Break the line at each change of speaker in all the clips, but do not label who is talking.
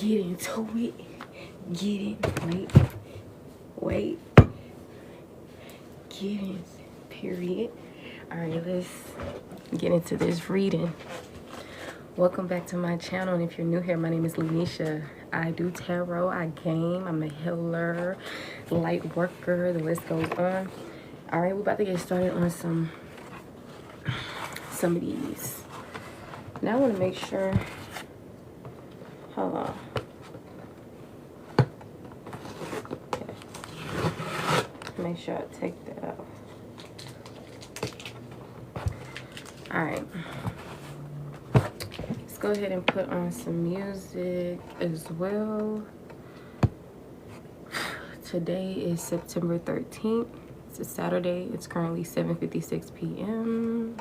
get into it. Get it. Wait. Get it. Period. All right, let's get into this reading. Welcome back to my channel, and if you're new here, my name is Lenisha. I do tarot, I game, I'm a healer, light worker, the list goes on. All right, we're about to get started on some of these. Now I want to make sure, hold on. Okay. Make sure I take that out. All right. Let's go ahead and put on some music as well. Today is September 13th. It's a Saturday. It's currently 7:56 p.m.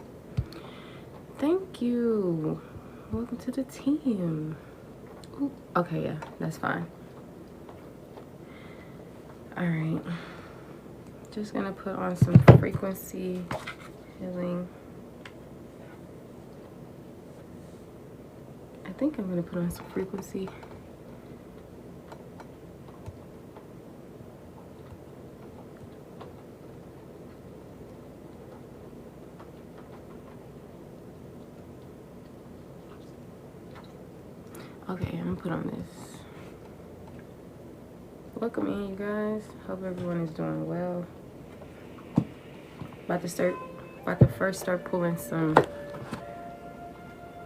Thank you. Welcome to the team. Ooh, okay, yeah, that's fine. All right. Just gonna put on some frequency healing. I think I'm gonna put on some frequency. Okay, I'm gonna put on this. Welcome in, you guys. Hope everyone is doing well. About to first start pulling some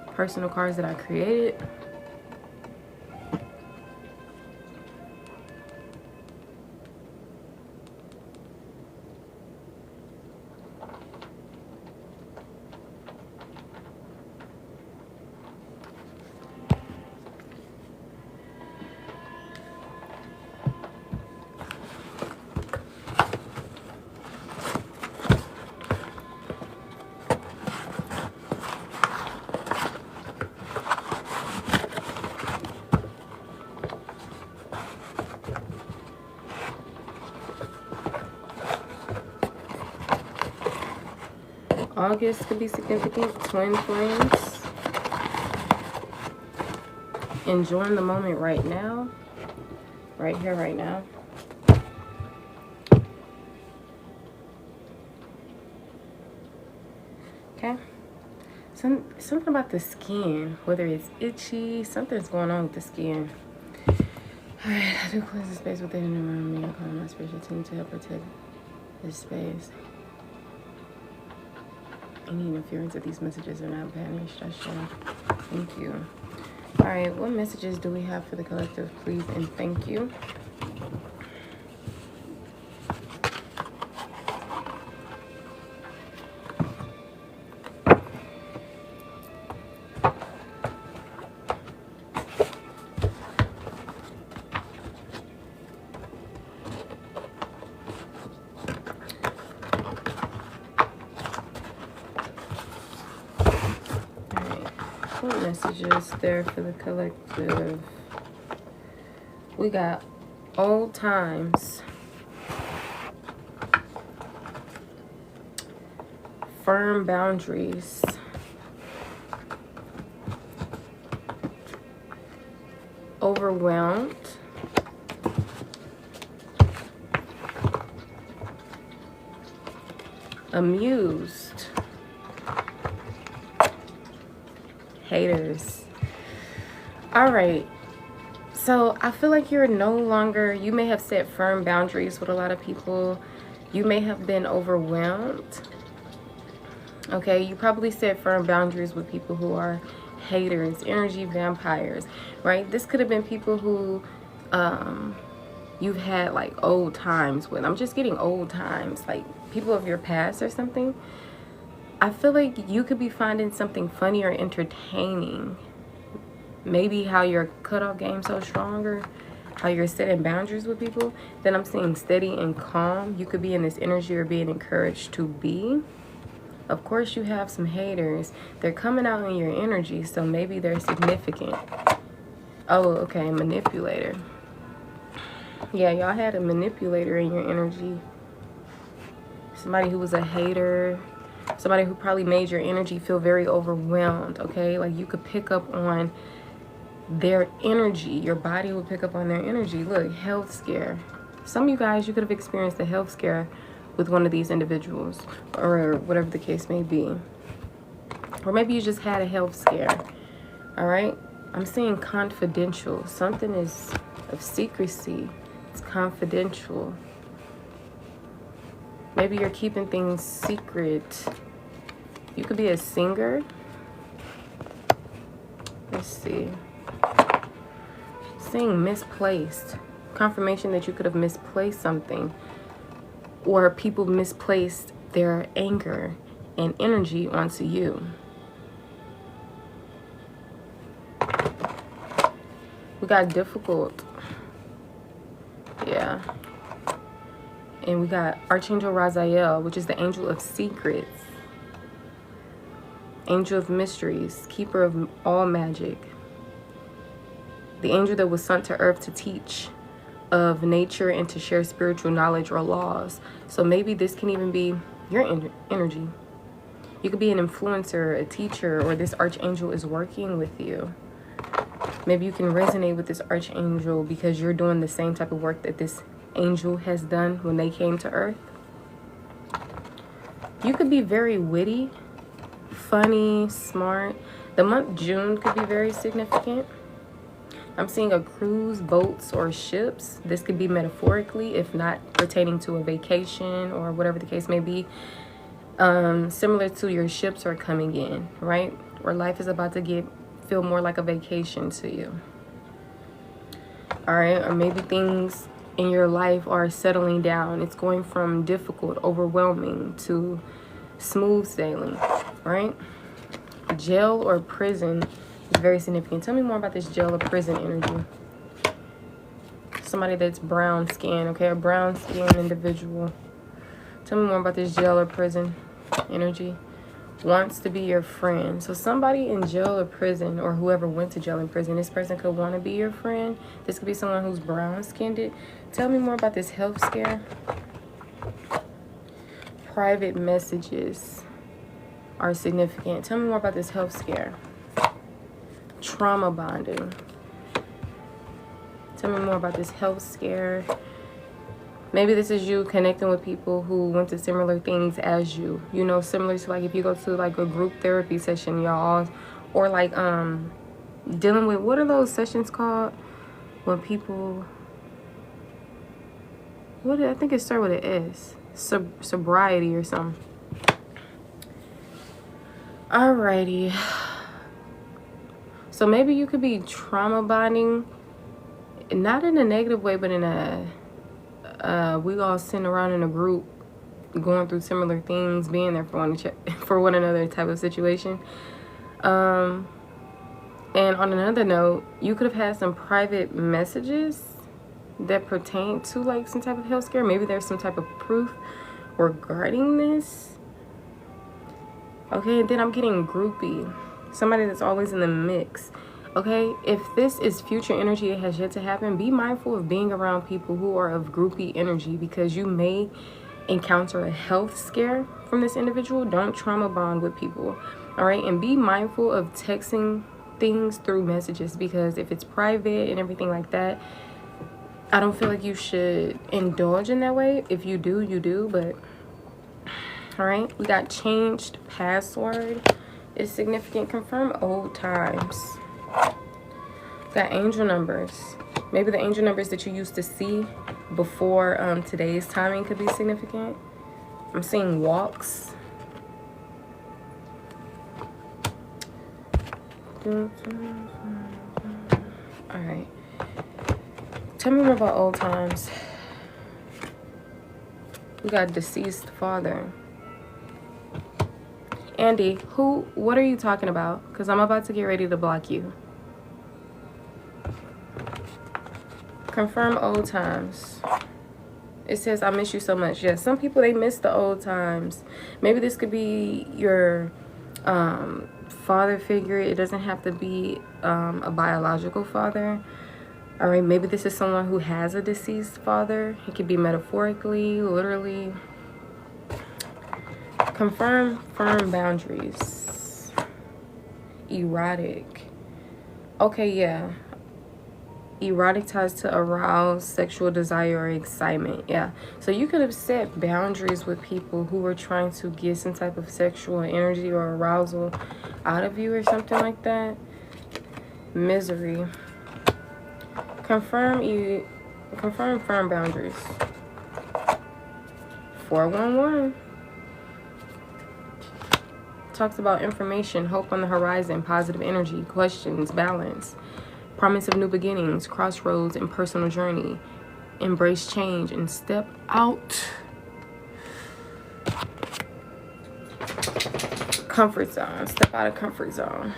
personal cards that I created. August could be significant. Twin flames. Enjoying the moment right now. Right here, right now. Okay. Something about the skin. Whether it's itchy, something's going on with the skin. Alright, I do cleanse the space within and around me. I call my spiritual team to help protect this space. Any interference of these messages are not banished. I shall. Thank you. All right, what messages do we have for the collective, please and thank you? What messages there for the collective? We got old times, firm boundaries, overwhelmed, amused, haters. All right, so I feel like you're no longer, you may have set firm boundaries with a lot of people. You may have been overwhelmed. Okay, you probably set firm boundaries with people who are haters, energy vampires, right? This could have been people who you've had like old times with. I'm just getting old times, like people of your past or something. I feel like you could be finding something funny or entertaining. Maybe how your cutoff game so stronger, how you're setting boundaries with people. Then I'm seeing steady and calm. You could be in this energy or being encouraged to be. Of course, you have some haters. They're coming out in your energy, so maybe they're significant. Oh, okay, manipulator. Yeah, y'all had a manipulator in your energy. Somebody who was a hater. Somebody who probably made your energy feel very overwhelmed, okay? Like you could pick up on their energy. Your body will pick up on their energy. Look, health scare. Some of you guys, you could have experienced a health scare with one of these individuals, or whatever the case may be. Or maybe you just had a health scare. All right? I'm seeing confidential. Something is of secrecy. It's confidential. Maybe you're keeping things secret. You could be a singer. Let's see. Saying misplaced. Confirmation that you could have misplaced something. Or people misplaced their anger and energy onto you. We got difficult. Yeah. And we got Archangel Raziel, which is the angel of secrets. Angel of mysteries, keeper of all magic. The angel that was sent to earth to teach of nature and to share spiritual knowledge or laws. So maybe this can even be your energy. You could be an influencer, a teacher, or this archangel is working with you. Maybe you can resonate with this archangel because you're doing the same type of work that this angel has done when they came to earth. You could be very witty, funny, smart. The month June could be very significant. I'm seeing a cruise, boats, or ships. This could be metaphorically, if not pertaining to a vacation or whatever the case may be. Similar to your ships are coming in, right? Where life is about to feel more like a vacation to you. All right, or maybe things in your life are settling down. It's going from difficult, overwhelming to smooth sailing, right? Jail or prison is very significant. Tell me more about this jail or prison energy. Somebody that's brown skin, okay? A brown skin individual. Tell me more about this jail or prison energy. Wants to be your friend. So somebody in jail or prison, or whoever went to jail and prison, this person could want to be your friend. This could be someone who's brown skinned. Tell me more about this health scare. Private messages are significant. Tell me more about this health scare. Trauma bonding. Tell me more about this health scare. Maybe this is you connecting with people who went to similar things as you. You know, similar to like if you go to like a group therapy session, y'all, or like dealing with, what are those sessions called? When people, I think it starts with an S. Sobriety or something. Alrighty. So maybe you could be trauma bonding, not in a negative way, but in a we all sitting around in a group going through similar things, being there for one another type of situation. And on another note, you could have had some private messages that pertain to like some type of health scare. Maybe there's some type of proof regarding this. Okay, and then I'm getting groupie. Somebody that's always in the mix. Okay, if this is future energy, it has yet to happen, be mindful of being around people who are of groupie energy, because you may encounter a health scare from this individual. Don't trauma bond with people. All right, and be mindful of texting things through messages, because if it's private and everything like that, I don't feel like you should indulge in that way. If you do, you do, but all right. We got changed password is significant. Confirm old times. Got angel numbers. Maybe the angel numbers that you used to see before today's timing could be significant. I'm seeing walks. All right. Tell me more about old times. We got deceased father. Andy, what are you talking about? Because I'm about to get ready to block you. Confirm old times. It says, I miss you so much. Yes, some people, they miss the old times. Maybe this could be your father figure. It doesn't have to be a biological father. All right, maybe this is someone who has a deceased father. It could be metaphorically, literally. Confirm firm boundaries. Erotic. Okay, yeah. Erotic ties to arouse sexual desire or excitement. Yeah. So you could have set boundaries with people who were trying to get some type of sexual energy or arousal out of you or something like that. Misery. Confirm firm boundaries. 411 talks about information, hope on the horizon, positive energy, questions, balance, promise of new beginnings, crossroads, and personal journey. Embrace change and step out. Comfort zone. Step out of comfort zone.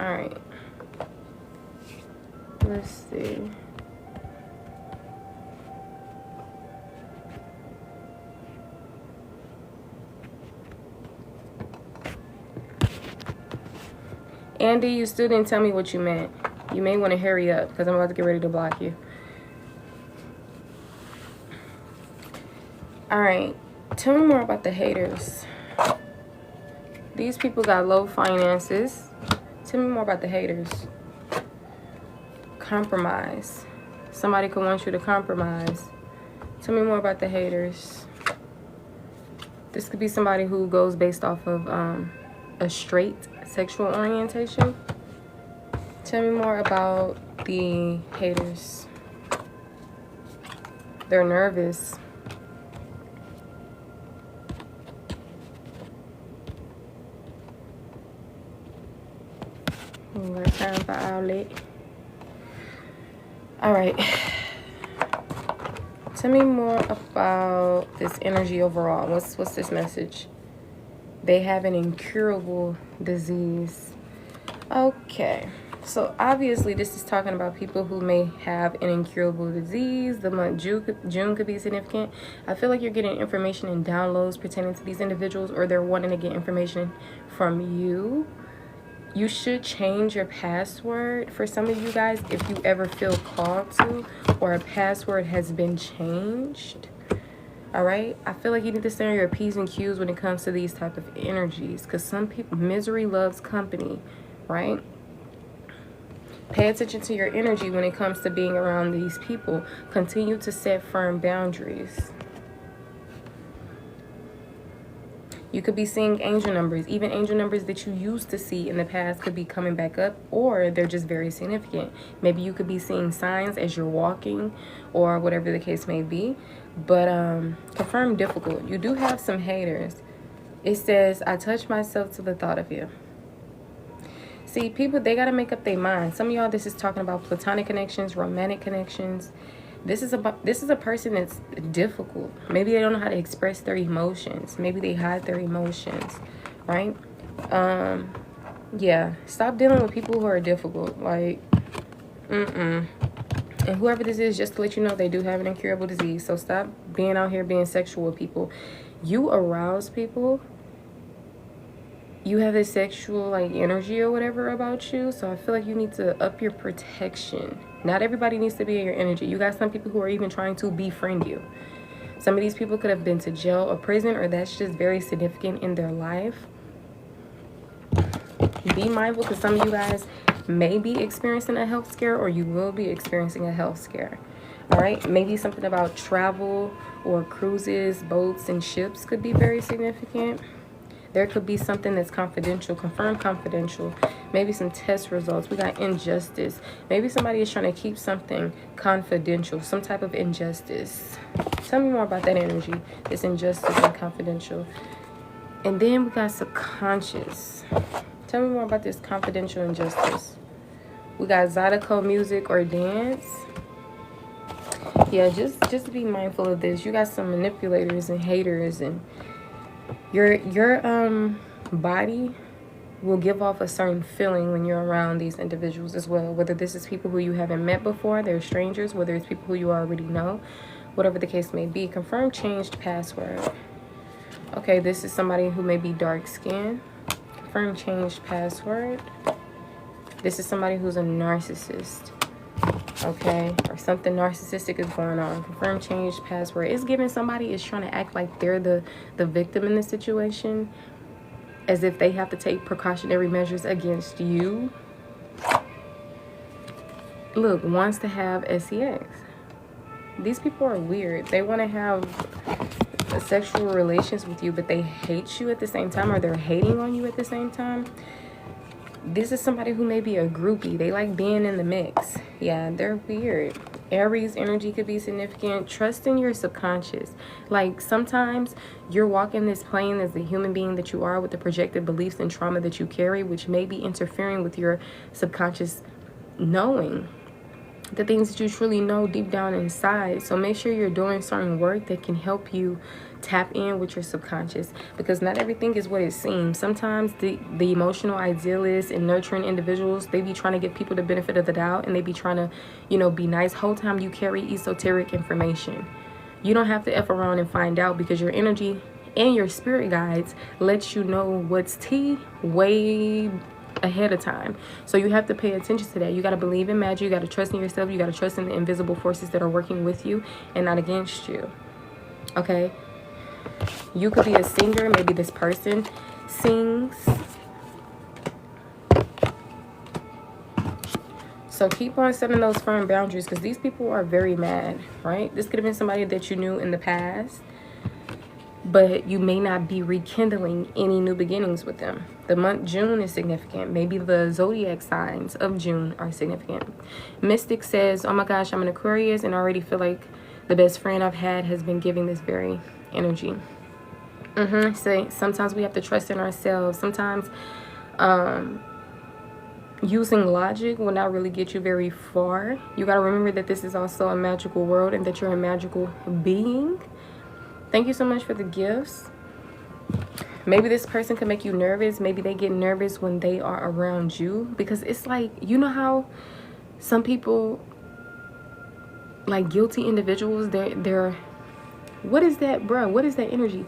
All right. Let's see. Andy, you still didn't tell me what you meant. You may want to hurry up because I'm about to get ready to block you. All right. Tell me more about the haters. These people got low finances. Tell me more about the haters. Compromise. Somebody could want you to compromise. Tell me more about the haters. This could be somebody who goes based off of a straight sexual orientation. Tell me more about the haters. They're nervous. One time for outlet. All right. Tell me more about this energy overall. What's this message? They have an incurable disease. Okay. So obviously this is talking about people who may have an incurable disease. The month June could be significant. I feel like you're getting information and downloads pertaining to these individuals, or they're wanting to get information from you. You should change your password for some of you guys if you ever feel called to, or a password has been changed. All right, I feel like you need to stay on your P's and Q's when it comes to these type of energies, because some people, misery loves company, right? Pay attention to your energy when it comes to being around these people. Continue to set firm boundaries. You could be seeing angel numbers. Even angel numbers that you used to see in the past could be coming back up, or they're just very significant. Maybe you could be seeing signs as you're walking, or whatever the case may be. But confirm difficult. You do have some haters. It says, I touch myself to the thought of you. See, people, they got to make up their mind. Some of y'all, this is talking about platonic connections, romantic connections. This is a person that's difficult. Maybe they don't know how to express their emotions. Maybe they hide their emotions, right? Yeah, stop dealing with people who are difficult. Like, And whoever this is, just to let you know, they do have an incurable disease. So stop being out here being sexual with people. You arouse people. You have this sexual energy or whatever about you. So I feel like you need to up your protection. Not everybody needs to be in your energy. You got some people who are even trying to befriend you. Some of these people could have been to jail or prison, or that's just very significant in their life. Be mindful, because some of you guys may be experiencing a health scare, or you will be experiencing a health scare. All right, maybe something about travel or cruises, boats, and ships could be very significant. There could be something that's confidential, confirmed confidential. Maybe some test results. We got injustice. Maybe somebody is trying to keep something confidential, some type of injustice. Tell me more about that energy, this injustice and confidential. And then we got subconscious. Tell me more about this confidential injustice. We got Zydeco, music or dance. Yeah, just be mindful of this. You got some manipulators and haters, and your body will give off a certain feeling when you're around these individuals as well. Whether this is people who you haven't met before, they're strangers, whether it's people who you already know, whatever the case may be. Confirm changed password. Okay, this is somebody who may be dark skinned. Confirm changed password. This is somebody who's a narcissist. Okay, or something narcissistic is going on. Confirm changed password. It's giving somebody is trying to act like they're the victim in the situation. as if they have to take precautionary measures against you. Look, wants to have sex. These people are weird. They want to have sexual relations with you, but they hate you at the same time, or they're hating on you at the same time. This is somebody who may be a groupie. They like being in the mix. Yeah, they're weird. Aries energy could be significant. Trust in your subconscious. Like, sometimes you're walking this plane as the human being that you are, with the projected beliefs and trauma that you carry, which may be interfering with your subconscious knowing the things that you truly know deep down inside. So make sure you're doing certain work that can help you tap in with your subconscious, because not everything is what it seems. Sometimes the emotional idealists and nurturing individuals, they be trying to give people the benefit of the doubt, and they be trying to, you know, be nice. Whole time you carry esoteric information. You don't have to F around and find out, because your energy and your spirit guides let you know what's tea way ahead of time. So you have to pay attention to that. You got to believe in magic. You got to trust in yourself. You got to trust in the invisible forces that are working with you and not against you. Okay? You could be a singer. Maybe this person sings. So keep on setting those firm boundaries, because these people are very mad, right? This could have been somebody that you knew in the past, but you may not be rekindling any new beginnings with them. The month June is significant. Maybe the zodiac signs of June are significant. Mystic says, oh my gosh, I'm an Aquarius and I already feel like the best friend I've had has been giving this very energy. So sometimes we have to trust in ourselves. Sometimes using logic will not really get you very far. You got to remember that this is also a magical world and that you're a magical being. Thank you so much for the gifts. Maybe this person can make you nervous. Maybe they get nervous when they are around you, because it's like, you know how some people, like guilty individuals, they're what is that, bro? What is that energy?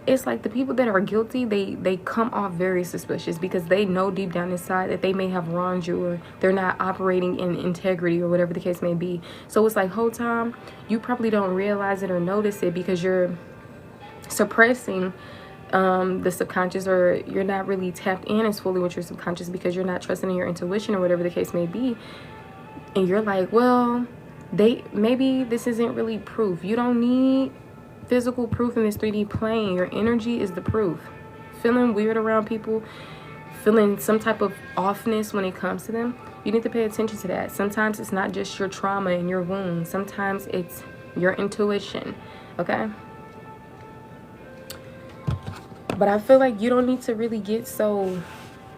It's like the people that are guilty, they come off very suspicious, because they know deep down inside that they may have wronged you, or they're not operating in integrity, or whatever the case may be. So it's like, whole time you probably don't realize it or notice it, because you're suppressing the subconscious, or you're not really tapped in as fully with your subconscious, because you're not trusting in your intuition, or whatever the case may be. And you're like, well, maybe this isn't really proof. You don't need physical proof in this 3D plane. Your energy is the proof. Feeling weird around people, feeling some type of offness when it comes to them, you need to pay attention to that. Sometimes it's not just your trauma and your wounds. Sometimes it's your intuition, okay? But I feel like you don't need to really get so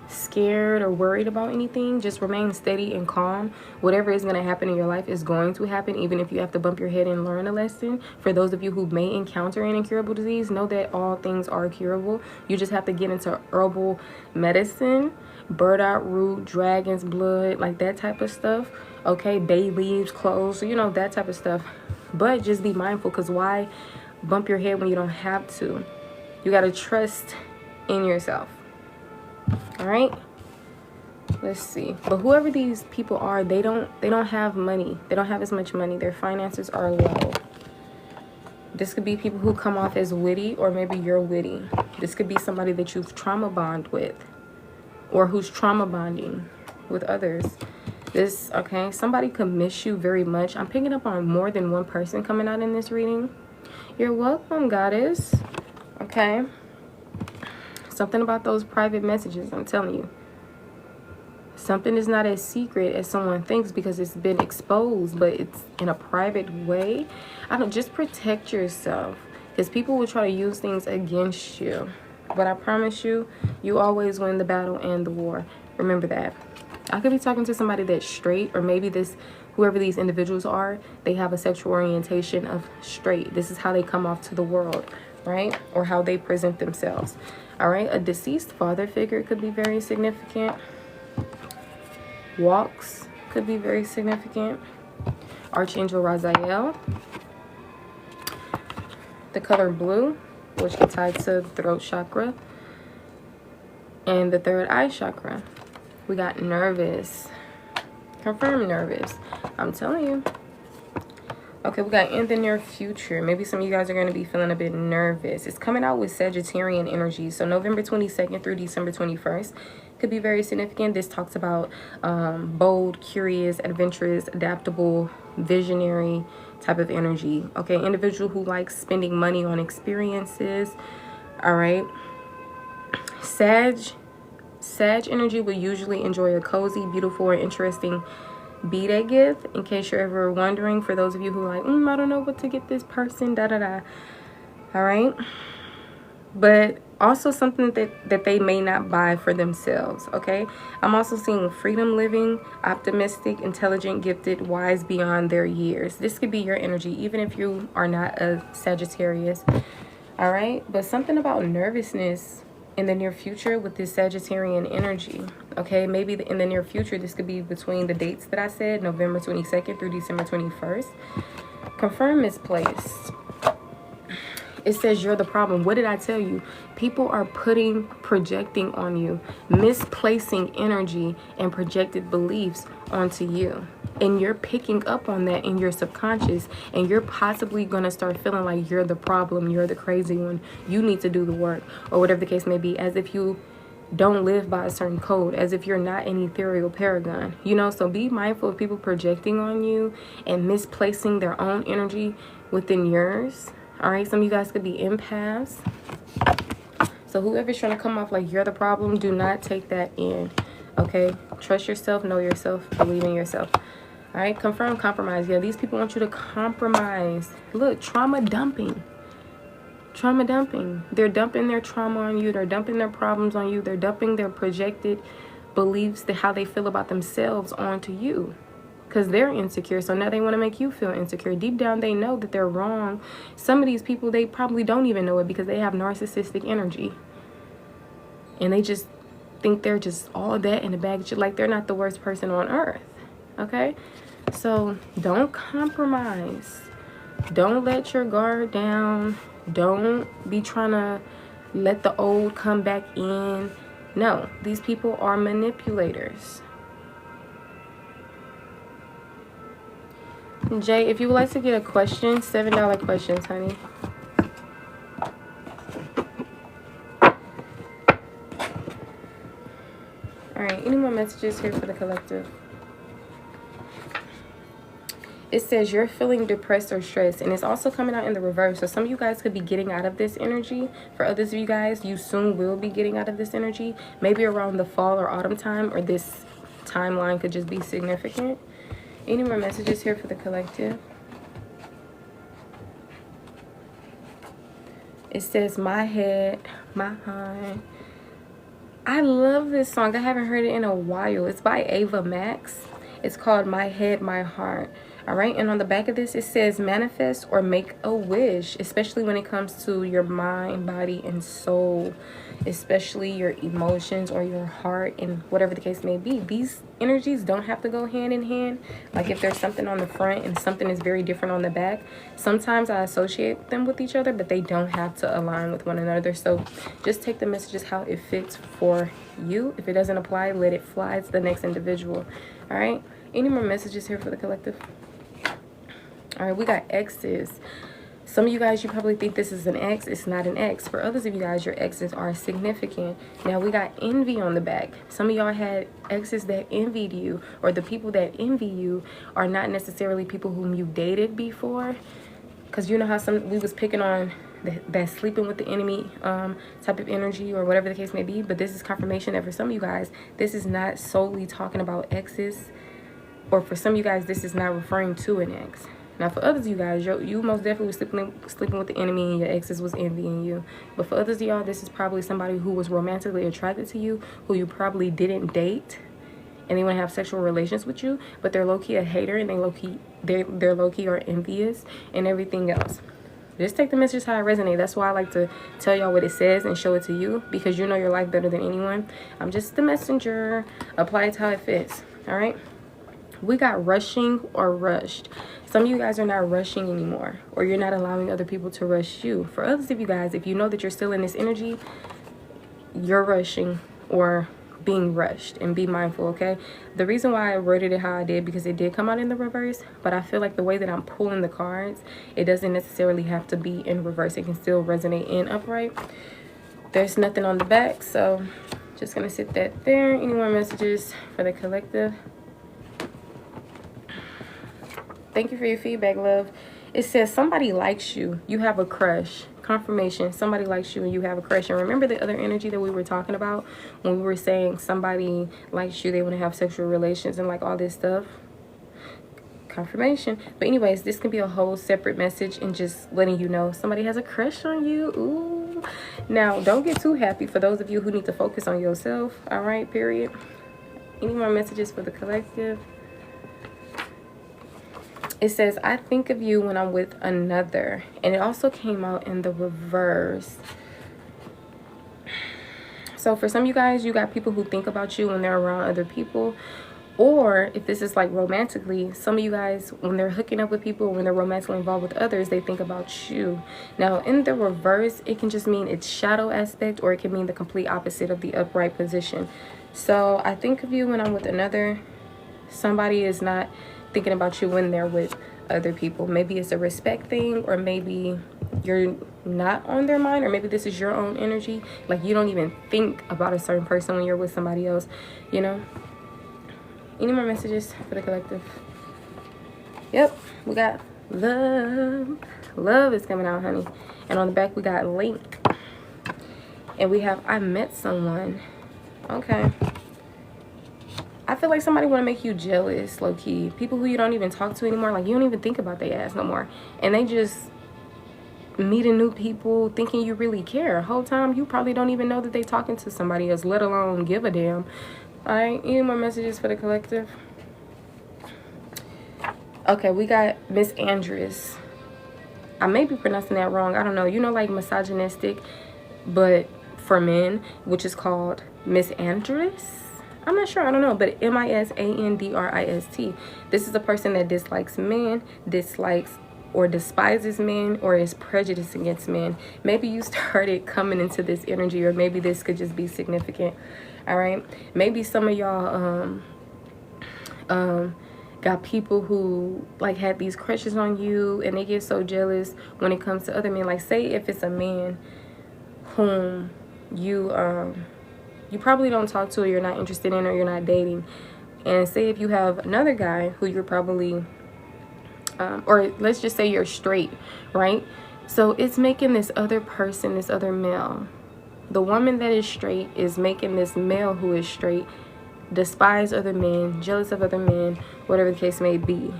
scared or worried about anything. Just remain steady and calm. Whatever is going to happen in your life is going to happen, even if you have to bump your head and learn a lesson. For those of you who may encounter an incurable disease, know that all things are curable. You just have to get into herbal medicine, burdock root, dragon's blood, like that type of stuff. Okay, bay leaves, cloves, you know, that type of stuff. But just be mindful, because why bump your head when you don't have to? You got to trust in yourself. All right, let's see. But whoever these people are, they don't have money. They don't have as much money. Their finances are low. This could be people who come off as witty, or maybe you're witty. This could be somebody that you've trauma bond with, or who's trauma bonding with others. This, okay, somebody could miss you very much. I'm picking up on more than one person coming out in this reading. You're welcome, goddess. Okay. Something about those private messages, I'm telling you. Something is not as secret as someone thinks, because it's been exposed, but it's in a private way. I don't, just protect yourself, because people will try to use things against you. But I promise you, you always win the battle and the war. Remember that. I could be talking to somebody that's straight, or maybe whoever these individuals are, they have a sexual orientation of straight. This is how they come off to the world, right? Or how they present themselves. All right, a deceased father figure could be very significant. Walks could be very significant. Archangel Raziel. The color blue, which is tied to the throat chakra. And the third eye chakra. We got nervous. Confirm nervous. I'm telling you. Okay, we got in the near future. Maybe some of you guys are going to be feeling a bit nervous. It's coming out with Sagittarian energy. So November 22nd through December 21st could be very significant. This talks about bold, curious, adventurous, adaptable, visionary type of energy. Okay, individual who likes spending money on experiences. All right. Sag energy will usually enjoy a cozy, beautiful, or interesting B-Day gift. In case you're ever wondering, for those of you who are like, I don't know what to get this person, da-da-da. All right. But also something that they may not buy for themselves, okay? I'm also seeing freedom living, optimistic, intelligent, gifted, wise beyond their years. This could be your energy, even if you are not a Sagittarius, all right? But something about nervousness in the near future with this Sagittarian energy, okay? Maybe in the near future, this could be between the dates that I said, November 22nd through December 21st. Confirm misplaced. It says you're the problem. What did I tell you? People are projecting on you, misplacing energy and projected beliefs onto you. And you're picking up on that in your subconscious, and you're possibly going to start feeling like you're the problem, you're the crazy one, you need to do the work, or whatever the case may be, as if you don't live by a certain code, as if you're not an ethereal paragon, you know? So be mindful of people projecting on you and misplacing their own energy within yours. All right, some of you guys could be empaths. So whoever's trying to come off like you're the problem, do not take that in, okay? Trust yourself, know yourself, believe in yourself. All right, confirm compromise. Yeah, these people want you to compromise. Look, trauma dumping. Trauma dumping. They're dumping their trauma on you. They're dumping their problems on you. They're dumping their projected beliefs, how they feel about themselves onto you. Because they're insecure, so now they want to make you feel insecure. Deep down, they know that they're wrong. Some of these people, they probably don't even know it because they have narcissistic energy. And they just think they're just all that in a bag of shit. Like, they're not the worst person on earth, okay? So don't compromise. Don't let your guard down. Don't be trying to let the old come back in. No, these people are manipulators. Jay, if you would like to get a question, $7 questions, honey. All right, any more messages here for the collective? It says you're feeling depressed or stressed, and it's also coming out in the reverse. So some of you guys could be getting out of this energy. For others of you guys, you soon will be getting out of this energy. Maybe around the fall or autumn time, or this timeline could just be significant. Any more messages here for the collective? It says, my head, my heart. I love this song. I haven't heard it in a while. It's by Ava Max. It's called My Head, My Heart. All right. And on the back of this, it says manifest or make a wish, especially when it comes to your mind, body, and soul, especially your emotions or your heart and whatever the case may be. These energies don't have to go hand in hand. Like if there's something on the front and something is very different on the back, sometimes I associate them with each other, but they don't have to align with one another. So just take the messages how it fits for you. If it doesn't apply, let it fly. It's the next individual. All right. Any more messages here for the collective? All right, we got exes. Some of you guys, you probably think this is an ex. It's not an ex. For others of you guys, your exes are significant. Now, we got envy on the back. Some of y'all had exes that envied you, or the people that envy you are not necessarily people whom you dated before. Because you know how we was picking on that sleeping with the enemy type of energy or whatever the case may be. But this is confirmation that for some of you guys, this is not solely talking about exes. Or for some of you guys, this is not referring to an ex. Now, for others of you guys, you most definitely was sleeping with the enemy and your exes was envying you. But for others of y'all, this is probably somebody who was romantically attracted to you, who you probably didn't date, and they want to have sexual relations with you, but they're low-key a hater, and they're low-key are envious and everything else. Just take the message how it resonates. That's why I like to tell y'all what it says and show it to you, because you know your life better than anyone. I'm just the messenger. Apply it to how it fits. All right? We got rushing or rushed. Some of you guys are not rushing anymore, or you're not allowing other people to rush you. For others of you guys, if you know that you're still in this energy, you're rushing or being rushed, and be mindful, okay? The reason why I worded it how I did, because it did come out in the reverse, but I feel like the way that I'm pulling the cards, it doesn't necessarily have to be in reverse. It can still resonate in upright. There's nothing on the back, so just gonna sit that there. Any more messages for the collective? Thank you for your feedback, love. It says somebody likes you. You have a crush. Confirmation. Somebody likes you and you have a crush. And remember the other energy that we were talking about when we were saying somebody likes you, they want to have sexual relations and like all this stuff? Confirmation. But anyways, this can be a whole separate message and just letting you know somebody has a crush on you. Ooh. Now, don't get too happy for those of you who need to focus on yourself. All right, period. Any more messages for the collective? It says, I think of you when I'm with another. And it also came out in the reverse. So for some of you guys, you got people who think about you when they're around other people. Or if this is like romantically, some of you guys, when they're hooking up with people, when they're romantically involved with others, they think about you. Now, in the reverse, it can just mean its shadow aspect, or it can mean the complete opposite of the upright position. So I think of you when I'm with another. Somebody is not thinking about you when they're with other people. Maybe it's a respect thing, or maybe you're not on their mind, or maybe this is your own energy. Like you don't even think about a certain person when you're with somebody else, you know? Any more messages for the collective? Yep, we got love. Love is coming out, honey. And on the back, we got link. And we have I met someone. Okay. I feel like somebody want to make you jealous, low-key. People who you don't even talk to anymore. Like, you don't even think about their ass no more. And they just meeting new people, thinking you really care. Whole time, you probably don't even know that they talking to somebody else, let alone give a damn. All right, any more messages for the collective? Okay, we got Miss Andress. I may be pronouncing that wrong. I don't know. You know, like misogynistic, but for men, which is called Miss Andress. I'm not sure. I don't know. But MISANDRIST. This is a person that dislikes men, dislikes or despises men, or is prejudiced against men. Maybe you started coming into this energy, or maybe this could just be significant. All right. Maybe some of y'all got people who like had these crushes on you, and they get so jealous when it comes to other men. Like, say if it's a man whom you probably don't talk to, or you're not interested in, or you're not dating, and say if you have another guy who you're probably or let's just say you're straight, right? So it's making this other person, this other male, the woman that is straight is making this male who is straight despise other men, jealous of other men, whatever the case may be.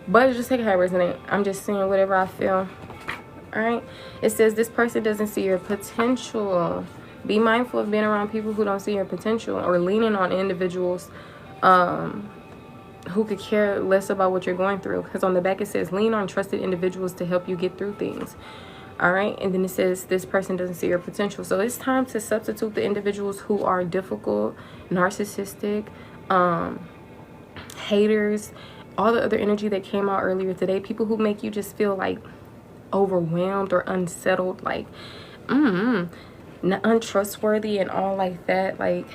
But just take it how it resonates. I'm just saying whatever I feel. All right. It says this person doesn't see your potential. Be mindful of being around people who don't see your potential, or leaning on individuals who could care less about what you're going through. Because on the back it says lean on trusted individuals to help you get through things. All right. And then it says this person doesn't see your potential. So it's time to substitute the individuals who are difficult, narcissistic, haters, all the other energy that came out earlier today. People who make you just feel like overwhelmed or unsettled, like untrustworthy and all like that. Like,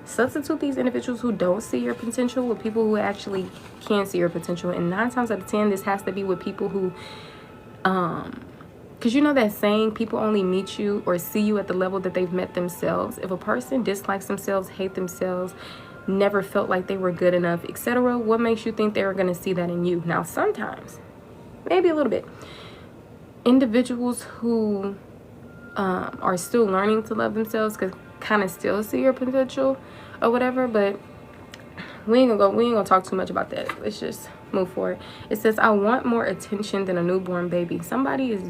substitute these individuals who don't see your potential with people who actually can see your potential. And 9 times out of 10, this has to be with people who because you know that saying, people only meet you or see you at the level that they've met themselves. If a person dislikes themselves, hate themselves, never felt like they were good enough, etc., what makes you think they're going to see that in you? Now, sometimes, maybe a little bit, individuals who are still learning to love themselves could kind of still see your potential or whatever, but we ain't gonna talk too much about that. Let's just move forward. It says, I want more attention than a newborn baby. Somebody is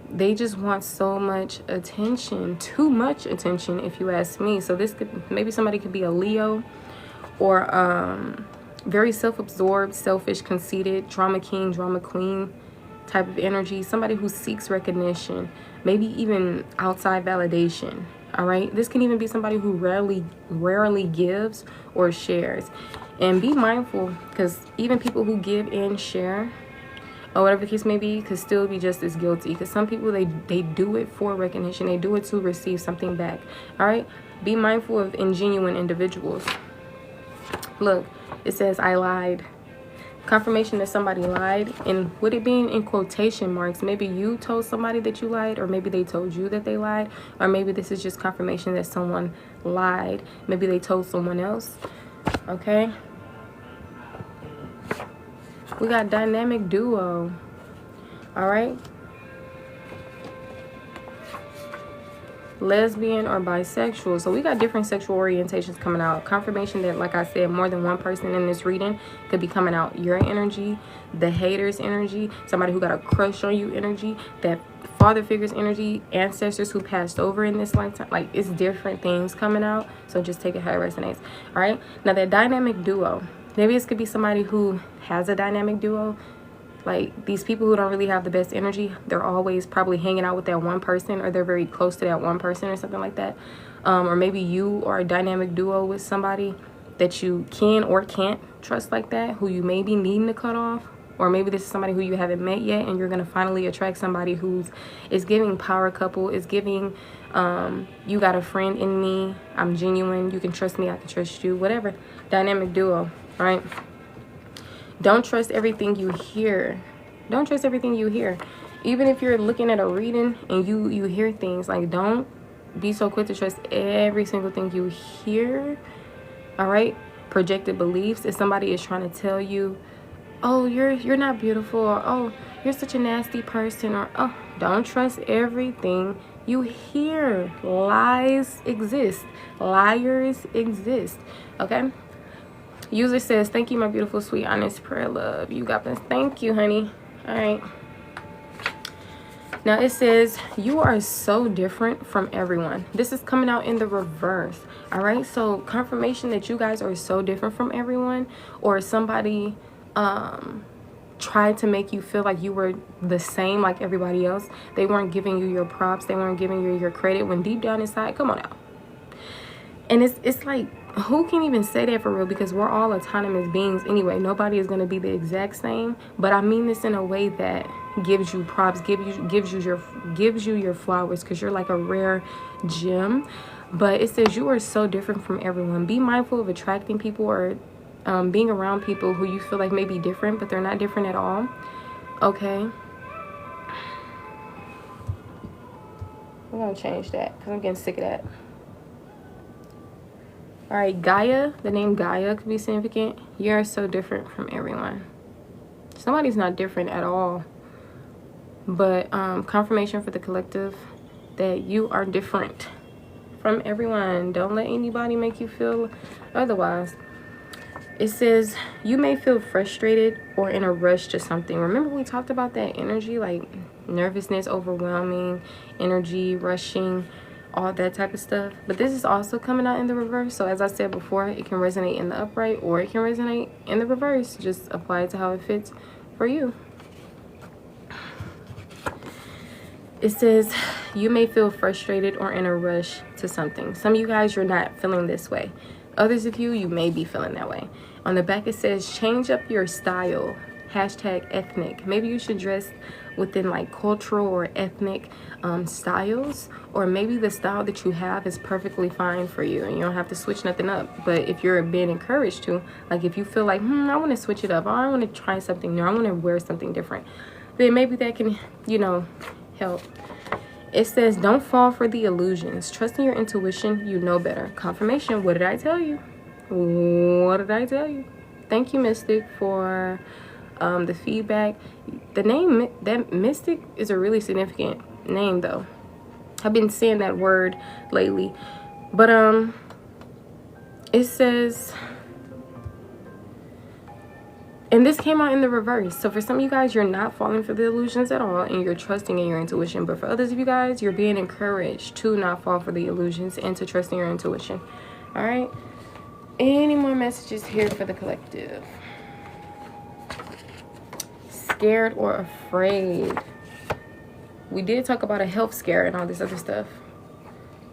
they just want so much attention, too much attention, if you ask me. So this could, maybe somebody could be a Leo, or very self-absorbed, selfish, conceited, drama king, drama queen type of energy. Somebody who seeks recognition, maybe even outside validation. All right, this can even be somebody who rarely gives or shares. And be mindful, because even people who give and share or whatever the case may be, could still be just as guilty. Because some people, they do it for recognition. They do it to receive something back. All right? Be mindful of ingenuine individuals. Look, it says, I lied. Confirmation that somebody lied. And with it being in quotation marks, maybe you told somebody that you lied, or maybe they told you that they lied, or maybe this is just confirmation that someone lied. Maybe they told someone else. Okay? We got dynamic duo. All right? Lesbian or bisexual. So we got different sexual orientations coming out. Confirmation that, like I said, more than one person in this reading could be coming out. Your energy, the haters energy, somebody who got a crush on you energy, that father figures energy, ancestors who passed over in this lifetime. Like, it's different things coming out. So just take it how it resonates. All right? Now, that dynamic duo. Maybe this could be somebody who has a dynamic duo. Like, these people who don't really have the best energy, they're always probably hanging out with that one person, or they're very close to that one person or something like that. Or maybe you are a dynamic duo with somebody that you can or can't trust like that, who you may be needing to cut off. Or maybe this is somebody who you haven't met yet, and you're going to finally attract somebody who's is giving power couple, is giving, you got a friend in me, I'm genuine, you can trust me, I can trust you, whatever. Dynamic duo, right? Don't trust everything you hear. Don't trust everything you hear. Even if you're looking at a reading and you hear things, like, don't be so quick to trust every single thing you hear. All right? Projected beliefs. If somebody is trying to tell you, oh, you're not beautiful, or oh, you're such a nasty person, or oh, don't trust everything you hear. Lies exist. Liars exist. Okay? User says, thank you, my beautiful, sweet, honest prayer love. You got this. Thank you, honey. All right. Now it says, you are so different from everyone. This is coming out in the reverse. All right. So confirmation that you guys are so different from everyone, or somebody tried to make you feel like you were the same like everybody else. They weren't giving you your props. They weren't giving you your credit, when deep down inside, come on now. And it's like, who can even say that for real? Because we're all autonomous beings anyway. Nobody is going to be the exact same. But I mean this in a way that gives you props, gives you your flowers, because you're like a rare gem. But it says you are so different from everyone. Be mindful of attracting people, or being around people who you feel like may be different, but they're not different at all. Okay. I'm going to change that because I'm getting sick of that. All right, Gaia, the name Gaia could be significant. You're so different from everyone. Somebody's not different at all. But confirmation for the collective that you are different from everyone. Don't let anybody make you feel otherwise. It says you may feel frustrated or in a rush to something. Remember we talked about that energy, like nervousness, overwhelming energy, rushing, all that type of stuff. But this is also coming out in the reverse. So as I said before, it can resonate in the upright or it can resonate in the reverse. Just apply it to how it fits for you. It says you may feel frustrated or in a rush to something. Some of you guys, you're not feeling this way. Others of you, you may be feeling that way. On the back it says change up your style. #ethnic. Maybe you should dress within like cultural or ethnic styles, or maybe the style that you have is perfectly fine for you and you don't have to switch nothing up. But if you're being encouraged to, like if you feel like I want to switch it up, or I want to try something new, I want to wear something different, then maybe that can, you know, help. It says don't fall for the illusions. Trust in your intuition. You know better. Confirmation. What did I tell you? What did I tell you? Thank you, Mystic, for the feedback. The name, that Mystic, is a really significant name though. I've been saying that word lately. But it says, and this came out in the reverse. So for some of you guys, you're not falling for the illusions at all and you're trusting in your intuition. But for others of you guys, you're being encouraged to not fall for the illusions and to trust in your intuition. All right. Any more messages here for the collective? Scared or afraid? We did talk about a health scare and all this other stuff.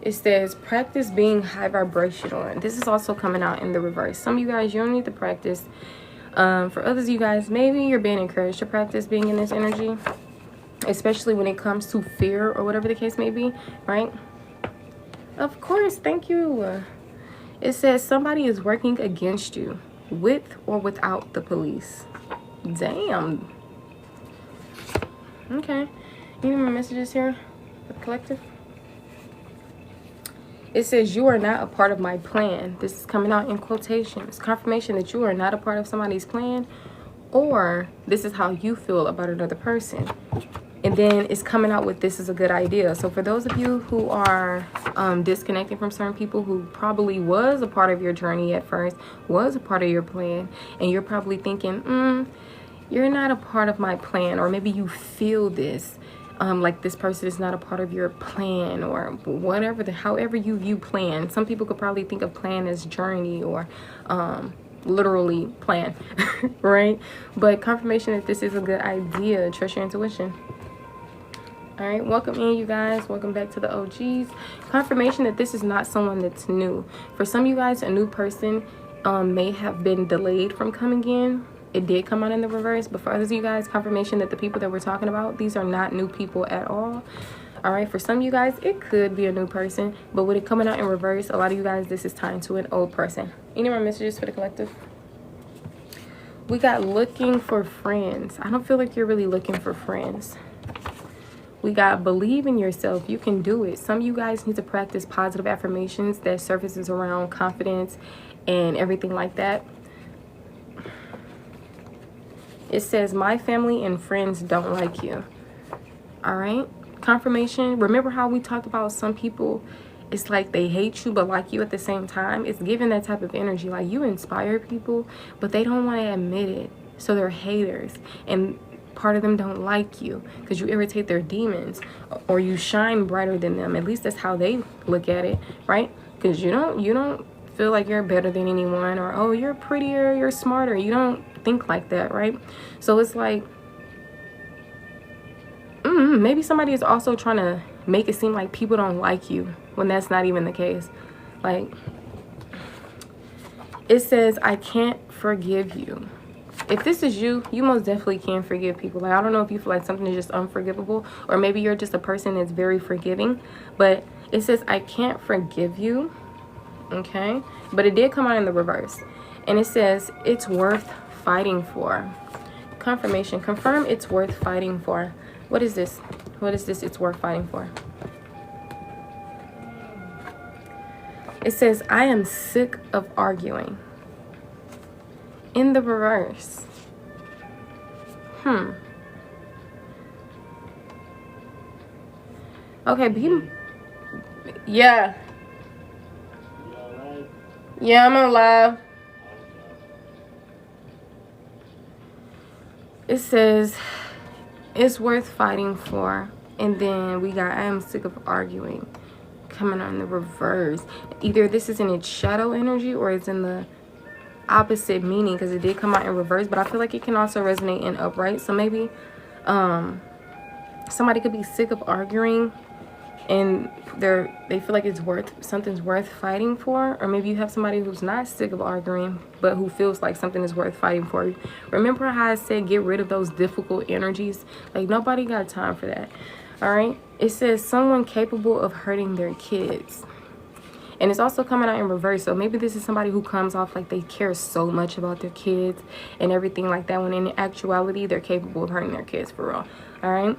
It says practice being high vibrational. And this is also coming out in the reverse. Some of you guys, you don't need to practice For others of you guys, maybe you're being encouraged to practice being in this energy, especially when it comes to fear or whatever the case may be, right? Of course, thank you. It says somebody is working against you, with or without the police. Damn. Okay. Any more messages here for the collective? It says you are not a part of my plan. This is coming out in quotations. Confirmation that you are not a part of somebody's plan, or this is how you feel about another person. And then it's coming out with this is a good idea. So for those of you who are disconnecting from certain people who probably was a part of your journey at first, was a part of your plan, and you're probably thinking, you're not a part of my plan, or maybe you feel this. Like this person is not a part of your plan, or whatever, however you view plan. Some people could probably think of plan as journey, or literally plan, right? But confirmation that this is a good idea. Trust your intuition. All right, welcome in, you guys. Welcome back to the OGs. Confirmation that this is not someone that's new. For some of you guys, a new person may have been delayed from coming in. It did come out in the reverse, but for others of you guys, confirmation that the people that we're talking about, these are not new people at all. All right, for some of you guys, it could be a new person, but with it coming out in reverse, a lot of you guys, this is tying to an old person. Any more messages for the collective? We got looking for friends. I don't feel like you're really looking for friends. We got believe in yourself. You can do it. Some of you guys need to practice positive affirmations that surfaces around confidence and everything like that. It says, my family and friends don't like you. All right. Confirmation. Remember how we talked about some people, it's like they hate you but like you at the same time? It's giving that type of energy. Like you inspire people, but they don't want to admit it. So they're haters. And part of them don't like you because you irritate their demons, or you shine brighter than them. At least that's how they look at it, right? Because you don't feel like you're better than anyone, or oh, you're prettier, you're smarter. You don't think like that, right? So it's like maybe somebody is also trying to make it seem like people don't like you when that's not even the case. Like it says, I can't forgive you. If this is you, you most definitely can forgive people. Like I don't know if you feel like something is just unforgivable, or maybe you're just a person that's very forgiving, but it says I can't forgive you. Okay, but it did come out in the reverse, and it says it's worth fighting for. Confirmation. Confirm it's worth fighting for. What is this? What is this? It's worth fighting for. It says I am sick of arguing. In the reverse. Okay, yeah. Yeah, I'm on live. It says it's worth fighting for, and then we got I am sick of arguing coming on the reverse. Either this is in its shadow energy or it's in the opposite meaning, because it did come out in reverse, but I feel like it can also resonate in upright. So maybe somebody could be sick of arguing and they feel like something's worth fighting for, or maybe you have somebody who's not sick of arguing but who feels like something is worth fighting for. Remember how I said get rid of those difficult energies? Like nobody got time for that. All right, it says someone capable of hurting their kids, and it's also coming out in reverse. So maybe this is somebody who comes off like they care so much about their kids and everything like that, when in actuality they're capable of hurting their kids for real. All right,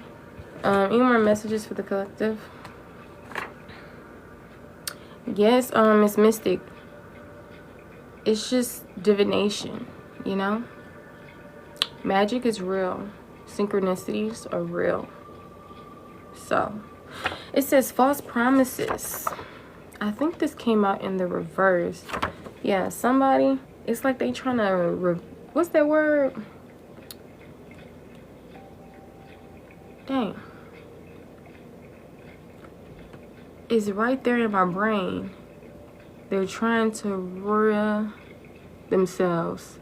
any more messages for the collective? Yes, it's mystic. It's just divination, you know? Magic is real. Synchronicities are real. So, it says false promises. I think this came out in the reverse. Yeah, somebody, it's like they trying to, what's that word? Dang. It's right there in my brain. They're trying to rule themselves.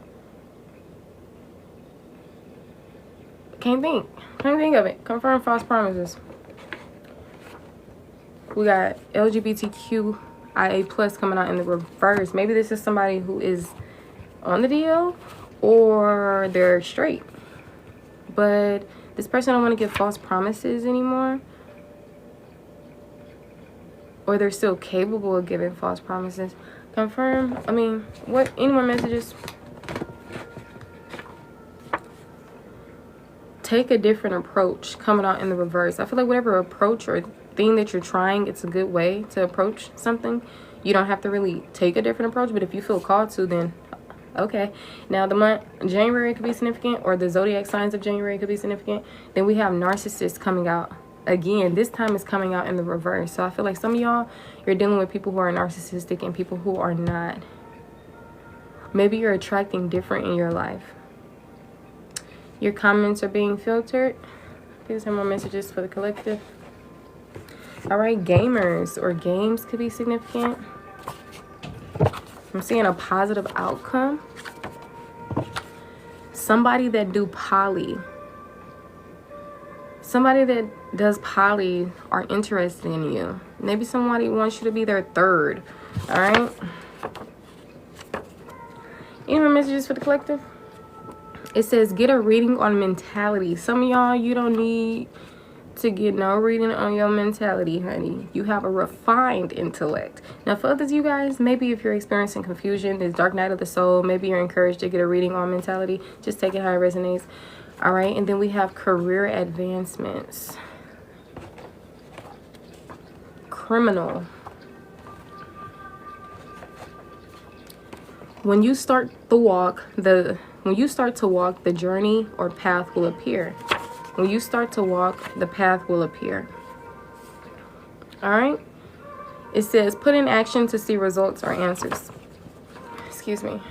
Can't think of it. Confirm false promises. We got LGBTQIA+ coming out in the reverse. Maybe this is somebody who is on the deal, or they're straight. But this person don't want to give false promises anymore, or they're still capable of giving false promises. Confirm. I mean, what? Any more messages? Take a different approach. Coming out in the reverse. I feel like whatever approach or thing that you're trying, it's a good way to approach something. You don't have to really take a different approach, but if you feel called to, then okay. Now the month January could be significant, or the zodiac signs of January could be significant. Then we have narcissists coming out again. This time is coming out in the reverse. So I feel like some of y'all, you're dealing with people who are narcissistic and people who are not. Maybe you're attracting different in your life. Your comments are being filtered. Here's some more messages for the collective. All right, gamers or games could be significant. I'm seeing a positive outcome. Somebody that do poly. Somebody that does poly are interested in you. Maybe somebody wants you to be their third. All right. Any more messages for the collective? It says get a reading on mentality. Some of y'all, you don't need to get no reading on your mentality, honey. You have a refined intellect. Now for others, you guys, maybe if you're experiencing confusion, this dark night of the soul, maybe you're encouraged to get a reading on mentality. Just take it how it resonates. All right, and then we have career advancements. Criminal. When you start to walk, the journey or path will appear. When you start to walk, the path will appear. All right. It says put in action to see results or answers. Excuse me.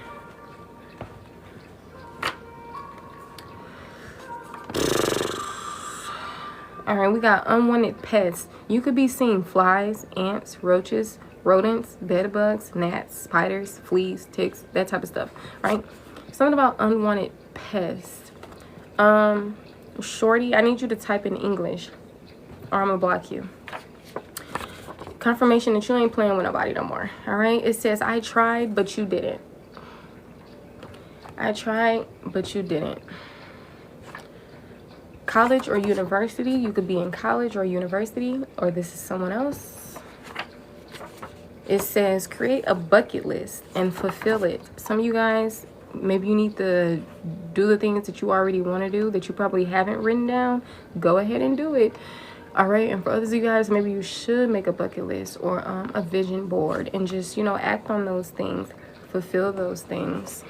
All right, we got unwanted pests. You could be seeing flies, ants, roaches, rodents, bedbugs, gnats, spiders, fleas, ticks, that type of stuff, right? Something about unwanted pests. Shorty, I need you to type in English or I'm gonna block you. Confirmation that you ain't playing with nobody no more. All right, it says I tried but you didn't. I tried but you didn't. College or university, you could be in college or university, or this is someone else. It says create a bucket list and fulfill it. Some of you guys, maybe you need to do the things that you already want to do that you probably haven't written down. Go ahead and do it. All right. And for others of you guys, maybe you should make a bucket list or a vision board and just, you know, act on those things, fulfill those things.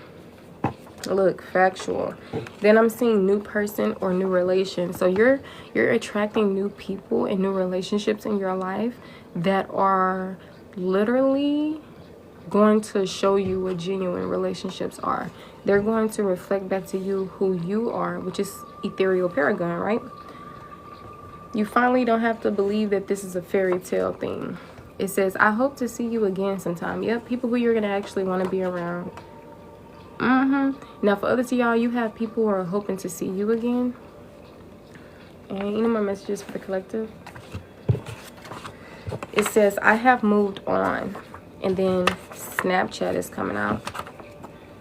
Look, factual. Then I'm seeing new person or new relation. So you're attracting new people and new relationships in your life that are literally going to show you what genuine relationships are. They're going to reflect back to you who you are, which is ethereal paragon, right? You finally don't have to believe that this is a fairy tale thing. It says, I hope to see you again sometime. Yep, people who you're going to actually want to be around. Now for others of y'all, you have people who are hoping to see you again. And any more messages for the collective? It says, I have moved on. And then Snapchat is coming out.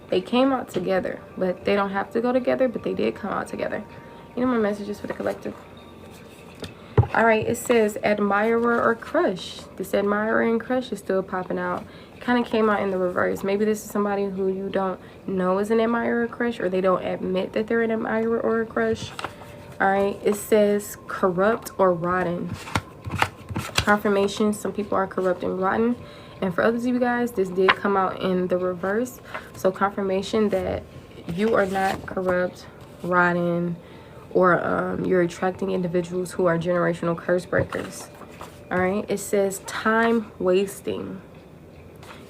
They came out together, but they don't have to go together, but they did come out together. Any more messages for the collective? All right, it says admirer or crush. This admirer and crush is still popping out. Kind of came out in the reverse. Maybe this is somebody who you don't know is an admirer or crush, or they don't admit that they're an admirer or a crush. All right, it says corrupt or rotten. Confirmation, some people are corrupt and rotten. And for others of you guys, this did come out in the reverse. So confirmation that you are not corrupt, rotten, or you're attracting individuals who are generational curse breakers. All right, it says time wasting.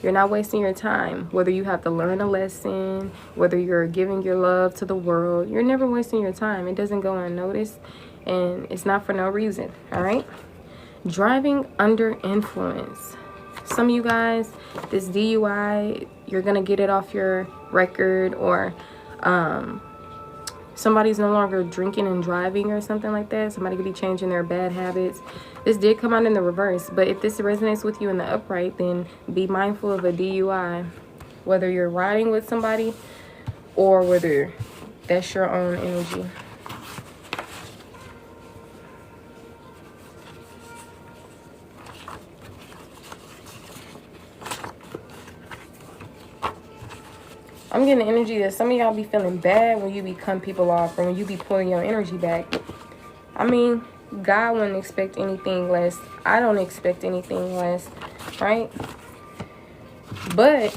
You're not wasting your time, whether you have to learn a lesson, whether you're giving your love to the world. You're never wasting your time. It doesn't go unnoticed, and it's not for no reason. All right, driving under influence. Some of you guys, this DUI, you're gonna get it off your record, or somebody's no longer drinking and driving or something like that. Somebody could be changing their bad habits. This did come out in the reverse, but if this resonates with you in the upright, then be mindful of a DUI. Whether you're riding with somebody or whether that's your own energy. I'm getting the energy that some of y'all be feeling bad when you be cutting people off or when you be pulling your energy back. I mean, God wouldn't expect anything less. I don't expect anything less, right? But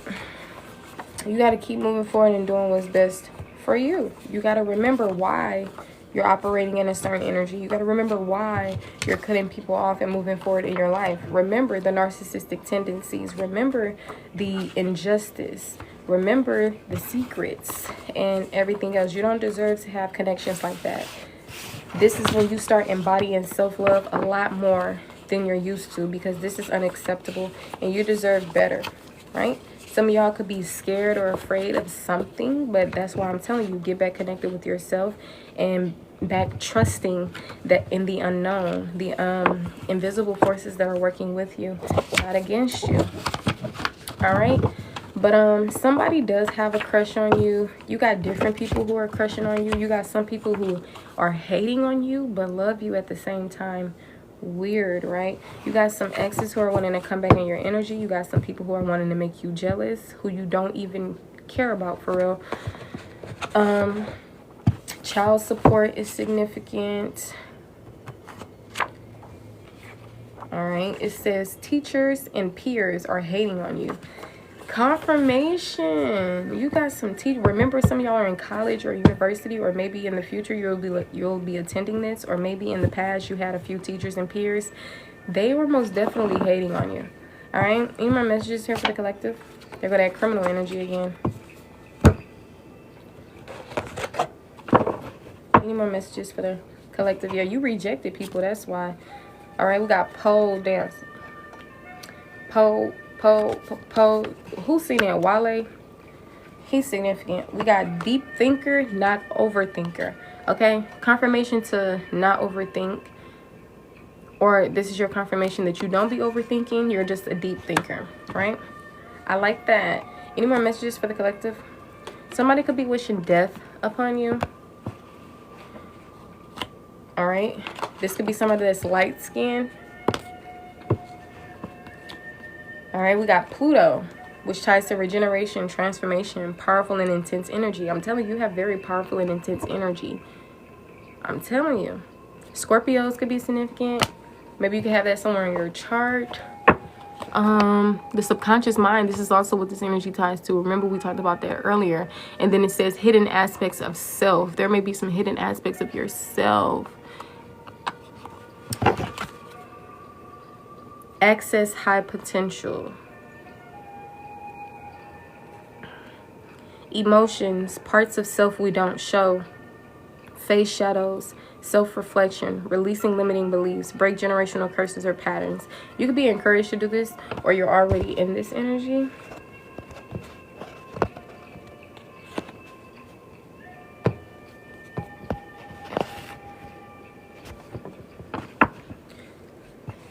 you got to keep moving forward and doing what's best for you. You got to remember why you're operating in a certain energy. You got to remember why you're cutting people off and moving forward in your life. Remember the narcissistic tendencies. Remember the injustice. Remember the secrets and everything else. You don't deserve to have connections like that. This is when you start embodying self-love a lot more than you're used to, because this is unacceptable and you deserve better, right? Some of y'all could be scared or afraid of something, but that's why I'm telling you, get back connected with yourself and back trusting that in the unknown, the invisible forces that are working with you, not against you. All right. But somebody does have a crush on you. You got different people who are crushing on you. You got some people who are hating on you but love you at the same time. Weird, right? You got some exes who are wanting to come back in your energy. You got some people who are wanting to make you jealous, who you don't even care about for real. Child support is significant. All right. It says teachers and peers are hating on you. Confirmation. You got some teachers. Remember, some of y'all are in college or university, or maybe in the future you'll be attending this, or maybe in the past you had a few teachers and peers. They were most definitely hating on you. All right. Any more messages here for the collective? There go that criminal energy again. Any more messages for the collective? Yeah, you rejected people. That's why. All right. We got pole dance. Pole. Who's seen that? Wale? He's significant. We got deep thinker, not overthinker. Okay? Confirmation to not overthink. Or this is your confirmation that you don't be overthinking. You're just a deep thinker. Right? I like that. Any more messages for the collective? Somebody could be wishing death upon you. All right? This could be somebody that's light skinned. All right, we got Pluto, which ties to regeneration, transformation, powerful and intense energy. I'm telling you, you have very powerful and intense energy. I'm telling you. Scorpios could be significant. Maybe you could have that somewhere in your chart. The subconscious mind, this is also what this energy ties to. Remember, we talked about that earlier. And then it says hidden aspects of self. There may be some hidden aspects of yourself. Access high potential. Emotions, parts of self we don't show. Face shadows, self-reflection, releasing limiting beliefs, break generational curses or patterns. You could be encouraged to do this, or you're already in this energy.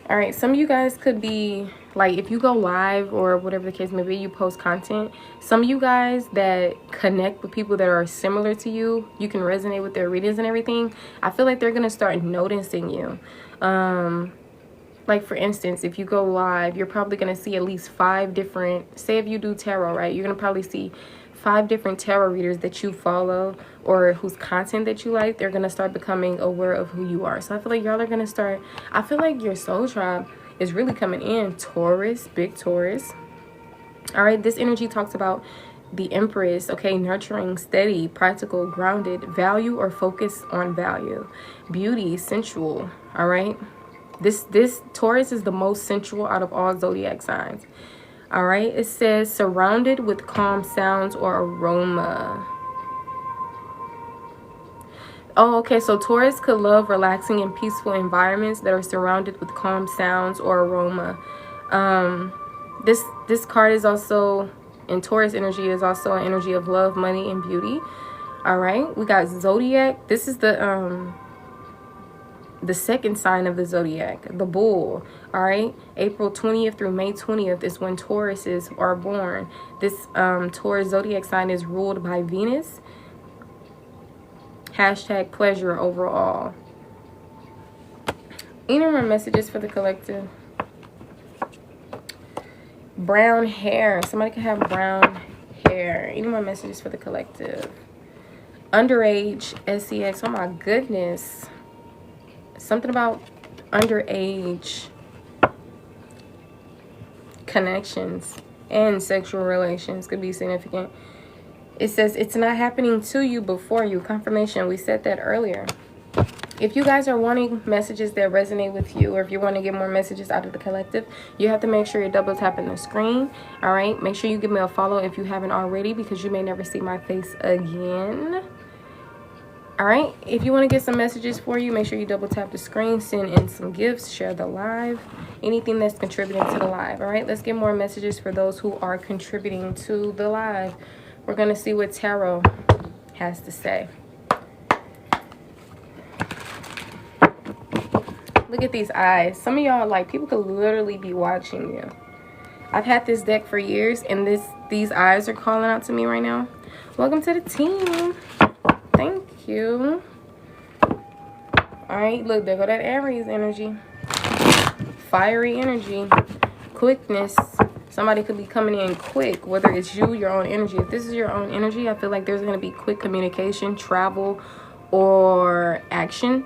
All right, some of you guys could be like, if you go live or whatever the case may be, you post content. Some of you guys that connect with people that are similar to you, you can resonate with their readings and everything. I feel like they're going to start noticing you. Like, for instance, if you go live, you're probably going to see at least 5 different, say if you do tarot, right? You're going to probably see 5 different tarot readers that you follow or whose content that you like. They're going to start becoming aware of who you are. So I feel like y'all are going to start, I feel like your soul tribe is really coming in. Taurus, big Taurus. All right, this energy talks about the Empress, okay, nurturing, steady, practical, grounded, value or focus on value, beauty, sensual. All right, this Taurus is the most sensual out of all zodiac signs. All right, it says surrounded with calm sounds or aroma. Oh, okay, so Taurus could love relaxing and peaceful environments that are surrounded with calm sounds or aroma. This card is also, in Taurus energy, is also an energy of love, money, and beauty. All right, we got Zodiac. This is the the second sign of the zodiac, the bull. All right, April 20th through May 20th is when Tauruses are born. This Taurus zodiac sign is ruled by Venus. Hashtag pleasure overall. Any more messages for the collective? Brown hair. Somebody can have brown hair. Any more messages for the collective? Underage SEX. Oh my goodness. Something about underage connections and sexual relations could be significant. It says it's not happening to you, but for you. Confirmation. We said that earlier. If you guys are wanting messages that resonate with you, or if you want to get more messages out of the collective, you have to make sure you're double tapping the screen. All right, make sure you give me a follow if you haven't already, because you may never see my face again. All right, if you want to get some messages for you, make sure you double tap the screen, send in some gifts, share the live, anything that's contributing to the live. All right, let's get more messages for those who are contributing to the live. We're going to see what tarot has to say. Look at these eyes. Some of y'all, like, people could literally be watching you. I've had this deck for years, and these eyes are calling out to me right now. Welcome to the team. Thank you. All right, look, there go that Aries energy. Fiery energy. Quickness. Somebody could be coming in quick, whether it's you, your own energy. If this is your own energy, I feel like there's going to be quick communication, travel, or action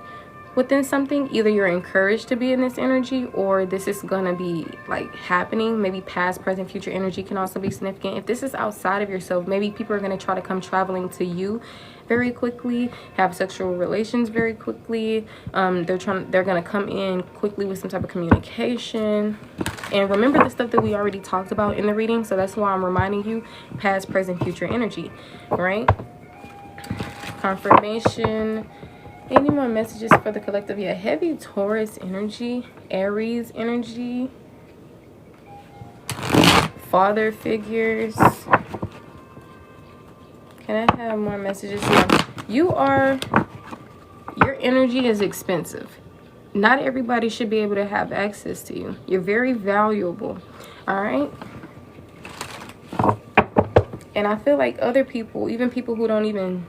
within something. Either you're encouraged to be in this energy, or this is gonna be like happening. Maybe past, present, future energy can also be significant. If this is outside of yourself, maybe people are going to try to come traveling to you very quickly, have sexual relations very quickly. They're gonna come in quickly with some type of communication. And remember the stuff that we already talked about in the reading, so that's why I'm reminding you: past, present, future energy. Right? Confirmation. Any more messages for the collective? Yeah, heavy Taurus energy, Aries energy, father figures. Can I have more messages here? Your energy is expensive. Not everybody should be able to have access to you. You're very valuable. All right? And I feel like other people, even people who don't even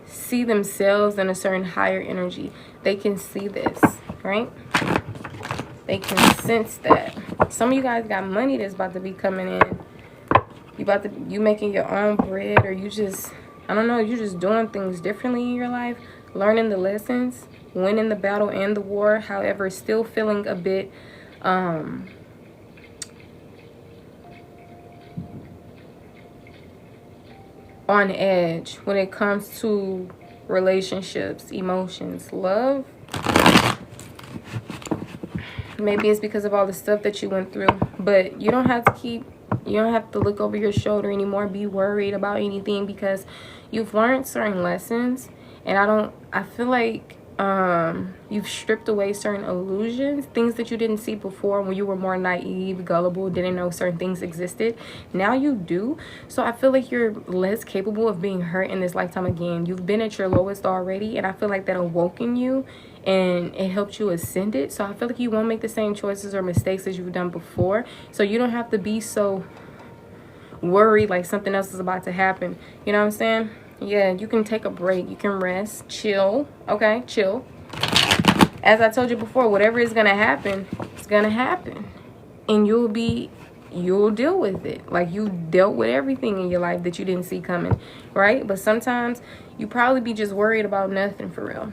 see themselves in a certain higher energy, they can see this, right? They can sense that. Some of you guys got money that's about to be coming in. You making your own bread, or you just, I don't know, you just doing things differently in your life, learning the lessons, winning the battle and the war. However, still feeling a bit on edge when it comes to relationships, emotions, love. Maybe it's because of all the stuff that you went through, but you don't have to look over your shoulder anymore, be worried about anything, because you've learned certain lessons. And I feel like you've stripped away certain illusions, things that you didn't see before when you were more naive, gullible, didn't know certain things existed. Now you do. So I feel like you're less capable of being hurt in this lifetime again. You've been at your lowest already, and I feel like that awoken you and it helped you ascend it. So I feel like you won't make the same choices or mistakes as you've done before. So you don't have to be so worried like something else is about to happen. You know what I'm saying? Yeah, you can take a break. You can rest, chill. Okay, chill. As I told you before, whatever is going to happen, it's going to happen. And you'll deal with it. Like, you dealt with everything in your life that you didn't see coming, right? But sometimes you probably be just worried about nothing for real.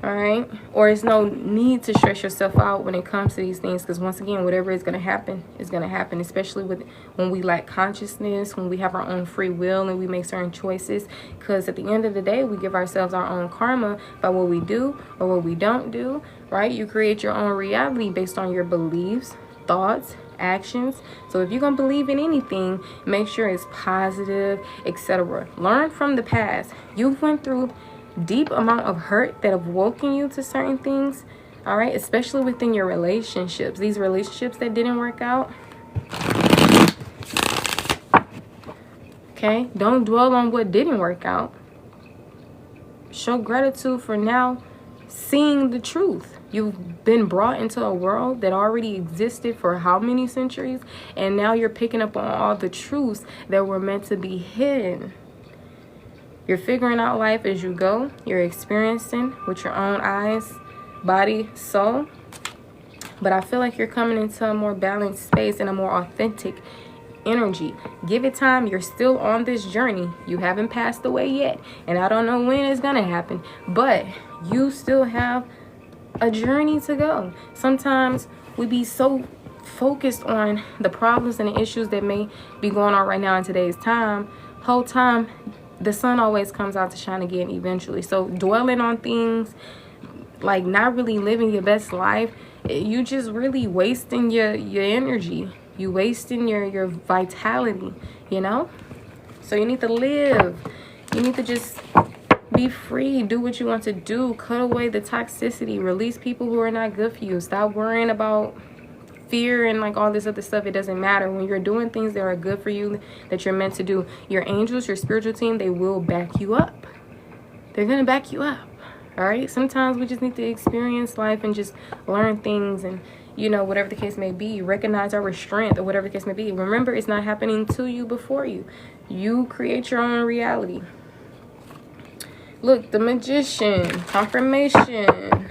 All right? Or it's no need to stress yourself out when it comes to these things, because once again, whatever is going to happen is going to happen, especially when we lack consciousness, when we have our own free will and we make certain choices. Because at the end of the day, we give ourselves our own karma by what we do or what we don't do, right? You create your own reality based on your beliefs, thoughts, actions. So if you're going to believe in anything, make sure it's positive, etc. Learn from the past. You went through deep amount of hurt that have woken you to certain things, all right, especially within your relationships, these relationships that didn't work out. Okay, don't dwell on what didn't work out. show gratitude for now seeing the truth. You've been brought into a world that already existed for how many centuries, and now you're picking up on all the truths that were meant to be hidden. You're figuring out life as you go. You're experiencing with your own eyes, body, soul. But I feel like you're coming into a more balanced space and a more authentic energy. Give it time. You're still on this journey. You haven't passed away yet, and I don't know when it's gonna happen, but you still have a journey to go. Sometimes we be so focused on the problems and the issues that may be going on right now in today's time. Whole time the sun always comes out to shine again eventually. So dwelling on things, like not really living your best life, you just really wasting your energy. You wasting your vitality, you know? So you need to live. You need to just be free. Do what you want to do. Cut away the toxicity. Release people who are not good for you. Stop worrying about fear and like all this other stuff. It doesn't matter. When you're doing things that are good for you, that you're meant to do, your angels, your spiritual team, they will back you up. They're going to back you up. All right? Sometimes we just need to experience life and just learn things and, you know, whatever the case may be, recognize our strength or whatever the case may be. Remember, it's not happening to you before you. You create your own reality. Look, the Magician, confirmation.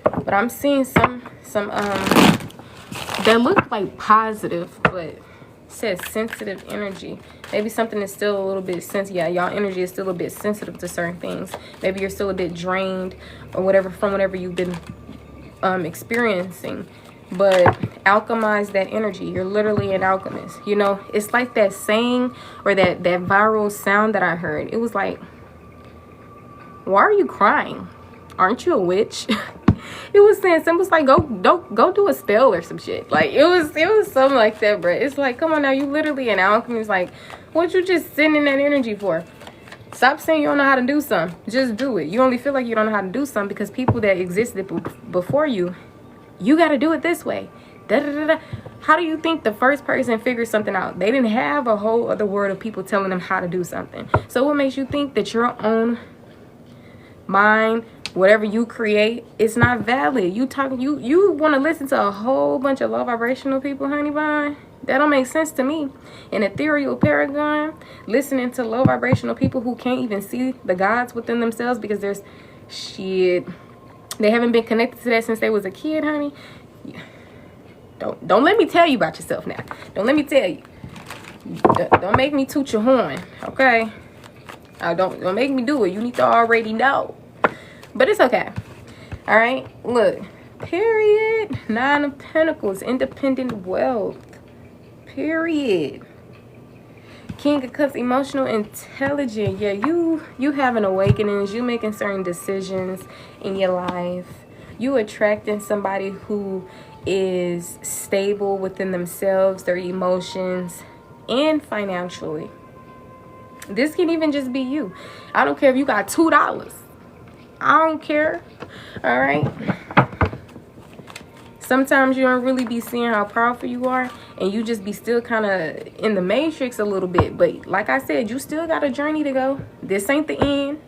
But I'm seeing some that look like positive, but says sensitive energy. Maybe something is still a little bit sensitive. Yeah, y'all energy is still a bit sensitive to certain things. Maybe you're still a bit drained or whatever from whatever you've been experiencing, but alchemize that energy. You're literally an alchemist. You know, it's like that saying or that viral sound that I heard. It was like, why are you crying? Aren't you a witch? It was saying something. Was like, go do a spell or some shit. Like it was something like that, bro. It's like, come on now, you literally an alchemist. Like, what you just sending that energy for? Stop saying you don't know how to do something. Just do it. You only feel like you don't know how to do something because people that existed before you got to do it this way. Da, da, da, da. How do you think the first person figured something out? They didn't have a whole other world of people telling them how to do something. So what makes you think that your own mind, whatever you create, it's not valid? You want to listen to a whole bunch of low vibrational people, honey bun? That don't make sense to me. An ethereal paragon, listening to low vibrational people who can't even see the gods within themselves because there's shit. They haven't been connected to that since they was a kid, honey. Don't let me tell you about yourself now. Don't let me tell you. Don't make me toot your horn, okay? Don't make me do it. You need to already know. But it's okay. All right? Look. Period. 9 of Pentacles. Independent wealth. Period. King of Cups. Emotional intelligence. Yeah, you having awakenings. You making certain decisions in your life. You attracting somebody who is stable within themselves, their emotions, and financially. This can even just be you. I don't care if you got $2. I don't care. All right. Sometimes you don't really be seeing how powerful you are, and you just be still kind of in the matrix a little bit. But like I said, you still got a journey to go. This ain't the end.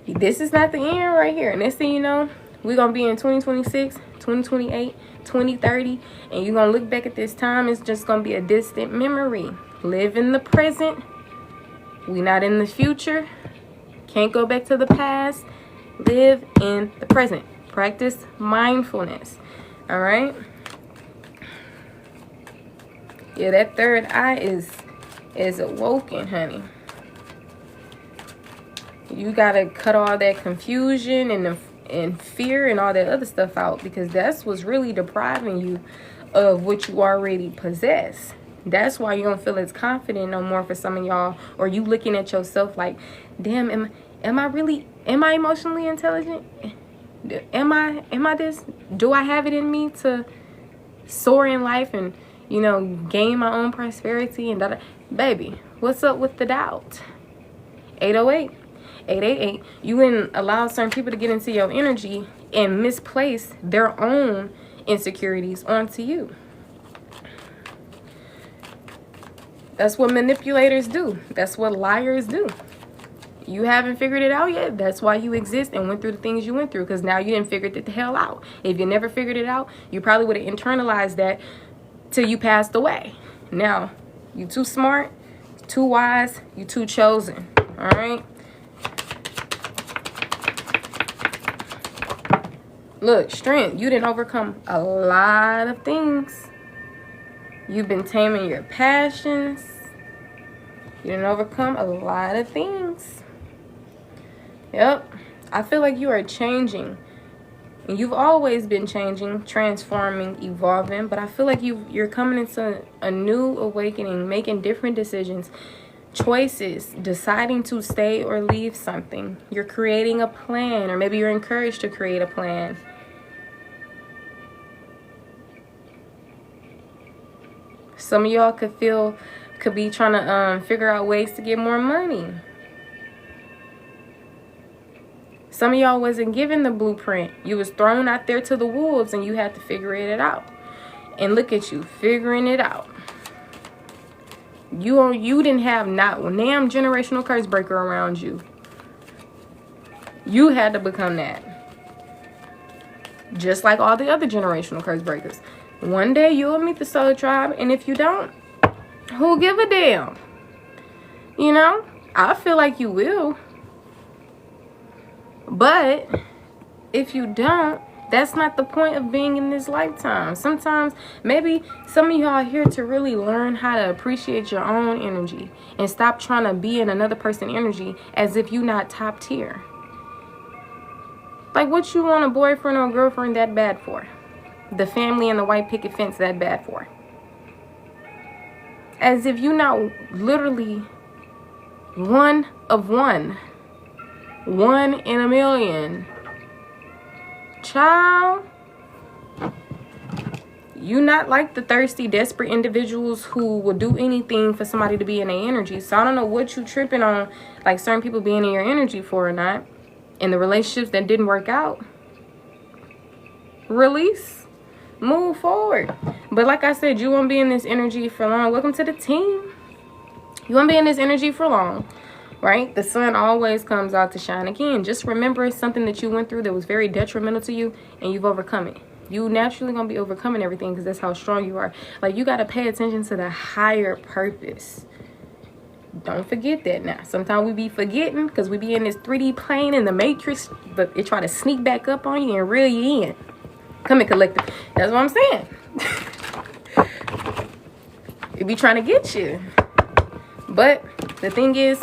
This is not the end right here. And next thing you know, we're going to be in 2026, 2028, 2030, and you're going to look back at this time. It's just going to be a distant memory. Live in the present. We not in the future. Can't go back to the past. Live in the present. Practice mindfulness. All right. Yeah, that third eye is awoken, honey. You gotta cut all that confusion and fear and all that other stuff out, because that's what's really depriving you of what you already possess. That's why you don't feel as confident no more for some of y'all, or you looking at yourself like, damn, am I emotionally intelligent? Am I this? Do I have it in me to soar in life and, you know, gain my own prosperity and da-da? Baby, what's up with the doubt? 808, 888. You wouldn't allow certain people to get into your energy and misplace their own insecurities onto you. That's what manipulators do. That's what liars do. You haven't figured it out yet. That's why you exist and went through the things you went through, because now you didn't figure it the hell out. If you never figured it out, you probably would have internalized that till you passed away. Now, you too smart, too wise, you too chosen. All right? Look, strength. You didn't overcome a lot of things. You've been taming your passions. You didn't overcome a lot of things. Yep. I feel like you are changing. And you've always been changing, transforming, evolving. But I feel like you're coming into a new awakening, making different decisions, choices, deciding to stay or leave something. You're creating a plan, or maybe you're encouraged to create a plan. Some of y'all could be trying to figure out ways to get more money. Some of y'all wasn't given the blueprint. You was thrown out there to the wolves and you had to figure it out. And look at you, figuring it out. You didn't have not one damn generational curse breaker around you. You had to become that. Just like all the other generational curse breakers. One day you'll meet the soul tribe, and if you don't, who give a damn? You know, I feel like you will. But if you don't, that's not the point of being in this lifetime. Sometimes, maybe some of y'all are here to really learn how to appreciate your own energy and stop trying to be in another person's energy as if you're not top tier. Like, what you want a boyfriend or girlfriend that bad for? The family and the white picket fence that bad for? As if you're not literally one of one. One in a million. Child, you not like the thirsty, desperate individuals who will do anything for somebody to be in their energy. So I don't know what you tripping on, like certain people being in your energy for or not. In the relationships that didn't work out, release, move forward. But like I said, you won't be in this energy for long. Welcome to the team. You won't be in this energy for long, right? The sun always comes out to shine again. Just remember, it's something that you went through that was very detrimental to you, and you've overcome it. You naturally gonna be overcoming everything because that's how strong you are. Like, you gotta pay attention to the higher purpose. Don't forget that now. Sometimes we be forgetting because we be in this 3D plane in the matrix, but it try to sneak back up on you and reel you in. Come in, collective. That's what I'm saying. It be trying to get you. But the thing is,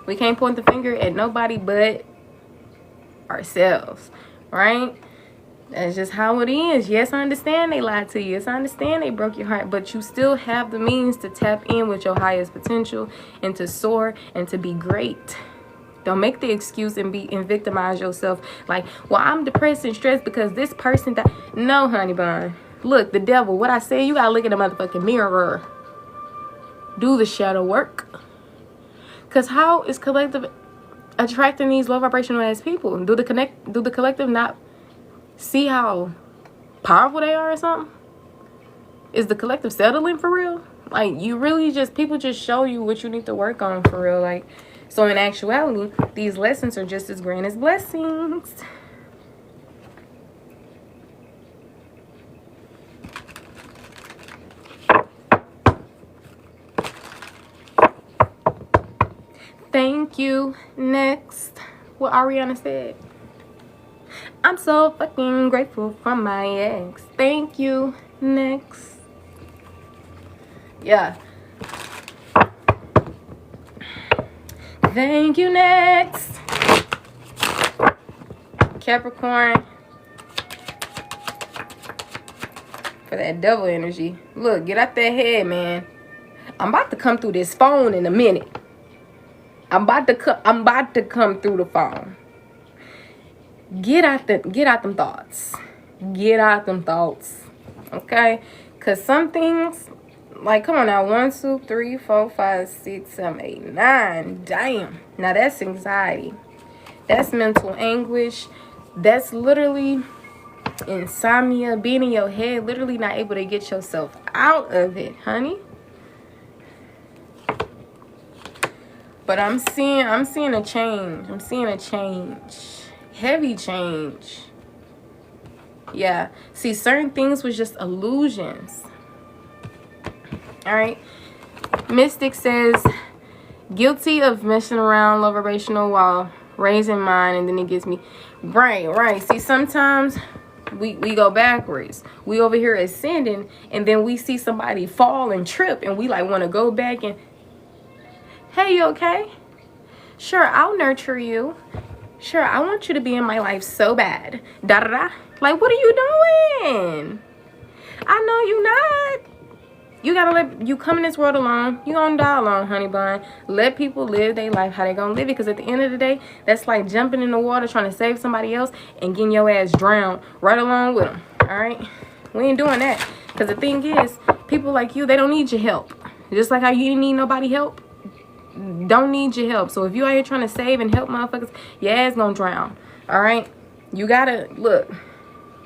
we can't point the finger at nobody but ourselves, right? That's just how it is. Yes, I understand they lied to you. Yes, I understand they broke your heart. But you still have the means to tap in with your highest potential and to soar and to be great. Don't make the excuse and victimize yourself. Like, well, I'm depressed and stressed because this person died. No, honey bun. Look, the devil. What I say, you gotta look in the motherfucking mirror. Do the shadow work. Because how is collective attracting these low vibrational ass people? Do the collective not see how powerful they are or something? Is the collective settling for real? Like, you really just, people just show you what you need to work on for real. Like, so in actuality, these lessons are just as grand as blessings. Thank you. Next, what Ariana said. I'm so fucking grateful for my ex. Thank you. Next. Yeah. Thank you. Next. Capricorn. For that devil energy. Look, get out that head, man. I'm about to come through this phone in a minute. I'm about to come through the phone. Get out them thoughts. Get out them thoughts. Okay? Cause some things, like, come on now, 1, 2, 3, 4, 5, 6, 7, 8, 9. Damn. Now that's anxiety. That's mental anguish. That's literally insomnia, being in your head, literally not able to get yourself out of it, honey. But I'm seeing a change. I'm seeing a change. Heavy change. Yeah. See, certain things was just illusions. All right. Mystic says, guilty of messing around low vibrational while raising mine, and then it gives me right. See, sometimes we go backwards. We over here ascending, and then we see somebody fall and trip, and we like want to go back and, hey, you okay? Sure, I'll nurture you. Sure, I want you to be in my life so bad. Da da da. Like, what are you doing? I know you not. You gotta let you come in this world alone. You gonna die alone, honey bun. Let people live their life how they gonna live it. Because at the end of the day, that's like jumping in the water trying to save somebody else and getting your ass drowned right along with them. All right, we ain't doing that. Because the thing is, people like you, they don't need your help. Just like how you didn't need nobody help, don't need your help. So if you out here trying to save and help motherfuckers, your ass gonna drown. All right, you gotta look.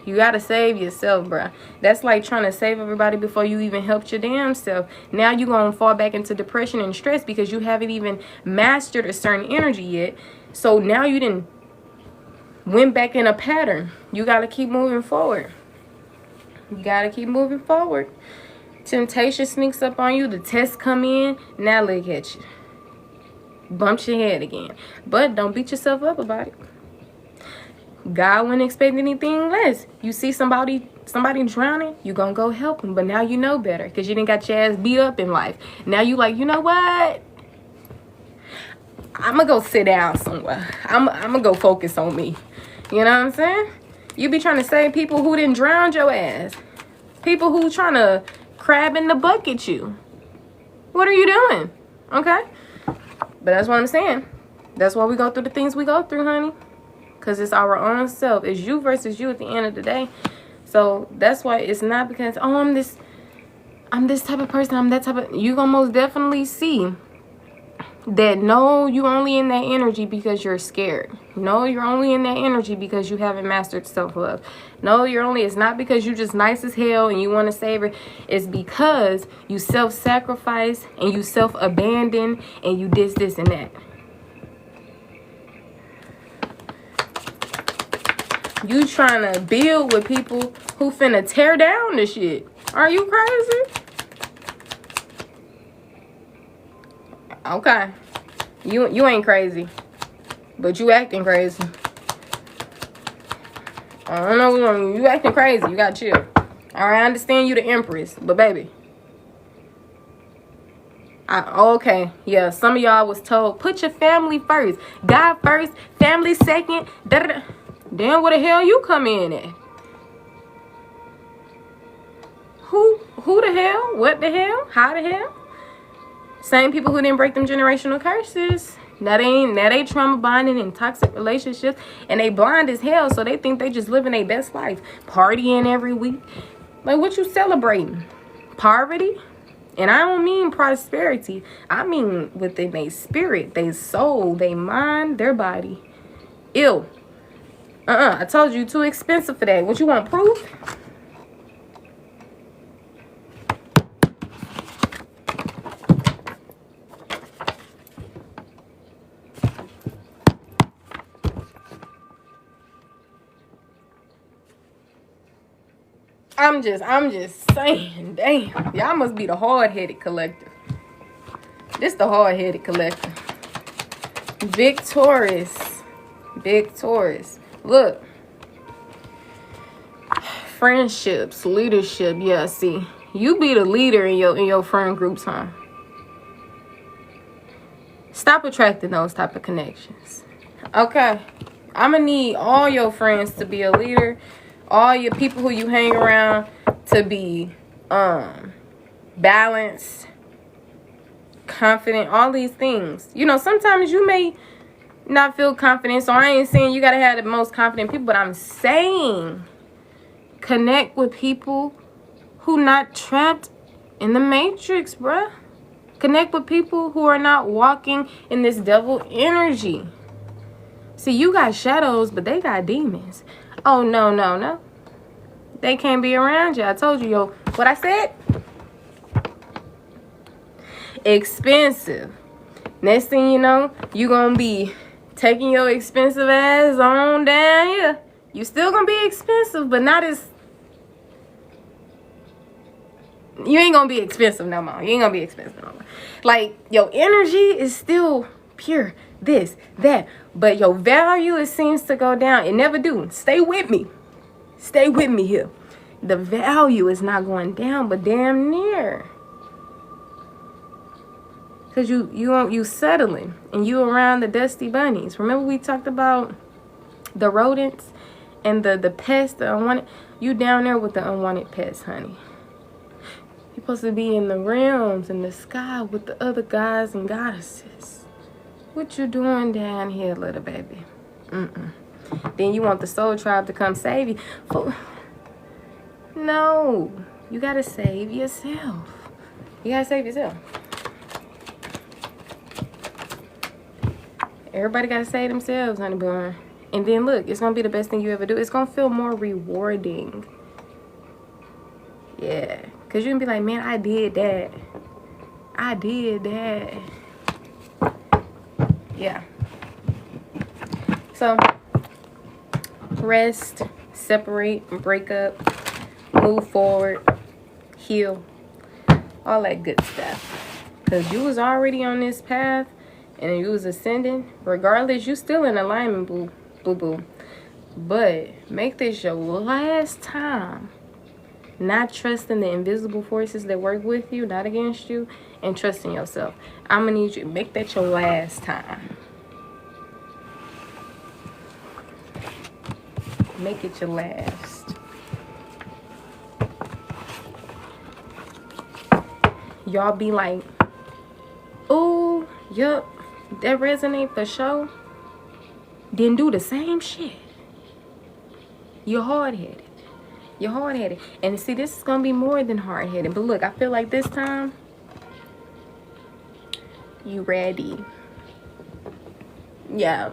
You gotta save yourself, bruh. That's like trying to save everybody before you even helped your damn self. Now you gonna fall back into depression and stress because you haven't even mastered a certain energy yet. So now you didn't went back in a pattern. You gotta keep moving forward. You gotta keep moving forward. Temptation sneaks up on you. The tests come in. Now look at you. Bumps your head again. But don't beat yourself up about it. God wouldn't expect anything less. You see somebody drowning, you gonna go help them. But now you know better because you didn't got your ass beat up in life. Now you like, you know what? I'm gonna go sit down somewhere. I'm gonna go focus on me. You know what I'm saying? You be trying to save people who didn't drown your ass. People who trying to crab in the bucket you. What are you doing? Okay? But that's what I'm saying. That's why we go through the things we go through, honey. Because it's our own self. It's you versus you at the end of the day. So that's why it's not because, oh, I'm this type of person. I'm that type of... You gonna most definitely see that no, you only in that energy because you're scared. No, you're only in that energy because you haven't mastered self-love. No, it's not because you just nice as hell and you want to save her. It's because you self-sacrifice and you self-abandon and you this and that. You trying to build with people who finna tear down the shit. Are you crazy? Okay. You ain't crazy. But you acting crazy. I don't know. You acting crazy. You gotta chill. Alright, I understand you the empress. But baby. Okay. Yeah, some of y'all was told, put your family first. God first. Family second. Da-da-da. Damn, where the hell you come in at? Who the hell? What the hell? How the hell? Same people who didn't break them generational curses. Now they trauma bonding in toxic relationships, and they blind as hell, so they think they just living their best life, partying every week. Like, what you celebrating? Poverty? And I don't mean prosperity. I mean within their spirit, their soul, their mind, their body. Ew. I told you, too expensive for that. What you want, proof? I'm just saying, damn. Y'all must be the hard-headed collective. This the hard-headed collective. Victorious. Look, friendships, leadership. Yeah, see, you be the leader in your friend groups, huh? Stop attracting those type of connections. Okay, I'm gonna need all your friends to be a leader, all your people who you hang around to be balanced, confident, all these things. You know, sometimes you may not feel confident, so I ain't saying you gotta have the most confident people, but I'm saying connect with people who not trapped in the matrix, bruh. Connect with people who are not walking in this devil energy. See, you got shadows, but they got demons. Oh, no. They can't be around you. I told you, yo, what I said? Expensive. Next thing you know, you gonna be taking your expensive ass on down here. You still gonna be expensive, but not as... You ain't gonna be expensive no more. You ain't gonna be expensive no more. Like, your energy is still pure. This, that. But your value, it seems to go down. It never do. Stay with me. Stay with me here. The value is not going down, but damn near. Because you settling. And you around the dusty bunnies. Remember we talked about the rodents and the pests, the unwanted? You down there with the unwanted pests, honey. You're supposed to be in the realms, in the sky with the other guys and goddesses. What you doing down here, little baby? Then you want the soul tribe to come save you. No. You gotta save yourself. You gotta save yourself. Everybody gotta save themselves, honey bun. And then look, it's gonna be the best thing you ever do. It's gonna feel more rewarding. Yeah. Because you're going to be like, man, I did that. I did that. Yeah. So, rest, separate, break up, move forward, heal. All that good stuff. Because you was already on this path and you was ascending. Regardless, you still in alignment, boo, boo, boo. But make this your last time not trusting the invisible forces that work with you, not against you, and trusting yourself. I'm gonna need you to make that your last time. Make it your last. Y'all be like, oh, yup, that resonate for sure. Then do the same shit. You're hard-headed. You're hard-headed. And see, this is going to be more than hard-headed. But look, I feel like this time, you ready. Yeah.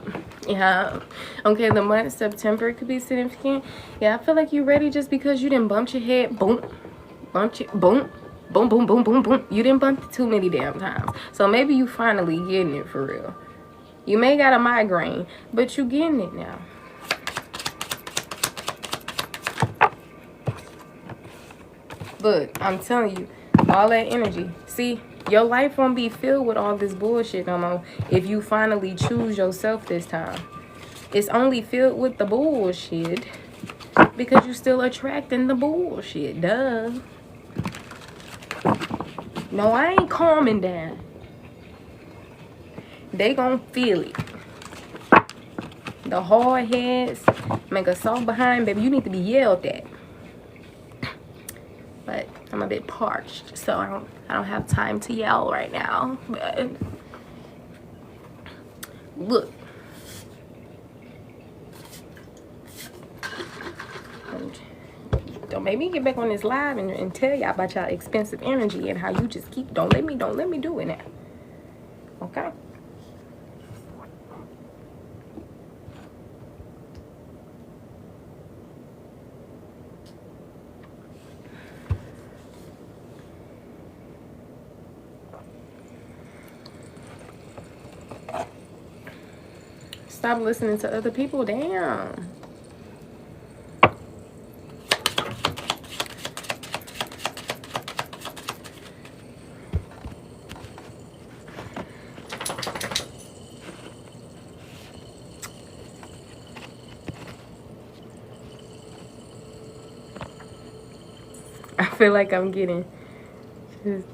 Okay, the month September could be significant. Yeah, I feel like you're ready just because you didn't bump your head. Boom. Bumped your... Boom. Boom, boom, boom, boom, boom. You didn't bump it too many damn times. So maybe you finally getting it for real. You may got a migraine, but you getting it now. Look, I'm telling you, all that energy. See, your life won't be filled with all this bullshit no more if you finally choose yourself this time. It's only filled with the bullshit because you're still attracting the bullshit. Duh. No, I ain't calming down. They gonna feel it. The hard heads make a soft behind, baby. You need to be yelled at. But I'm a bit parched, so I don't have time to yell right now. But look, don't make me get back on this live and tell y'all about y'all expensive energy and how you just keep don't let me do it now. Okay? Stop listening to other people. Damn. I feel like I'm getting just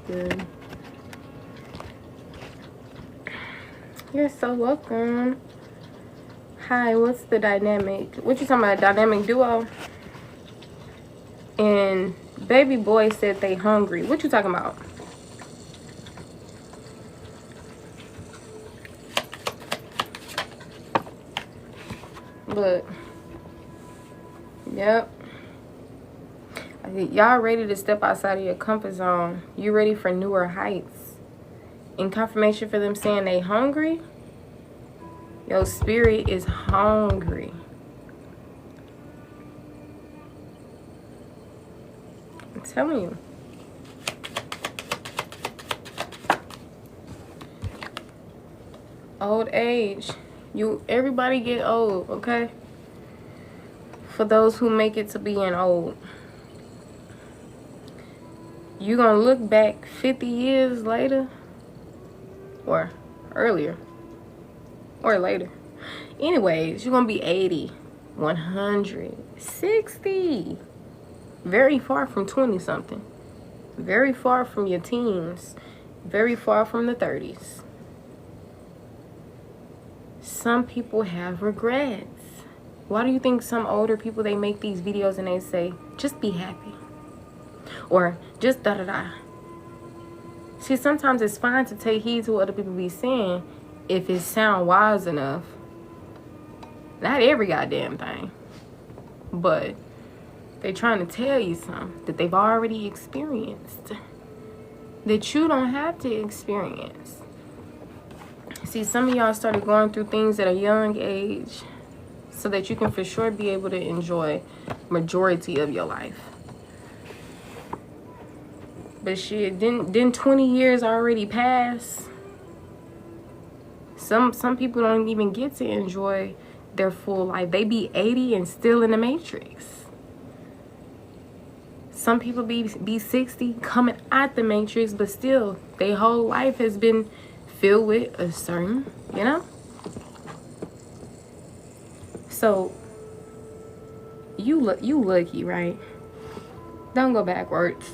You're so welcome. Hi, what's the dynamic? What you talking about? Dynamic duo? And baby boy said they hungry. What you talking about? Look. Yep. Y'all ready to step outside of your comfort zone. You ready for newer heights. In confirmation for them saying they hungry. Your spirit is hungry. I'm telling you. Old age. Everybody get old, okay? For those who make it to being old. You gonna look back 50 years later, or earlier, or later. Anyways, you're gonna be 80, 100, 60. Very far from 20 something. Very far from your teens. Very far from the 30s. Some people have regrets. Why do you think some older people, they make these videos and they say, just be happy? Or just da-da-da. See, sometimes it's fine to take heed to what other people be saying if it sound wise enough. Not every goddamn thing. But they trying to tell you something that they've already experienced. That you don't have to experience. See, some of y'all started going through things at a young age so that you can for sure be able to enjoy majority of your life. But shit, didn't 20 years already pass? Some people don't even get to enjoy their full life. They be 80 and still in the matrix. Some people be 60 coming out the matrix, but still their whole life has been filled with a certain, you know? So you lucky, right? Don't go backwards.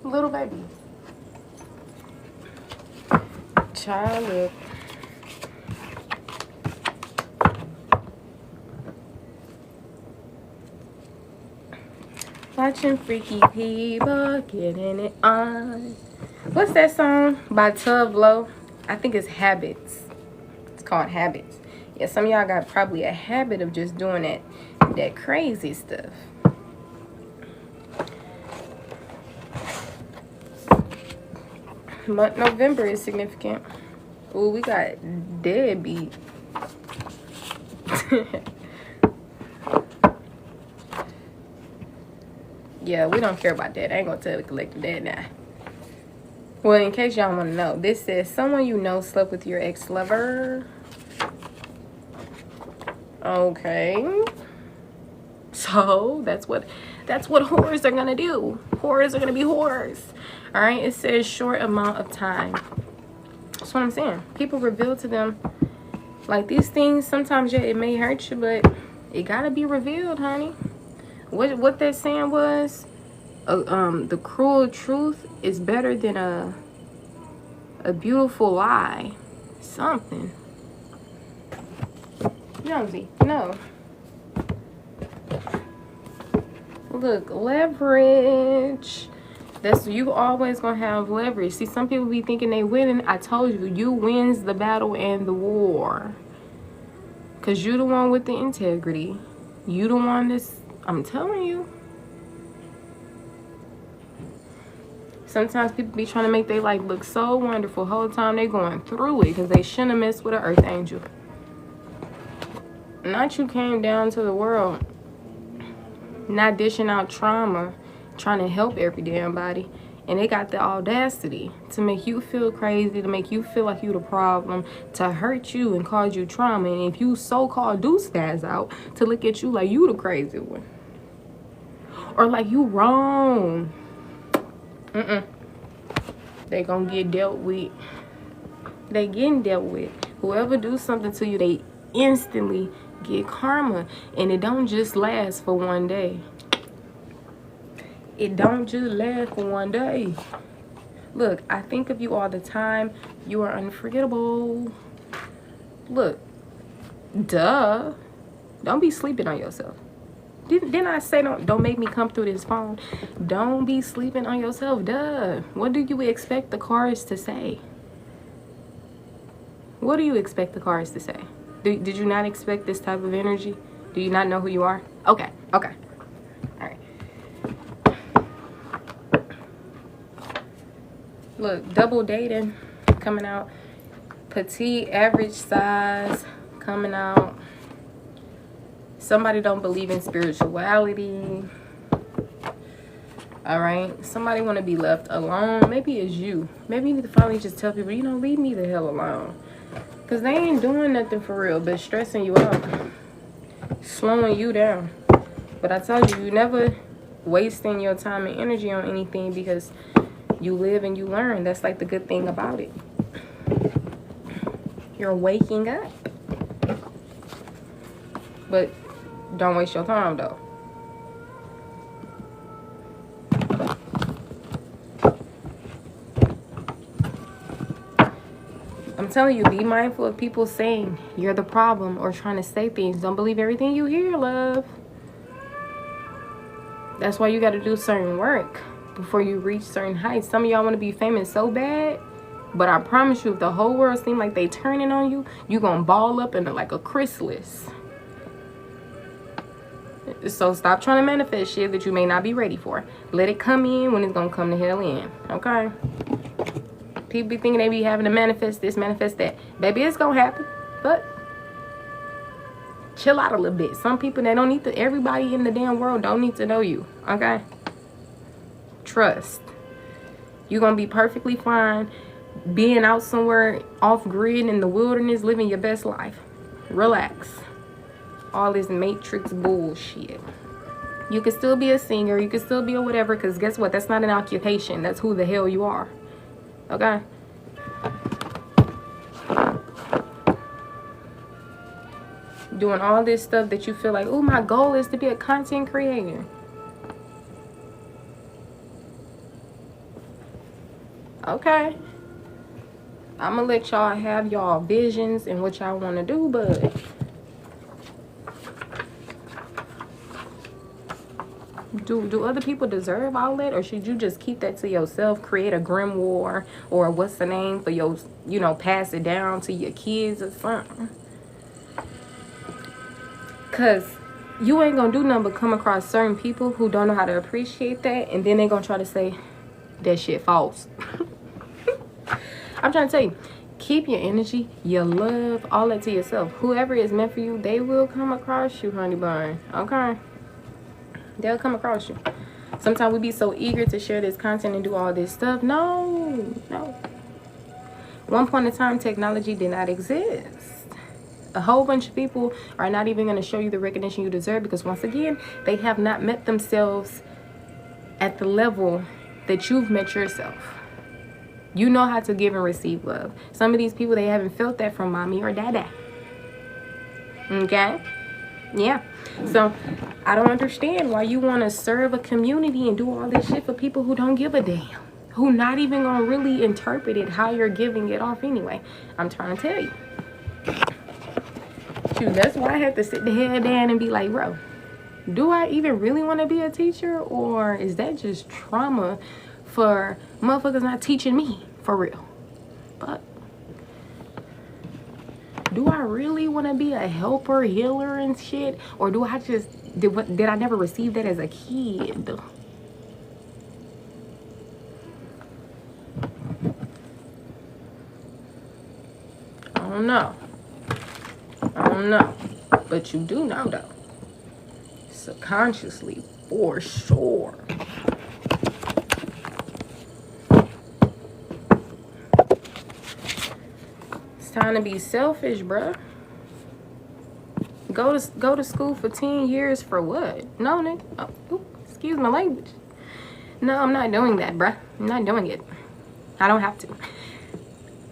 Little baby. Child, look. Watching freaky people getting it on. What's that song by Tub Low? I think it's Habits. It's called Habits. Yeah, some of y'all got probably a habit of just doing that crazy stuff. Month November is significant. Ooh, we got deadbeat. Yeah, we don't care about that. I ain't gonna tell the collective that now. Well, in case y'all want to know, this says someone you know slept with your ex-lover. Okay. So that's what whores are gonna do. Whores are gonna be whores. All right. It says short amount of time. That's what I'm saying. People reveal to them like these things. Sometimes, yeah, it may hurt you, but it gotta be revealed, honey. What that saying was, the cruel truth is better than a beautiful lie. Something. Jonesy, no. Look, leverage. That's, you always gonna have leverage. See, some people be thinking they winning. I told you, you wins the battle and the war. Cause you the one with the integrity. You the one that's, I'm telling you. Sometimes people be trying to make their life look so wonderful. The whole time they going through it because they shouldn't have messed with an earth angel. Not you came down to the world, not dishing out trauma, trying to help every damn body. And they got the audacity to make you feel crazy, to make you feel like you the problem, to hurt you and cause you trauma. And if you so-called do spaz out, to look at you like you the crazy one. Or like you wrong. They gonna get dealt with. They getting dealt with. Whoever do something to you, they instantly get karma. And it don't just last for one day. It don't just last for one day. Look, I think of you all the time. You are unforgettable. Look, duh. Don't be sleeping on yourself. Didn't I say don't make me come through this phone? Don't be sleeping on yourself, duh. What do you expect the cards to say? What do you expect the cards to say? Did you not expect this type of energy? Do you not know who you are? Okay, okay. All right. Look, double dating coming out. Petite, average size coming out. Somebody don't believe in spirituality. All right. Somebody want to be left alone. Maybe it's you. Maybe you need to finally just tell people, you know, leave me the hell alone. Because they ain't doing nothing for real but stressing you out. Slowing you down. But I tell you, you never wasting your time and energy on anything because you live and you learn. That's like the good thing about it. You're waking up. But don't waste your time though. I'm telling you, be mindful of people saying you're the problem or trying to say things. Don't believe everything you hear, love. That's why you got to do certain work before you reach certain heights. Some of y'all want to be famous so bad, but I promise you, if the whole world seems like they turning on you, you going to ball up into like a chrysalis. So stop trying to manifest shit that you may not be ready for. Let it come in when it's going to come the hell in. Okay? People be thinking they be having to manifest this, manifest that. Baby, it's going to happen. But chill out a little bit. Some people, they don't need to, everybody in the damn world don't need to know you. Okay? Trust. You're going to be perfectly fine being out somewhere off grid in the wilderness, living your best life. Relax. All this matrix bullshit. You can still be a singer. You can still be a whatever. Because guess what? That's not an occupation. That's who the hell you are. Okay? Doing all this stuff that you feel like, oh, my goal is to be a content creator. Okay. I'm going to let y'all have y'all visions and what y'all want to do, but do other people deserve all that, or should you just keep that to yourself, create a grimoire or what's the name for your, you know, pass it down to your kids or something? Because you ain't gonna do nothing but come across certain people who don't know how to appreciate that, and then they gonna try to say that shit false. I'm trying to tell you, keep your energy, your love, all that to yourself. Whoever is meant for you, they will come across you, honey bun. Okay? They'll come across you. Sometimes we be so eager to share this content and do all this stuff. No. One point in time, technology did not exist. A whole bunch of people are not even going to show you the recognition you deserve because, once again, they have not met themselves at the level that you've met yourself. You know how to give and receive love. Some of these people, they haven't felt that from mommy or dada. Okay? Yeah. So I don't understand why you want to serve a community and do all this shit for people who don't give a damn, who not even gonna really interpret it how you're giving it off anyway. I'm trying to tell you. Shoot, that's why I have to sit the hell down and be like, bro, do I even really want to be a teacher, or is that just trauma for motherfuckers not teaching me for real? But do I really want to be a helper, healer, and shit? Or do I just, did I never receive that as a kid? I don't know. But you do know, though. Subconsciously, for sure. Time to be selfish, bruh. Go to school for 10 years for what? No, nigga. Oh, excuse my language. No, I'm not doing that, bruh. I'm not doing it. I don't have to.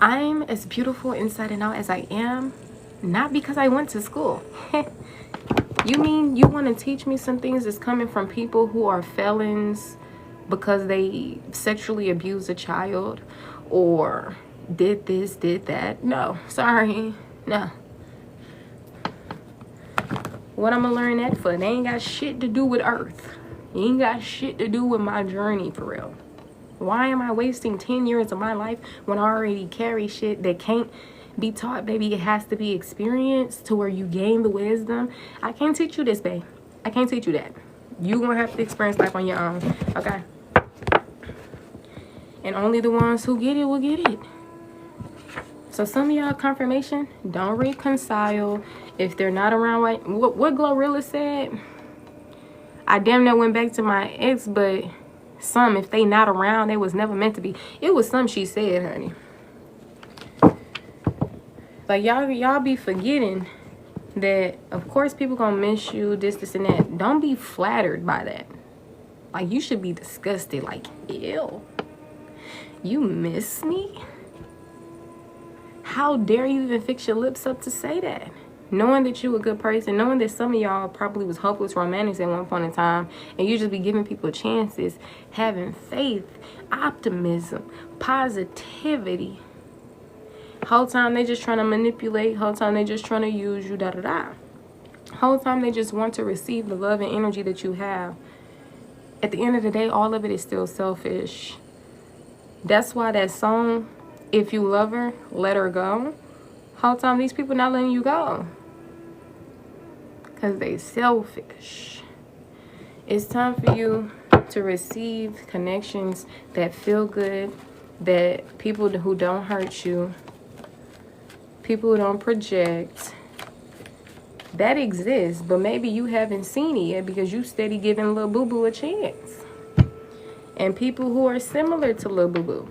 I'm as beautiful inside and out as I am, not because I went to school. You mean you want to teach me some things that's coming from people who are felons because they sexually abused a child or did this, did that? No, sorry, no. What I'm gonna learn that for? They ain't got shit to do with Earth. It ain't got shit to do with my journey, for real. Why am I wasting 10 years of my life when I already carry shit that can't be taught, baby? It has to be experienced to where you gain the wisdom. I can't teach you this, babe. I can't teach you that. You gonna have to experience life on your own, okay? And only the ones who get it will get it. So some of y'all, confirmation, don't reconcile if they're not around. Right? What Glorilla said, I damn near went back to my ex, but some, if they not around, they was never meant to be. It was some she said, honey. Like, y'all be forgetting that, of course, people gonna miss you, this, and that. Don't be flattered by that. Like, you should be disgusted. Like, ew. You miss me? How dare you even fix your lips up to say that? Knowing that you a good person, knowing that some of y'all probably was hopeless romantics at one point in time, and you just be giving people chances, having faith, optimism, positivity. Whole time they just trying to manipulate, whole time they just trying to use you, da-da-da. Whole time they just want to receive the love and energy that you have. At the end of the day, all of it is still selfish. That's why that song, If You Love Her, Let Her Go, whole time these people not letting you go. Because they selfish. It's time for you to receive connections that feel good, that people who don't hurt you, people who don't project, that exists, but maybe you haven't seen it yet because you steady giving Lil Boo Boo a chance. And people who are similar to Lil Boo Boo.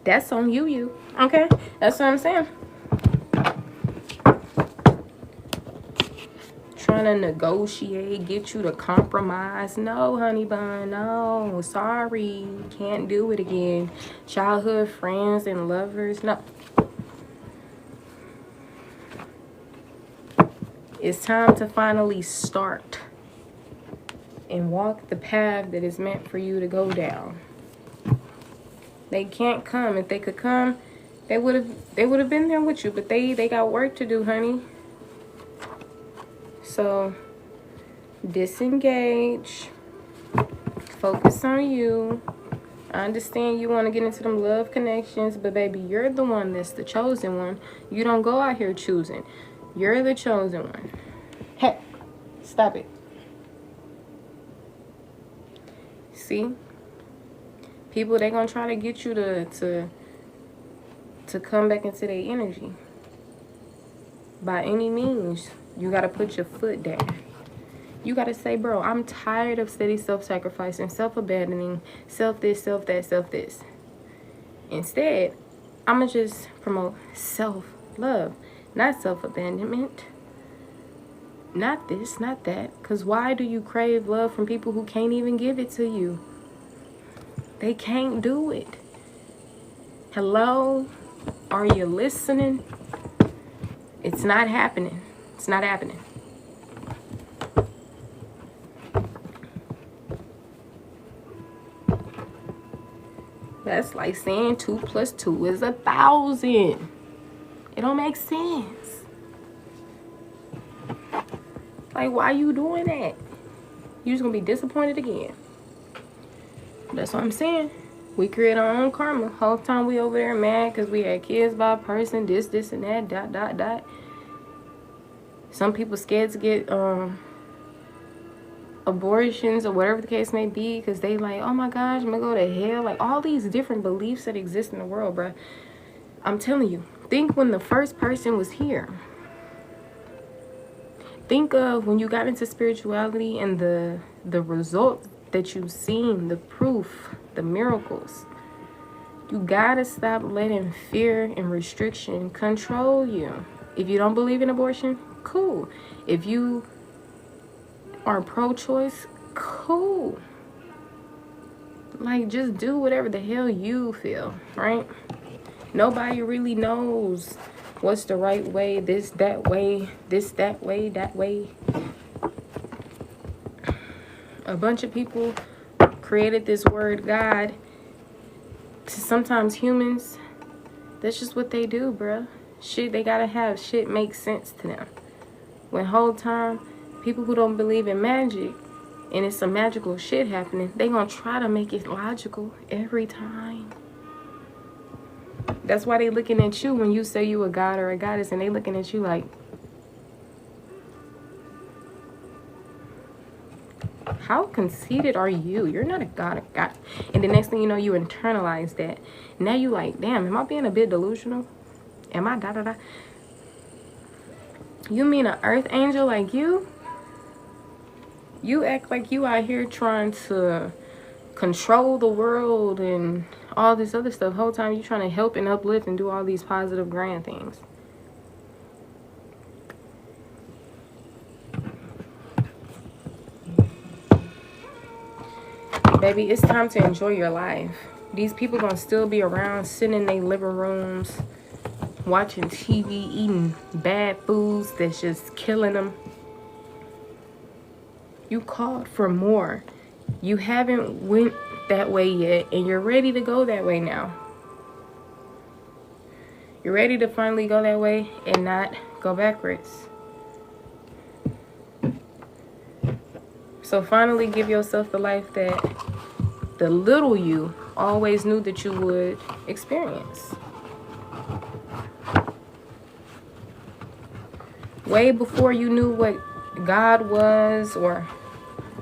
That's on you. Okay? That's what I'm saying. Trying to negotiate, get you to compromise. No, honey bun, no. Sorry. Can't do it again. Childhood friends and lovers. No. It's time to finally start and walk the path that is meant for you to go down. They can't come. If they could come, they would have been there with you, but they got work to do, honey. So disengage. Focus on you. I understand you want to get into them love connections, but baby, you're the one that's the chosen one. You don't go out here choosing. You're the chosen one. Hey, stop it. See? People, they gonna try to get you to come back into their energy. By any means, you gotta put your foot down. You gotta say, bro, I'm tired of steady self-sacrificing, self-abandoning, self-this, self-that, self-this. Instead, I'ma just promote self-love, not self-abandonment. Not this, not that. Because why do you crave love from people who can't even give it to you? They can't do it. Hello? Are you listening? It's not happening. It's not happening. That's like saying 2 + 2 is 1,000. It don't make sense. Like, why you doing that? You're just gonna be disappointed again. That's what I'm saying. We create our own karma. Whole time we over there mad because we had kids by a person, this, and that, ... Some people scared to get abortions or whatever the case may be because they like, oh my gosh, I'm gonna go to hell. Like, all these different beliefs that exist in the world, bruh. I'm telling you, think when the first person was here. Think of when you got into spirituality and the results that you've seen, the proof, the miracles. You gotta stop letting fear and restriction control you. If you don't believe in abortion, cool. If you are pro-choice, cool. Like, just do whatever the hell you feel, right? Nobody really knows what's the right way, this, that way, that way. A bunch of people created this word God. To sometimes humans, that's just what they do, bruh. Shit, they gotta have shit make sense to them. When whole time, people who don't believe in magic and it's some magical shit happening, they gonna try to make it logical every time. That's why they looking at you when you say you a god or a goddess, and they looking at you like, how conceited are you? You're not a god. And the next thing you know, you internalize that. Now you like, damn, am I being a bit delusional? Am I da da da? You mean an earth angel like you? You act like you out here trying to control the world and all this other stuff. Whole time you trying to help and uplift and do all these positive grand things. Baby, it's time to enjoy your life. These people gonna still be around, sitting in their living rooms, watching TV, eating bad foods that's just killing them. You called for more. You haven't went that way yet, and you're ready to go that way now. You're ready to finally go that way and not go backwards. So finally give yourself the life that the little you always knew that you would experience. Way before you knew what God was or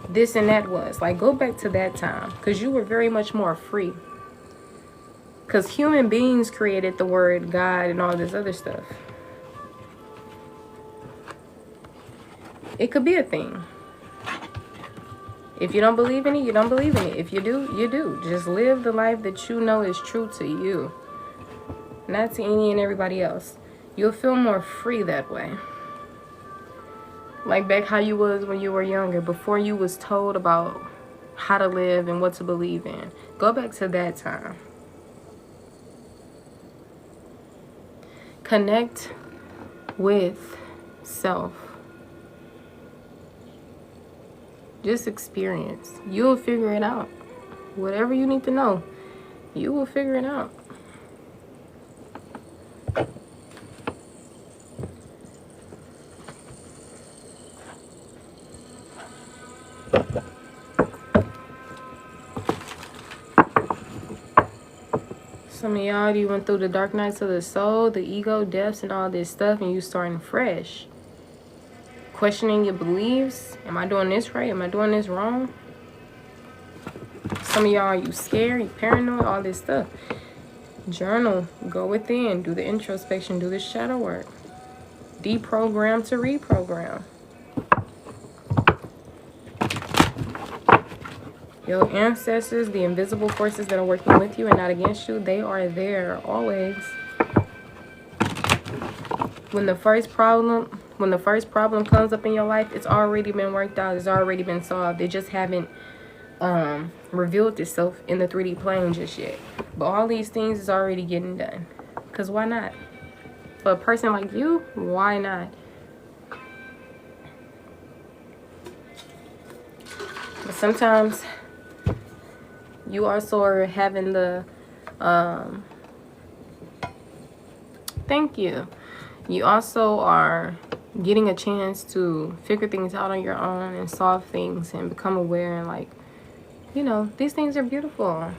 this and that was. Like, go back to that time, because you were very much more free. Because human beings created the word God and all this other stuff. It could be a thing. If you don't believe in it, you don't believe in it. If you do, you do. Just live the life that you know is true to you, not to any and everybody else. You'll feel more free that way. Like back how you was when you were younger, before you was told about how to live and what to believe in. Go back to that time. Connect with self. Just experience. You'll figure it out. Whatever you need to know, you will figure it out. Some of y'all, you went through the dark nights of the soul, the ego, deaths, and all this stuff, and you starting fresh. Questioning your beliefs. Am I doing this right? Am I doing this wrong? Some of y'all, you scared, you paranoid, all this stuff. Journal. Go within. Do the introspection. Do the shadow work. Deprogram to reprogram. Your ancestors, the invisible forces that are working with you and not against you, they are there always. When the first problem comes up in your life, it's already been worked out. It's already been solved. It just haven't revealed itself in the 3D plane just yet. But all these things is already getting done. Because why not? For a person like you, why not? But sometimes you also are having the thank you. You also are getting a chance to figure things out on your own and solve things and become aware, and like, you know, these things are beautiful.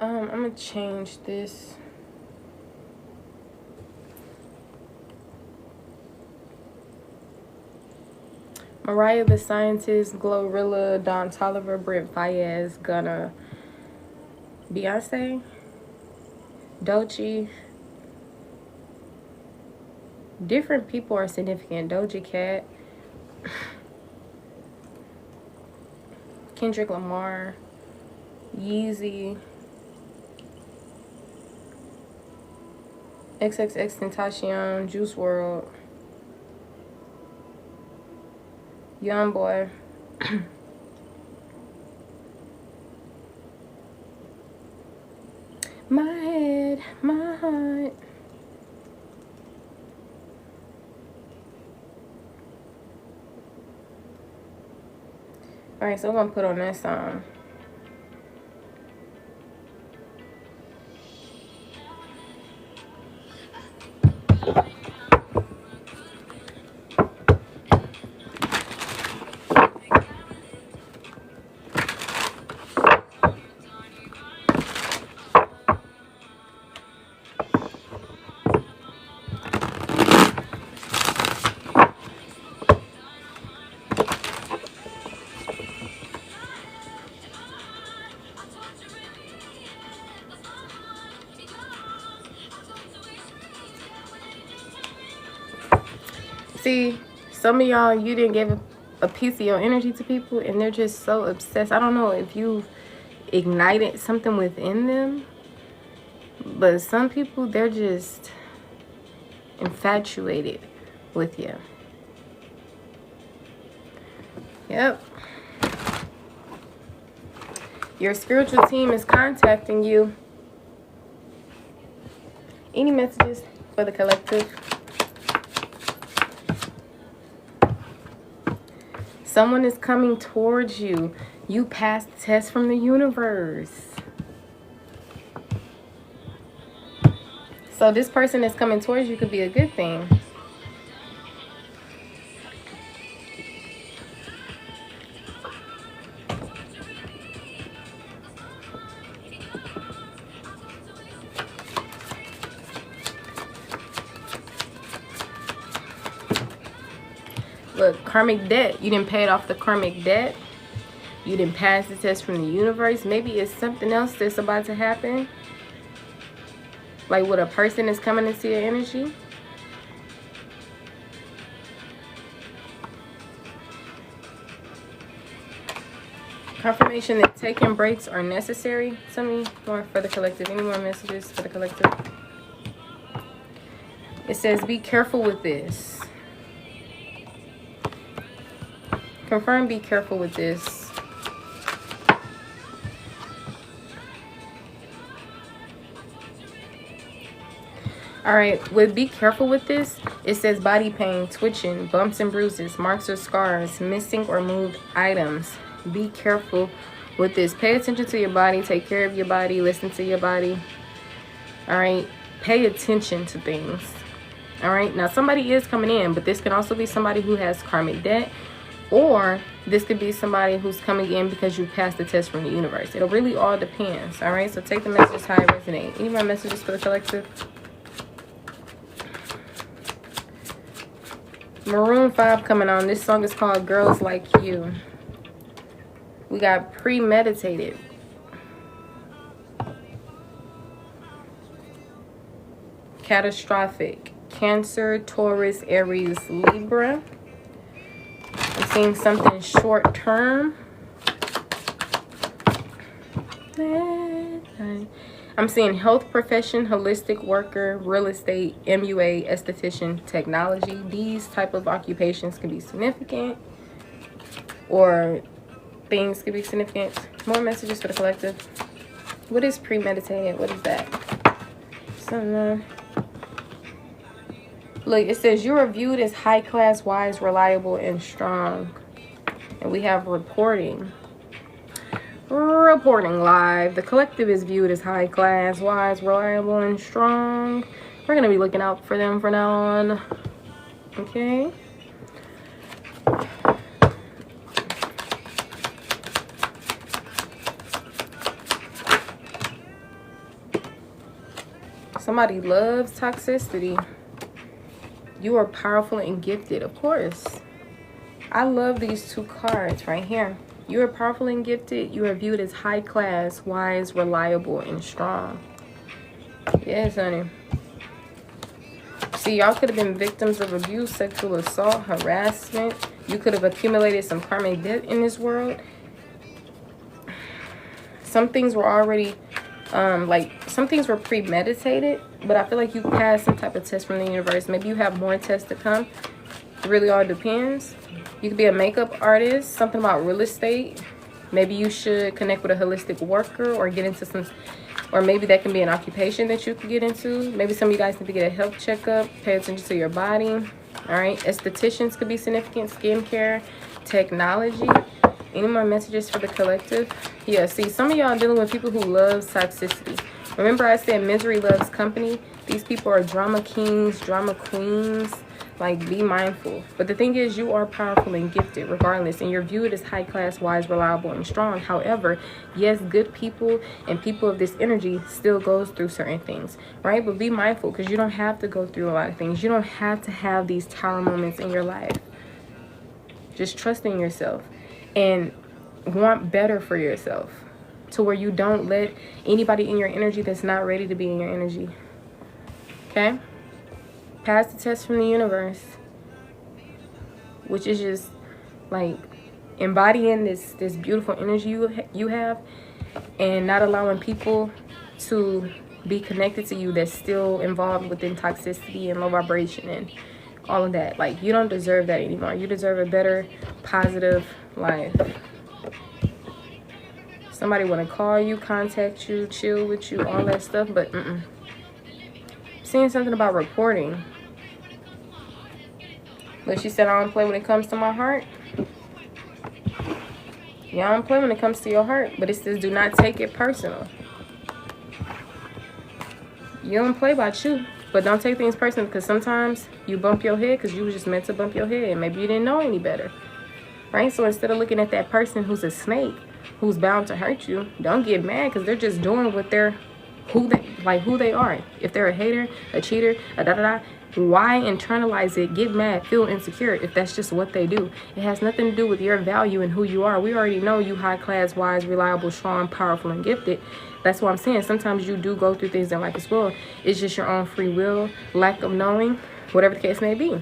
I'm gonna change this. Mariah the Scientist, Glorilla, Don Toliver, Brent Fayez, Gunna, Beyonce, Doechii. Different people are significant. Doja Cat, Kendrick Lamar, Yeezy, XXXTentacion, Juice WRLD, Young boy. My head, my heart. Alright, so we're gonna put on that song. See, some of y'all, you didn't give a piece of your energy to people and they're just so obsessed. I don't know if you ignited something within them, but some people, they're just infatuated with you. Yep. Your spiritual team is contacting you. Any messages for the collective? Someone is coming towards you. You passed the test from the universe. So this person that's coming towards you could be a good thing. Look, karmic debt. You didn't pay it off the karmic debt. You didn't pass the test from the universe. Maybe it's something else that's about to happen. Like with a person that's coming into your energy. Confirmation that taking breaks are necessary. Tell me more for the collective. Any more messages for the collective? It says be careful with this. Confirm be careful with this. Alright, with be careful with this, it says body pain, twitching, bumps and bruises, marks or scars, missing or moved items. Be careful with this. Pay attention to your body. Take care of your body. Listen to your body. Alright, pay attention to things. Alright, now somebody is coming in, but this can also be somebody who has karmic debt. Or this could be somebody who's coming in because you passed the test from the universe. It'll really all depends. Alright, so take the messages how it resonates. Any more messages for the collective? Maroon 5 coming on. This song is called Girls Like You. We got premeditated. Catastrophic. Cancer, Taurus, Aries, Libra. I'm seeing something short term. I'm seeing health profession, holistic worker, real estate, MUA, esthetician, technology. These type of occupations can be significant, or things can be significant. More messages for the collective. What is premeditated? What is that? So, look, it says you are viewed as high class, wise, reliable, and strong. And we have reporting. Reporting live. The collective is viewed as high class, wise, reliable, and strong. We're going to be looking out for them from now on. Okay. Somebody loves toxicity. You are powerful and gifted, of course. I love these two cards right here. You are powerful and gifted. You are viewed as high class, wise, reliable, and strong. Yes, honey. See, y'all could have been victims of abuse, sexual assault, harassment. You could have accumulated some karmic debt in this world. Some things were already, some things were premeditated, but I feel like you passed some type of test from the universe. Maybe you have more tests to come. It really all depends. You could be a makeup artist, something about real estate. Maybe you should connect with a holistic worker or get into some, or maybe that can be an occupation that you could get into. Maybe some of you guys need to get a health checkup, pay attention to your body. All right, estheticians could be significant, skincare, technology. Any more messages for the collective? Yeah, see, some of y'all dealing with people who love toxicity. Remember I said misery loves company? These people are drama kings, drama queens. Like, be mindful. But the thing is, you are powerful and gifted regardless, and you're viewed as high class, wise, reliable, and strong. However, yes, good people and people of this energy still goes through certain things, right? But be mindful, because you don't have to go through a lot of things. You don't have to have these tower moments in your life. Just trust in yourself and want better for yourself, to where you don't let anybody in your energy that's not ready to be in your energy. Okay? Pass the test from the universe, which is just like embodying this beautiful energy you have, and not allowing people to be connected to you that's still involved within toxicity and low vibration and all of that. Like, you don't deserve that anymore. You deserve a better, positive life. Somebody want to call you, contact you, chill with you, all that stuff, but seeing something about reporting. But she said, I don't play when it comes to my heart. Yeah, I don't play when it comes to your heart. But it says, do not take it personal. You don't play about you. But don't take things personal, because sometimes you bump your head because you were just meant to bump your head. Maybe you didn't know any better. Right? So instead of looking at that person who's a snake, who's bound to hurt you, don't get mad, because they're just doing what they're, who they are. If they're a hater, a cheater, a da-da-da, why internalize it, get mad, feel insecure if that's just what they do? It has nothing to do with your value and who you are. We already know you high class, wise, reliable, strong, powerful, and gifted. That's what I'm saying. Sometimes you do go through things in life as well. It's just your own free will, lack of knowing, whatever the case may be.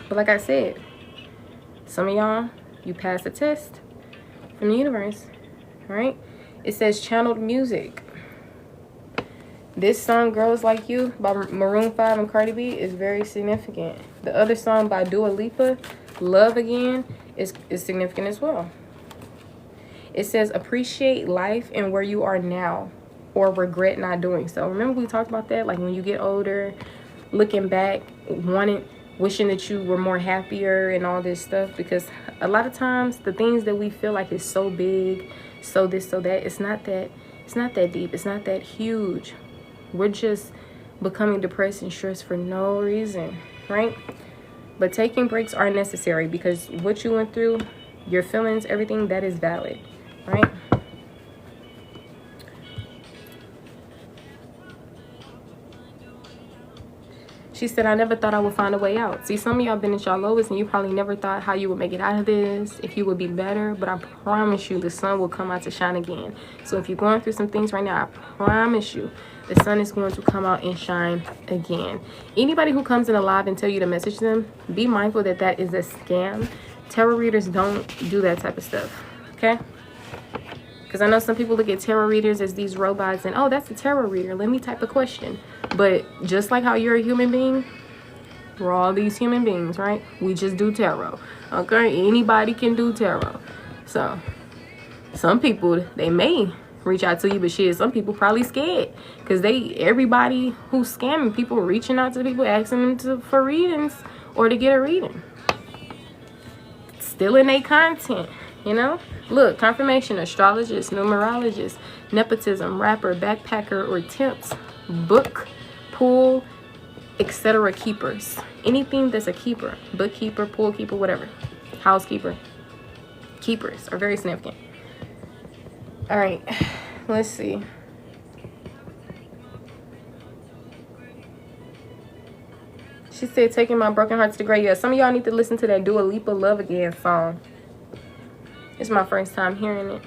But like I said, some of y'all, you passed the test from the universe, right? It says channeled music. This song, Girls Like You, by Maroon 5 and Cardi B, is very significant. The other song by Dua Lipa, Love Again, is significant as well. It says, appreciate life and where you are now, or regret not doing so. Remember we talked about that? Like, when you get older, looking back, wishing that you were more happier and all this stuff. Because a lot of times, the things that we feel like is so big, so this, so that, it's not that deep. It's not that huge. We're just becoming depressed and stressed for no reason, right? But taking breaks are necessary, because what you went through, your feelings, everything, that is valid, right? She said, I never thought I would find a way out. See, some of y'all been at y'all lowest, and you probably never thought how you would make it out of this, if you would be better. But I promise you, the sun will come out to shine again. So if you're going through some things right now, I promise you, the sun is going to come out and shine again. Anybody who comes in alive and tell you to message them, be mindful that that is a scam. Tarot readers don't do that type of stuff, okay? Because I know some people look at tarot readers as these robots and, oh, that's a tarot reader, let me type a question. But just like how you're a human being, we're all these human beings, right? We just do tarot, okay? Anybody can do tarot. So some people, they may reach out to you, but shit, some people probably scared, because everybody who's scamming people, reaching out to people, asking them for readings or to get a reading, stealing their content, you know? Look, confirmation, astrologist, numerologist, nepotism, rapper, backpacker, or temps, book, pool, etc. keepers. Anything that's a keeper, bookkeeper, pool keeper, whatever, housekeeper, keepers are very significant. All right, let's see. She said, taking my broken heart to the grave. Yeah, some of y'all need to listen to that Dua Lipa Love Again song. It's my first time hearing it.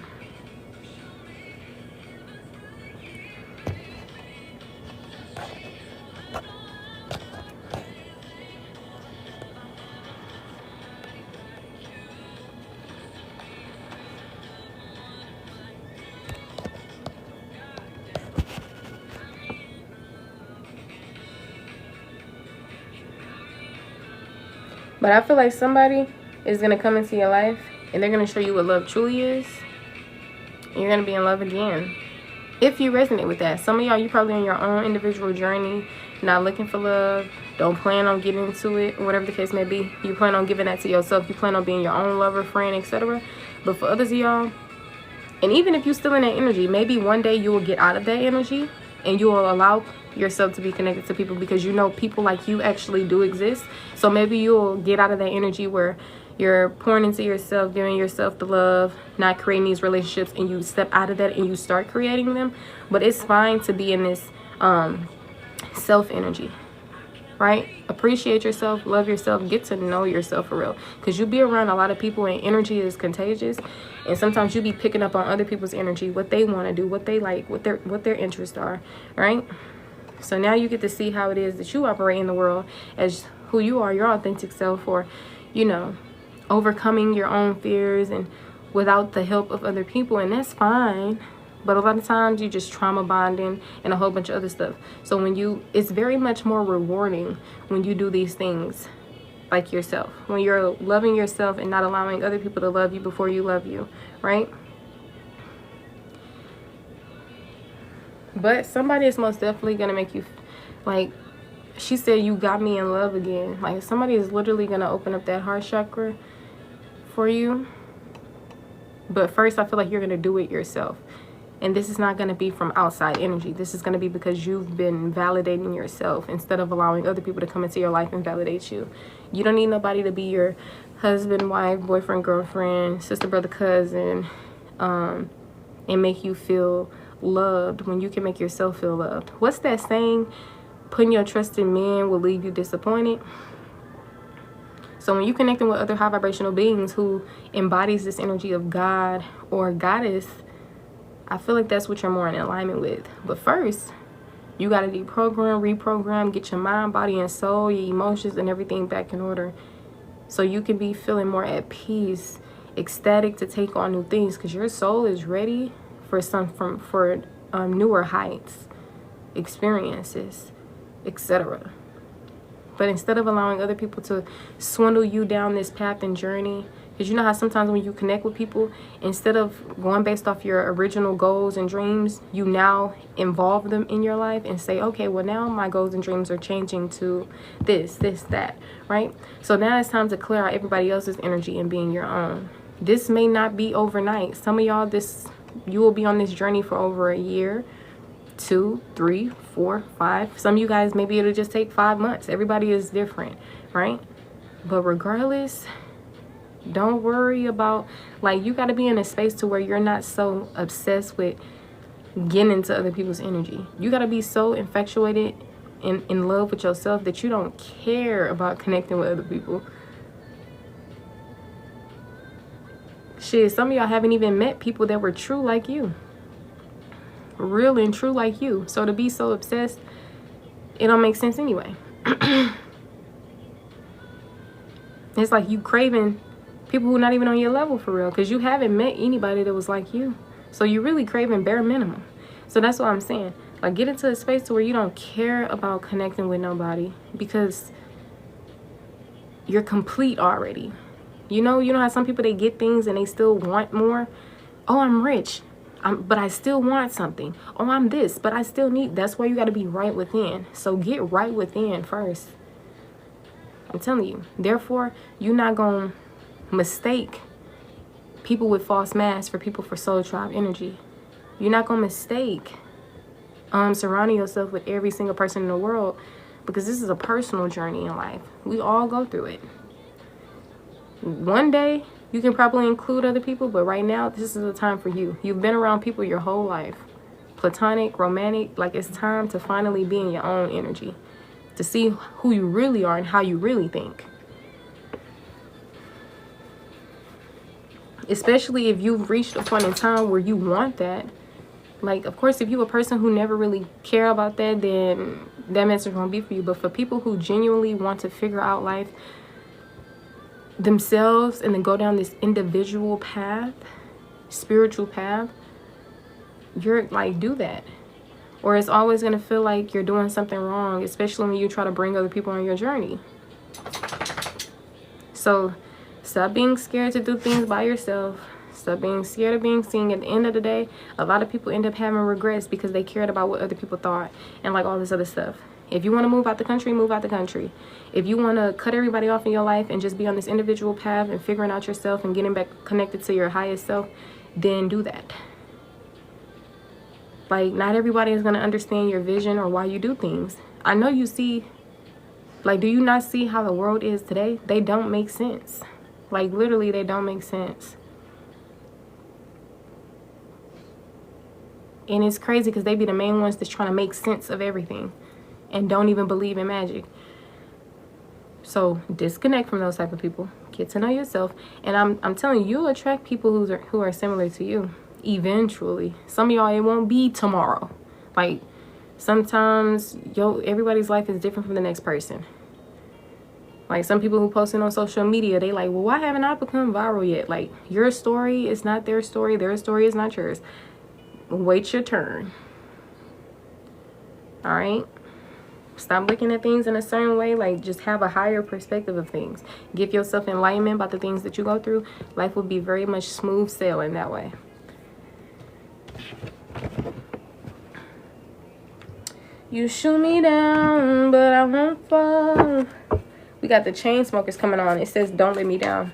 But I feel like somebody is going to come into your life, and they're going to show you what love truly is. And you're going to be in love again. If you resonate with that. Some of y'all, you probably on your own individual journey, not looking for love, don't plan on getting into it, whatever the case may be. You plan on giving that to yourself. You plan on being your own lover, friend, etc. But for others of y'all, and even if you're still in that energy, maybe one day you will get out of that energy and you will allow yourself to be connected to people, because you know people like you actually do exist. So maybe you'll get out of that energy where you're pouring into yourself, giving yourself the love, not creating these relationships, and you step out of that and you start creating them. But it's fine to be in this self energy, right? Appreciate yourself, love yourself, get to know yourself for real, because you be around a lot of people and energy is contagious, and sometimes you be picking up on other people's energy, what they want to do, what they like, what their interests are, right? So now you get to see how it is that you operate in the world as who you are, your authentic self, or you know, overcoming your own fears and without the help of other people, and that's fine. But a lot of times you just trauma bonding and a whole bunch of other stuff. So it's very much more rewarding when you do these things like yourself, when you're loving yourself and not allowing other people to love you before you love you, right? But somebody is most definitely gonna make you, like she said, you got me in love again. Like somebody is literally gonna open up that heart chakra for you. But first, I feel like you're gonna do it yourself. And this is not going to be from outside energy. This is going to be because you've been validating yourself instead of allowing other people to come into your life and validate you. You don't need nobody to be your husband, wife, boyfriend, girlfriend, sister, brother, cousin, and make you feel loved when you can make yourself feel loved. What's that saying? Putting your trust in men will leave you disappointed. So when you're connecting with other high vibrational beings who embodies this energy of God or goddess, I feel like that's what you're more in alignment with. But first, you got to deprogram, reprogram, get your mind, body, and soul, your emotions, and everything back in order, so you can be feeling more at peace, ecstatic to take on new things, because your soul is ready for newer heights, experiences, etc. But instead of allowing other people to swindle you down this path and journey, because you know how sometimes when you connect with people, instead of going based off your original goals and dreams, you now involve them in your life and say, okay, well now my goals and dreams are changing to this, that, right? So now it's time to clear out everybody else's energy and being your own. This may not be overnight. Some of y'all, you will be on this journey for over a year, 2, 3, 4, 5. Some of you guys, maybe it'll just take 5 months. Everybody is different, right? But regardless, don't worry about, like, you got to be in a space to where you're not so obsessed with getting into other people's energy. You got to be so infatuated in love with yourself that you don't care about connecting with other people. Shit, some of y'all haven't even met people that were true like you. Real and true like you. So to be so obsessed, it don't make sense anyway. It's like you craving people who are not even on your level for real, because you haven't met anybody that was like you. So you're really craving bare minimum. So that's what I'm saying. Like, get into a space to where you don't care about connecting with nobody, because you're complete already. You know how some people, they get things and they still want more. Oh, I'm rich, but I still want something. Oh, I'm this, but I still need. That's why you got to be right within. So get right within first. I'm telling you. Therefore, you're not going to mistake people with false masks for people for soul tribe energy. You're not going to mistake surrounding yourself with every single person in the world, because this is a personal journey in life. We all go through it. One day, you can probably include other people, but right now, this is the time for you. You've been around people your whole life. Platonic, romantic, like, it's time to finally be in your own energy, to see who you really are and how you really think. Especially if you've reached a point in time where you want that. Like, of course, if you're a person who never really care about that, then that message won't be for you. But for people who genuinely want to figure out life themselves and then go down this individual path, spiritual path, you're like, do that. Or it's always going to feel like you're doing something wrong, especially when you try to bring other people on your journey. So Stop being scared to do things by yourself. Stop being scared of being seen. At the end of the day, a lot of people end up having regrets because they cared about what other people thought and like all this other stuff. If you want to move out the country, move out the country. If you want to cut everybody off in your life and just be on this individual path and figuring out yourself and getting back connected to your highest self, then do that. Like, not everybody is going to understand your vision or why you do things. I know you see, like, do you not see how the world is today? They don't make sense. Like, literally, they don't make sense. And it's crazy because they be the main ones that's trying to make sense of everything and don't even believe in magic. So disconnect from those type of people. Get to know yourself. And I'm telling you, you'll attract people who are similar to you eventually. Some of y'all, it won't be tomorrow. Like, sometimes everybody's life is different from the next person. Like, some people who posting on social media, they like, well, why haven't I become viral yet? Like, your story is not their story is not yours. Wait your turn. All right? Stop looking at things in a certain way. Like, just have a higher perspective of things. Give yourself enlightenment about the things that you go through. Life will be very much smooth sailing that way. You shoot me down, but I won't fall. We got the Chainsmokers coming on. It says, don't let me down.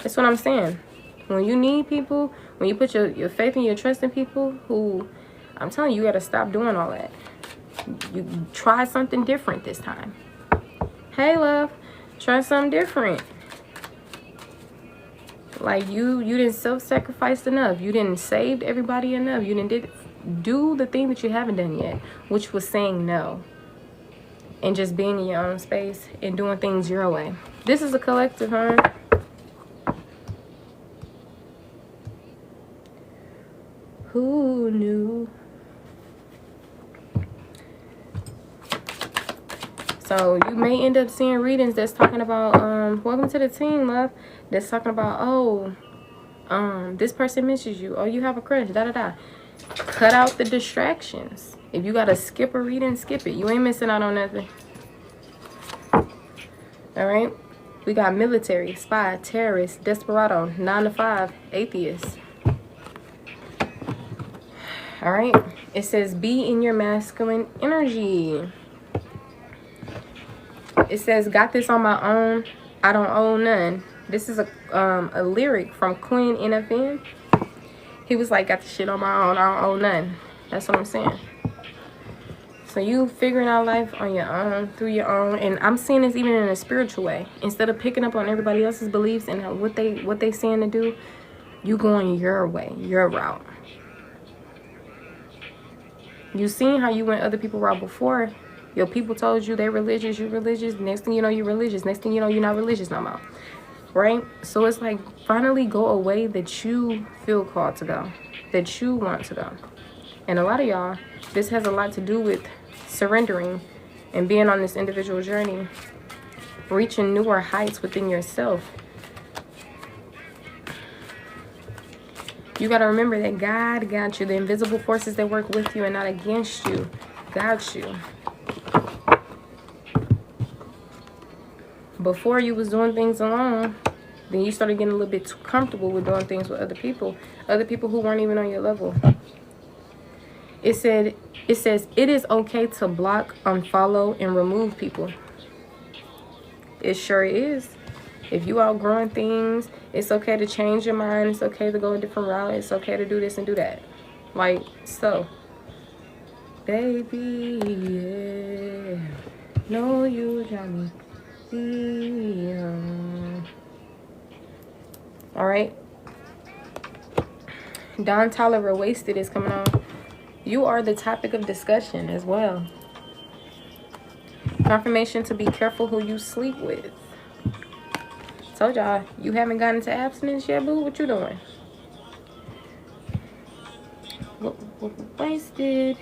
That's what I'm saying. When you need people, when you put your faith and your trust in people who, I'm telling you, you got to stop doing all that. You try something different this time. Hey, love, try something different. Like, you didn't self-sacrifice enough. You didn't save everybody enough. You didn't do the thing that you haven't done yet, which was saying no. And just being in your own space and doing things your way. This is a collective, huh? Who knew? So you may end up seeing readings that's talking about, welcome to the team, love. That's talking about, oh, this person misses you. Oh, you have a crush, da-da-da. Cut out the distractions. If you got to skip a reading, skip it. You ain't missing out on nothing. All right? We got military, spy, terrorist, desperado, 9 to 5, atheist. All right? It says, be in your masculine energy. It says, got this on my own. I don't owe none. This is a lyric from Queen NFN. He was like, got the shit on my own. I don't owe none. That's what I'm saying. So you figuring out life on your own, through your own. And I'm seeing this even in a spiritual way. Instead of picking up on everybody else's beliefs and what they saying to do, you going your way, your route. You seen how you went other people's route before. Your people told you they religious, you religious. Next thing you know, you religious. Next thing you know, you're not religious no more. Right? So it's like, finally go a way that you feel called to go. That you want to go. And a lot of y'all, this has a lot to do with surrendering and being on this individual journey. Reaching newer heights within yourself. You got to remember that God got you. The invisible forces that work with you and not against you got you. Before you was doing things alone, then you started getting a little bit too comfortable with doing things with other people who weren't even on your level. It says it is okay to block, unfollow, and remove people. It sure is. If you outgrowing things, it's okay to change your mind. It's okay to go a different route. It's okay to do this and do that. Like so. Baby, yeah. No, you got me. All right. Don Toliver Wasted is coming on. You are the topic of discussion as well. Confirmation to be careful who you sleep with. Told y'all, you haven't gotten into abstinence yet, boo? What you doing? Wasted.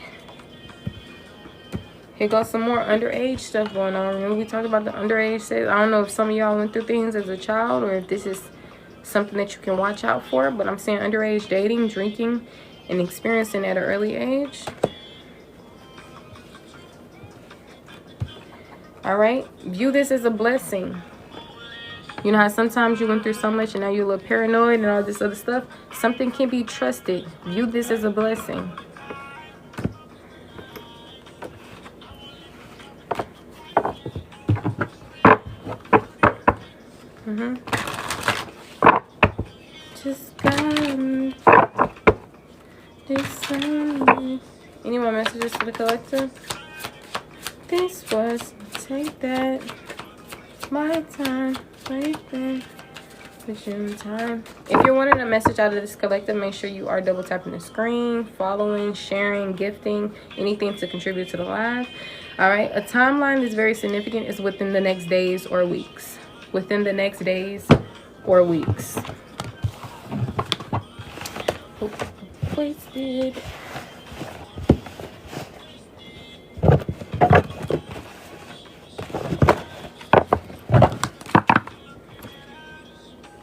Here goes some more underage stuff going on. Remember we talked about the underage sex? I don't know if some of y'all went through things as a child or if this is something that you can watch out for. But I'm saying underage dating, drinking, and experiencing at an early age. All right? View this as a blessing. You know how sometimes you went through so much and now you're a little paranoid and all this other stuff? Something can be trusted. View this as a blessing. Just got this. Any more messages for the collective? This was take that. My time. Right there. Time. If you're wanting a message out of this collective, make sure you are double tapping the screen, following, sharing, gifting, anything to contribute to the live. All right, a timeline that's very significant is within the next days or weeks. Within the next days or weeks. Wasted.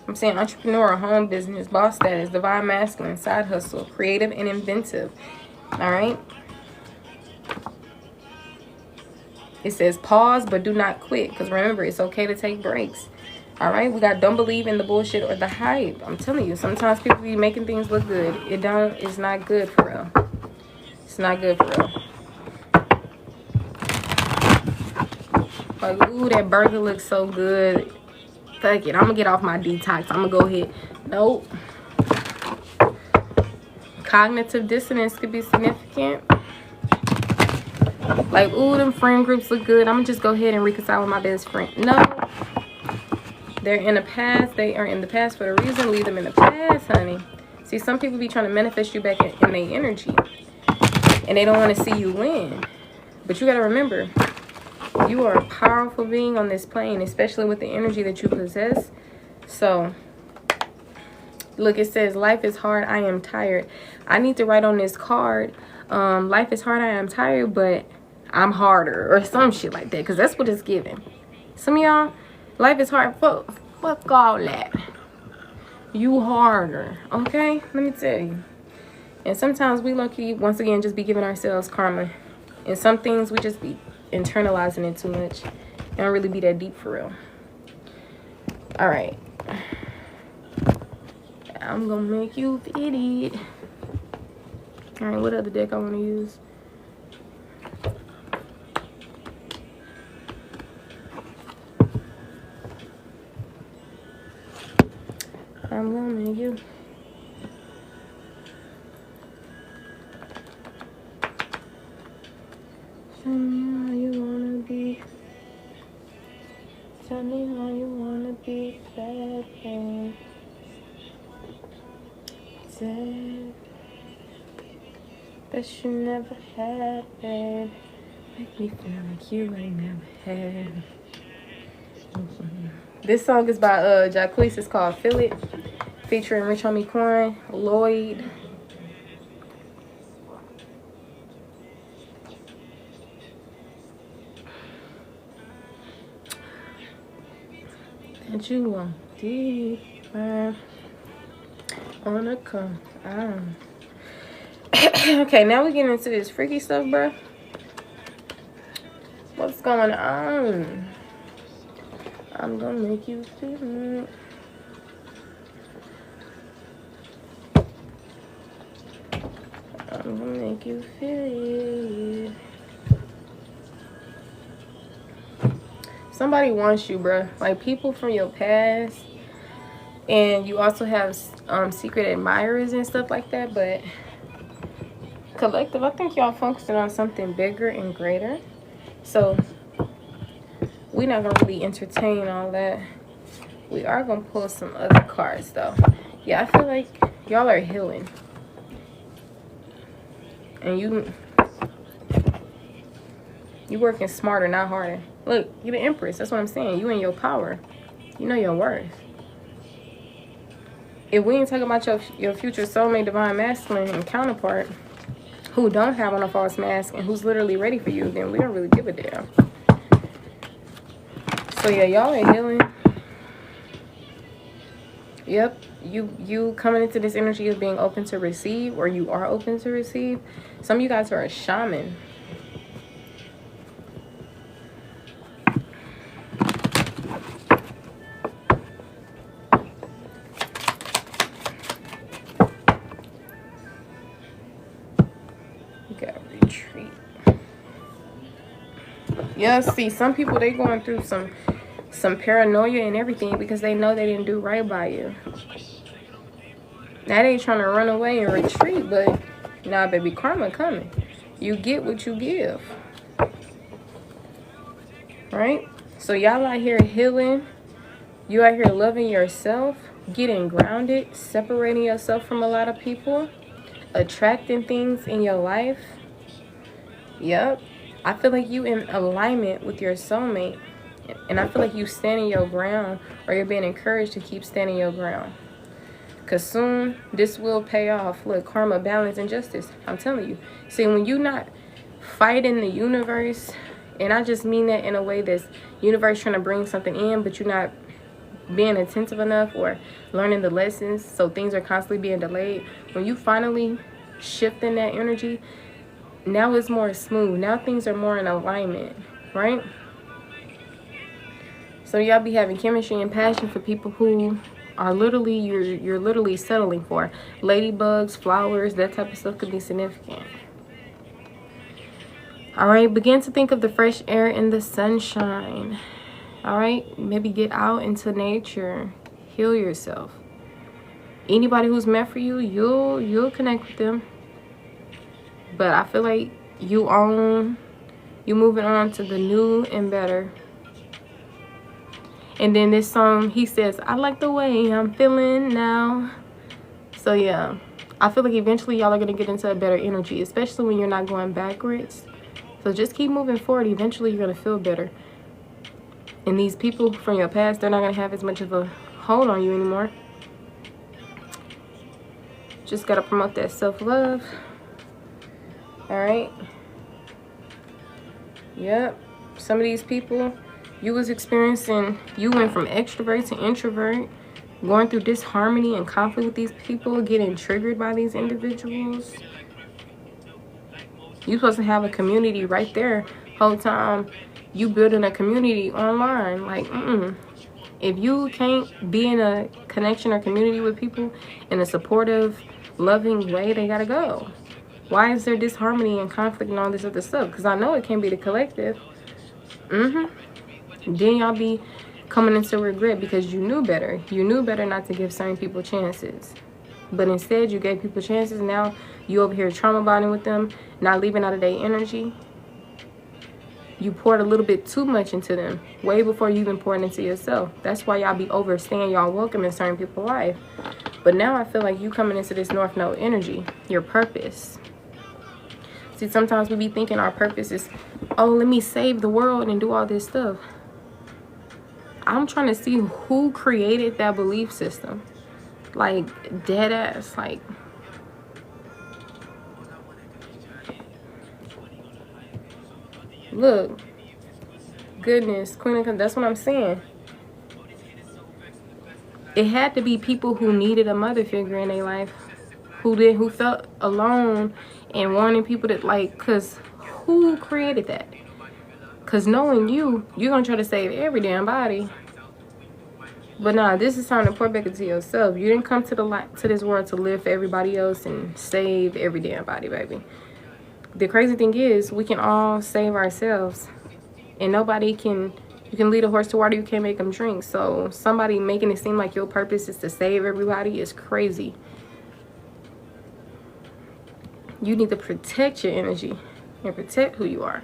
I'm saying entrepreneur, home business, boss status, divine masculine, side hustle, creative and inventive. All right. It says pause, but do not quit. Because remember, it's okay to take breaks. All right. We got don't believe in the bullshit or the hype. I'm telling you, sometimes people be making things look good. It's not good for real. It's not good for real. Like, ooh, that burger looks so good. Fuck it, I'm gonna get off my detox. I'm gonna go ahead. Nope. Cognitive dissonance could be significant. Like, ooh, them friend groups look good. I'm gonna just go ahead and reconcile with my best friend. No. They're in the past. They are in the past for a reason. Leave them in the past, honey. See, some people be trying to manifest you back in their energy. And they don't want to see you win. But you gotta remember, you are a powerful being on this plane, especially with the energy that you possess. So, look, it says, life is hard, I am tired. I need to write on this card, life is hard, I am tired, but I'm harder. Or some shit like that, because that's what it's giving. Some of y'all, life is hard. Fuck all that. You harder, okay? Let me tell you. And sometimes we lucky, once again, just be giving ourselves karma. And some things we just be internalizing it too much. It don't really be that deep for real. All right. I'm gonna make you fit it. All right, what other deck I want to use? I'm gonna make you. Tell me how you wanna be. Tell me how you wanna be. Bad thing. Said that should never happen. Make me feel like you ain't never had. This song is by Jacquees. It's called Feel It, featuring Rich Homie Quan, Lloyd. And you want deeper on a come. Okay, now we get into this freaky stuff, bro. What's going on? I'm gonna make you feel it. I'm gonna make you feel it. Somebody wants you, bro. Like people from your past. And you also have secret admirers and stuff like that. But collective, I think y'all focusing on something bigger and greater. So we're not gonna really entertain all that. We are gonna pull some other cards though. Yeah, I feel like y'all are healing. And you working smarter, not harder. Look, you're the Empress. That's what I'm saying. You in your power. You know your worth. If we ain't talking about your future soulmate, divine masculine and counterpart who don't have on a false mask and who's literally ready for you, then we don't really give a damn. So yeah, y'all are healing. Yep, you coming into this energy of being open to receive, or you are open to receive. Some of you guys are a shaman. concrete. Yeah, see, some people, they going through some paranoia and everything because they know they didn't do right by you. Now they trying to run away and retreat, but nah, baby, karma coming. You get what you give. Right? So y'all out here healing. You out here loving yourself, getting grounded, separating yourself from a lot of people, attracting things in your life. Yep. I feel like you in alignment with your soulmate. And I feel like you standing your ground, or you're being encouraged to keep standing your ground. Because soon this will pay off. Look, karma, balance, and justice. I'm telling you. See, when you're not fighting the universe, and I just mean that in a way that's universe trying to bring something in, but you're not being attentive enough or learning the lessons, so things are constantly being delayed. When you finally shift in that energy, now it's more smooth. Now things are more in alignment, right? So y'all be having chemistry and passion for people who are literally, you're literally settling for. Ladybugs, flowers, that type of stuff could be significant. All right, begin to think of the fresh air and the sunshine. All right, maybe get out into nature, heal yourself. Anybody who's meant for you, you'll connect with them. But I feel like you moving on to the new and better. And then this song, he says, I like the way I'm feeling now. So yeah, I feel like eventually y'all are going to get into a better energy, especially when you're not going backwards. So just keep moving forward. Eventually you're going to feel better. And these people from your past, they're not going to have as much of a hold on you anymore. Just got to promote that self-love. All right. Yep. Some of these people, you was experiencing, you went from extrovert to introvert, going through disharmony and conflict with these people, getting triggered by these individuals. You're supposed to have a community right there. Whole time you building a community online. Like, if you can't be in a connection or community with people in a supportive, loving way, they gotta go. Why is there disharmony and conflict and all this other stuff? Because I know it can be the collective. Then y'all be coming into regret because you knew better. You knew better not to give certain people chances. But instead, you gave people chances. Now you over here trauma bonding with them, not leaving out of their energy. You poured a little bit too much into them, way before you even poured into yourself. That's why y'all be overstaying y'all welcome in certain people's life. But now I feel like you coming into this North Node energy, your purpose. See, sometimes we be thinking our purpose is, oh, let me save the world and do all this stuff. I'm trying to see who created that belief system. Like, dead ass. Like, look. Goodness, Queen of, that's what I'm saying. It had to be people who needed a mother figure in their life. Who felt alone and wanting people to, like, because who created that? Because knowing you're going to try to save every damn body. But nah, this is time to pour back into yourself. You didn't come to this world to live for everybody else and save every damn body, baby. The crazy thing is, we can all save ourselves. And nobody can, you can lead a horse to water, you can't make them drink. So somebody making it seem like your purpose is to save everybody is crazy. You need to protect your energy and protect who you are.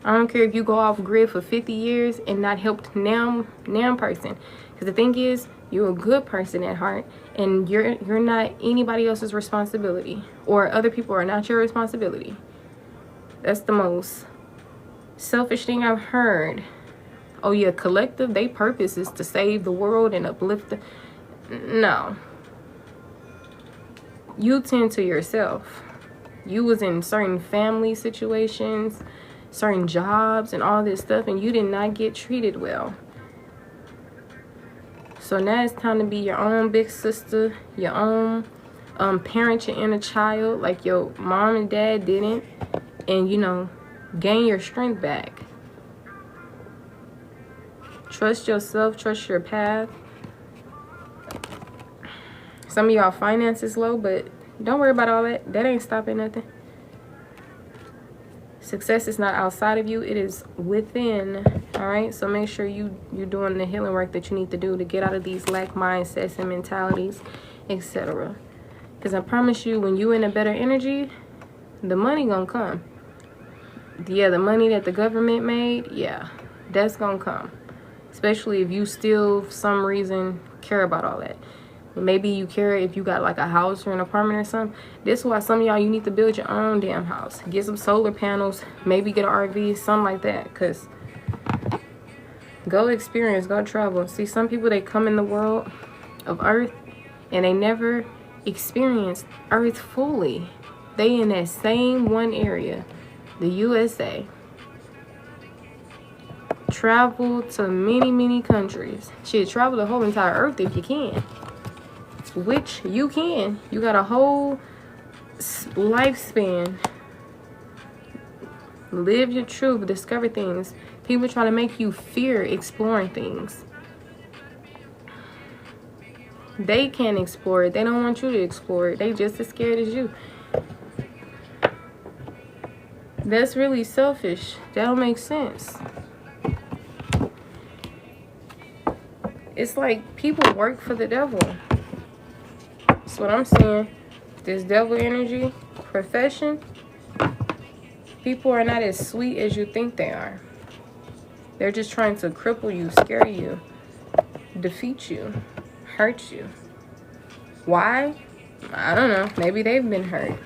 I don't care if you go off grid for 50 years and not helped now person. Because the thing is, you're a good person at heart, and you're not anybody else's responsibility, or other people are not your responsibility. That's the most selfish thing I've heard. Oh yeah, collective, they purpose is to save the world and uplift no. You tend to yourself. You was in certain family situations, certain jobs and all this stuff, and you did not get treated well. So now it's time to be your own big sister, your own parent your inner child, like your mom and dad didn't, and you know, gain your strength back. Trust yourself, trust your path. Some of y'all finances low, but don't worry about all that. That ain't stopping nothing. Success is not outside of you, it is within. All right, so make sure you're doing the healing work that you need to do to get out of these lack mindsets and mentalities, etc. Because I promise you, when you in a better energy, the money gonna come. Yeah, the money that the government made, yeah, that's gonna come. Especially if you still, for some reason, care about all that. Maybe you care if you got like a house or an apartment or something. This is why some of y'all, you need to build your own damn house. Get some solar panels, maybe get an RV, something like that. Because go experience, go travel. See, some people, they come in the world of Earth and they never experienced Earth fully. They in that same one area, the USA. Travel to many countries. Shit, travel the whole entire Earth if you can. Which you can. You got a whole lifespan. Live your truth, discover things. People try to make you fear exploring things. They can't explore it. They don't want you to explore it. They just as scared as you. That's really selfish. That don't make sense. It's like people work for the devil. That's what I'm saying. This devil energy profession, people are not as sweet as you think they are. They're just trying to cripple you, scare you, defeat you, hurt you. Why? I don't know. Maybe they've been hurt.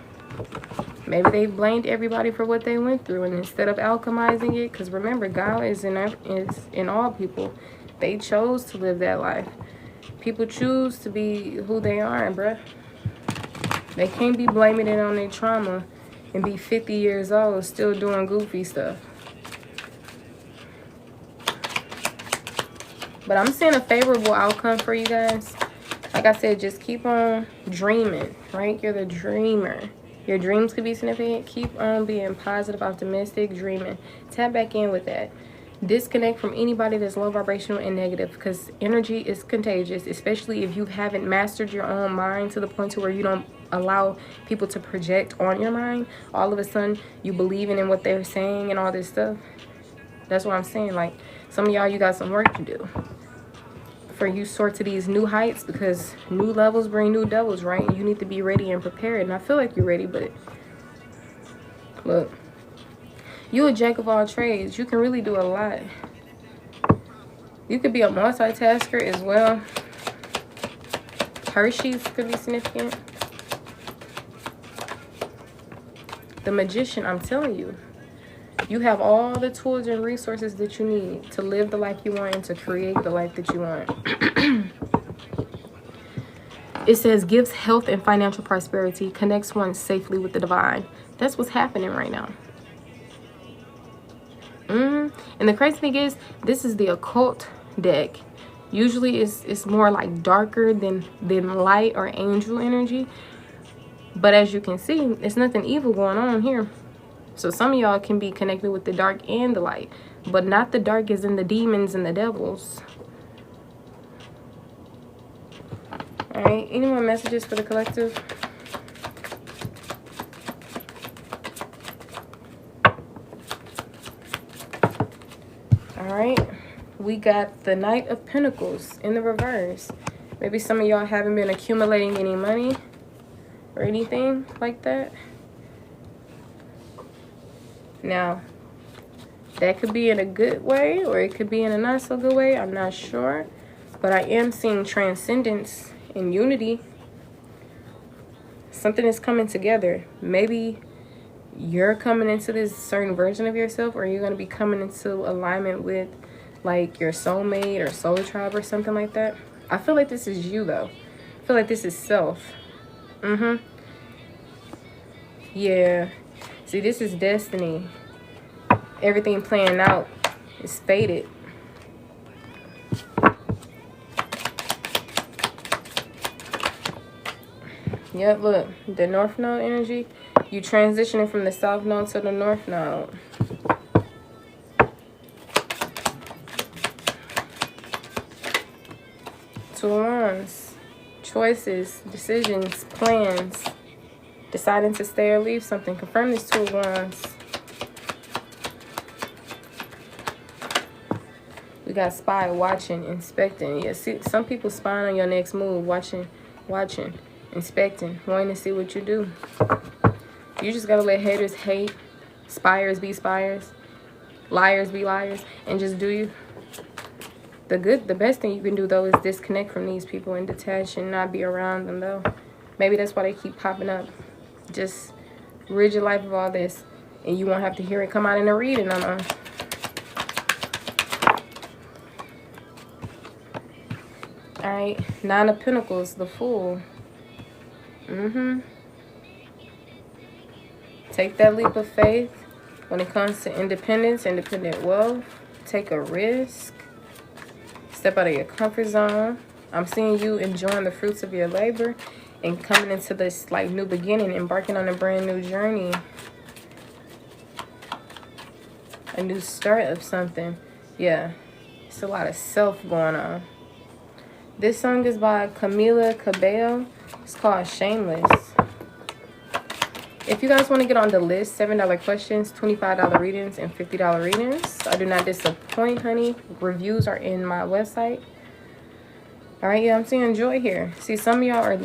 Maybe they blamed everybody for what they went through, and instead of alchemizing it, because remember, God is in all people. They chose to live that life. People choose to be who they are, bruh. They can't be blaming it on their trauma and be 50 years old still doing goofy stuff. But I'm seeing a favorable outcome for you guys. Like I said, just keep on dreaming, right? You're the dreamer. Your dreams could be significant. Keep on being positive, optimistic, dreaming. Tap back in with that. Disconnect from anybody that's low vibrational and negative, because energy is contagious, especially if you haven't mastered your own mind to the point to where you don't allow people to project on your mind. All of a sudden, you believing in what they're saying and all this stuff. That's what I'm saying. Like, some of y'all, you got some work to do for you soar to these new heights, because new levels bring new devils, right? You need to be ready and prepared. And I feel like you're ready, but look, you're a jack of all trades. You can really do a lot. You could be a multitasker as well. Hershey's could be significant. The Magician, I'm telling you. You have all the tools and resources that you need to live the life you want and to create the life that you want. It says, gives health and financial prosperity, connects one safely with the divine. That's what's happening right now. And the crazy thing is, this is the occult deck. Usually it's more like darker than light or angel energy. But as you can see, it's nothing evil going on here. So some of y'all can be connected with the dark and the light, but not the dark as in the demons and the devils. All right, any more messages for the collective? All right, we got the Knight of Pentacles in the reverse. Maybe some of y'all haven't been accumulating any money or anything like that. Now, that could be in a good way or it could be in a not so good way. I'm not sure. But I am seeing transcendence and unity. Something is coming together. Maybe you're coming into this certain version of yourself, or you're going to be coming into alignment with like your soulmate or soul tribe or something like that. I feel like this is you though. I feel like this is self. Yeah. See, this is destiny. Everything playing out is fated. Yep, look. The North Node energy. You transitioning from the South Node to the North Node. Two of Wands. Choices, decisions, plans. Deciding to stay or leave something. Confirm this Two of Wands. got spy, watching, inspecting. Yeah, see, some people spying on your next move, watching, inspecting, wanting to see what you do. You just gotta let haters hate, spiers be spiers, liars be liars, and just do you. The best thing you can do, though, is disconnect from these people and detach and not be around them, though. Maybe that's why they keep popping up. Just rid your life of all this, and you won't have to hear it come out in a reading no more. Alright, Nine of Pentacles, the Fool. Take that leap of faith when it comes to independence, independent wealth. Take a risk. Step out of your comfort zone. I'm seeing you enjoying the fruits of your labor and coming into this like new beginning, embarking on a brand new journey. A new start of something. Yeah, it's a lot of self going on. This song is by Camila Cabello. It's called Shameless. If you guys want to get on the list, $7 questions, $25 readings, and $50 readings. I do not disappoint, honey. Reviews are in my website. All right, yeah, I'm seeing joy here. See, some of y'all are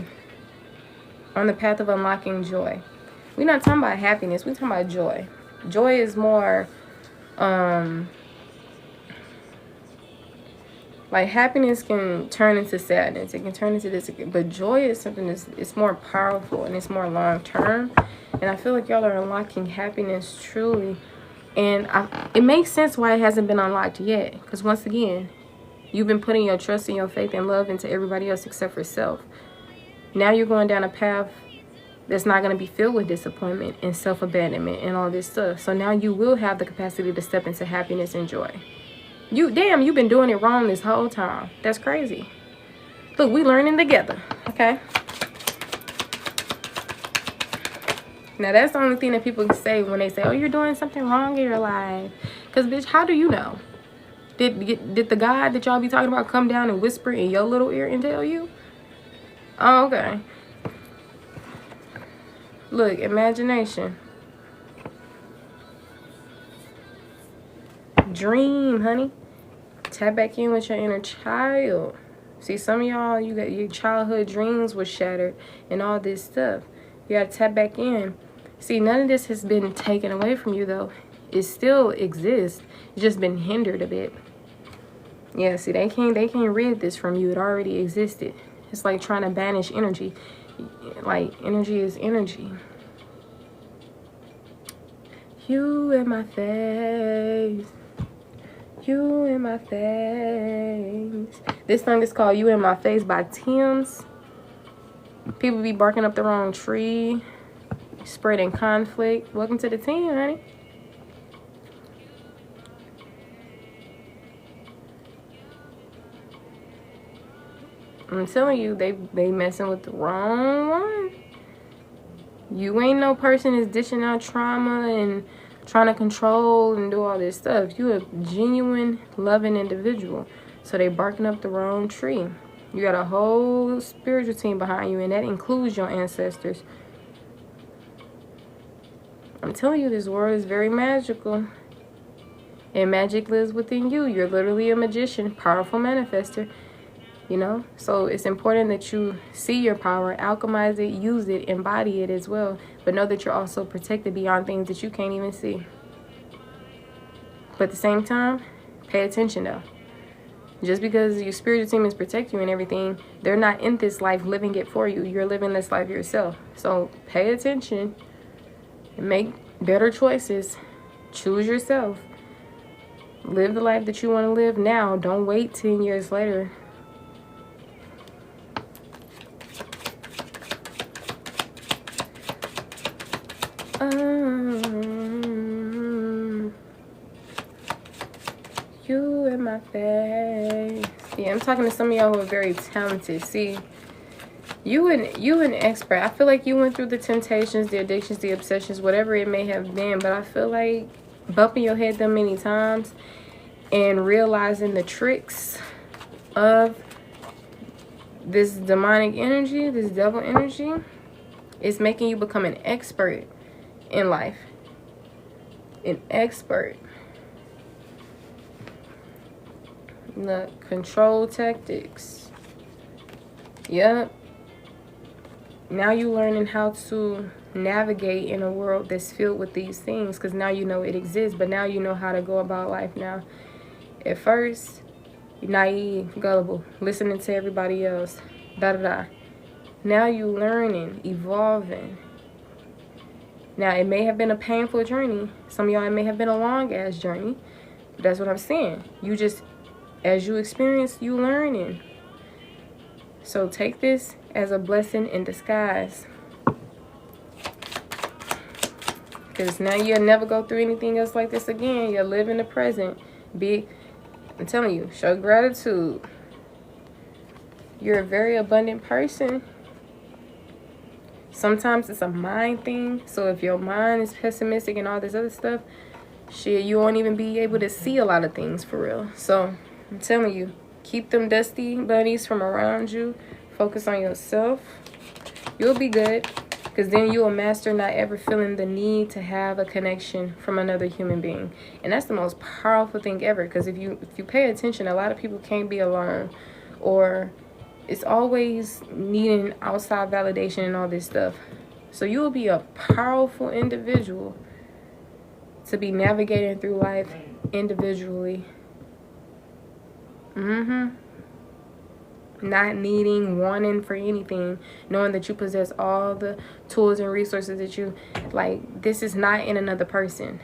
on the path of unlocking joy. We're not talking about happiness. We're talking about joy. Joy is more, like happiness can turn into sadness. It can turn into this. But joy is something that's it's more powerful and it's more long term. And I feel like y'all are unlocking happiness truly. And it makes sense why it hasn't been unlocked yet. Because once again, you've been putting your trust and your faith and love into everybody else except for self. Now you're going down a path that's not going to be filled with disappointment and self-abandonment and all this stuff. So now you will have the capacity to step into happiness and joy. You've been doing it wrong this whole time. That's crazy. Look, we learning together, okay? Now, that's the only thing that people can say when they say, oh, you're doing something wrong in your life. Because, bitch, how do you know? Did the God that y'all be talking about come down and whisper in your little ear and tell you? Oh, okay. Look, imagination. Dream, honey. Tap back in with your inner child. See, some of y'all, you got your childhood dreams was shattered and all this stuff. You got to tap back in. See, none of this has been taken away from you, though. It still exists. It's just been hindered a bit. Yeah, see, they can't rid this from you. It already existed. It's like trying to banish energy. Like, energy is energy. You in my face. You in my face. This song is called You in My Face by Tems. People be barking up the wrong tree. Spreading conflict. Welcome to the team, honey. I'm telling you, they messing with the wrong one. You ain't no person that's dishing out trauma and trying to control and do all this stuff. You a genuine, loving individual. So they barking up the wrong tree. You got a whole spiritual team behind you, and that includes your ancestors. I'm telling you, this world is very magical. And magic lives within you. You're literally a magician, powerful manifester. You know? So it's important that you see your power, alchemize it, use it, embody it as well. But know that you're also protected beyond things that you can't even see. But at the same time, pay attention though. Just because your spiritual team is protecting you and everything, they're not in this life living it for you. You're living this life yourself. So pay attention. Make better choices. Choose yourself. Live the life that you want to live now. Don't wait 10 years later. You in my face. Yeah, I'm talking to some of y'all who are very talented. See, you an expert. I feel like you went through the temptations, the addictions, the obsessions, whatever it may have been. But I feel like bumping your head that many times and realizing the tricks of this demonic energy, this devil energy, is making you become an expert in life. An expert. The control tactics. Yep. Now you're learning how to navigate in a world that's filled with these things, because now you know it exists, but now you know how to go about life now. At first, you're naive, gullible, listening to everybody else, da-da-da. Now you learning, evolving. Now, it may have been a painful journey. Some of y'all, it may have been a long-ass journey. But that's what I'm saying. You just, as you experience, you learning. So take this as a blessing in disguise. Because now you'll never go through anything else like this again. You'll live in the present. I'm telling you, show gratitude. You're a very abundant person. Sometimes it's a mind thing. So if your mind is pessimistic and all this other stuff, shit, you won't even be able to see a lot of things for real. So I'm telling you, keep them dusty bunnies from around you. Focus on yourself. You'll be good. Because then you will master not ever feeling the need to have a connection from another human being. And that's the most powerful thing ever. Because if you pay attention, a lot of people can't be alone. Or it's always needing outside validation and all this stuff. So you will be a powerful individual to be navigating through life individually. Not needing, wanting for anything, knowing that you possess all the tools and resources that you like. This is not in another person.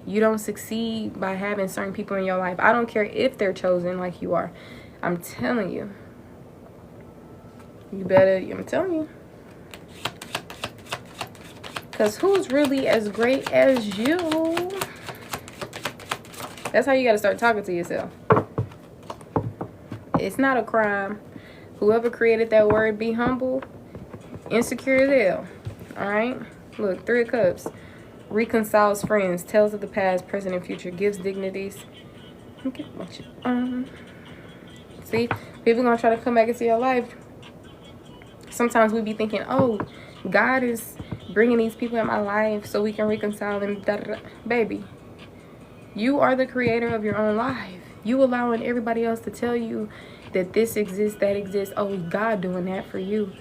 You don't succeed by having certain people in your life. I don't care if they're chosen like you are. I'm telling you. You better, I'm telling you. Because who's really as great as you? That's how you got to start talking to yourself. It's not a crime. Whoever created that word, be humble, insecure as hell. Alright? Look, 3 of Cups. Reconciles friends, tells of the past, present, and future, gives dignities. Okay. See, people gonna try to come back into your life. Sometimes we be thinking, oh, God is bringing these people in my life so we can reconcile them. Da, da, da. Baby, you are the creator of your own life. You allowing everybody else to tell you that this exists, that exists. Oh, God doing that for you.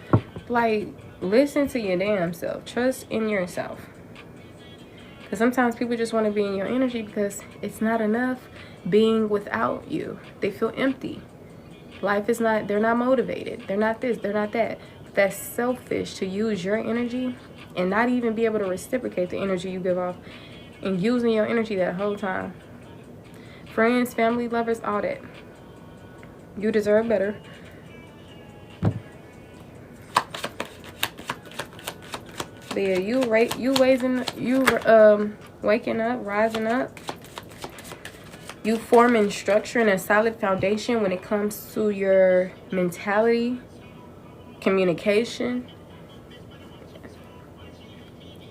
Like, listen to your damn self. Trust in yourself. Because sometimes people just want to be in your energy because it's not enough being without you. They feel empty. Life is not, they're not motivated. They're not this, they're not that. That's selfish to use your energy and not even be able to reciprocate the energy you give off and using your energy that whole time. Friends, family, lovers, all that. You deserve better. But yeah, you waking up, rising up. You forming structure and a solid foundation when it comes to your mentality, communication,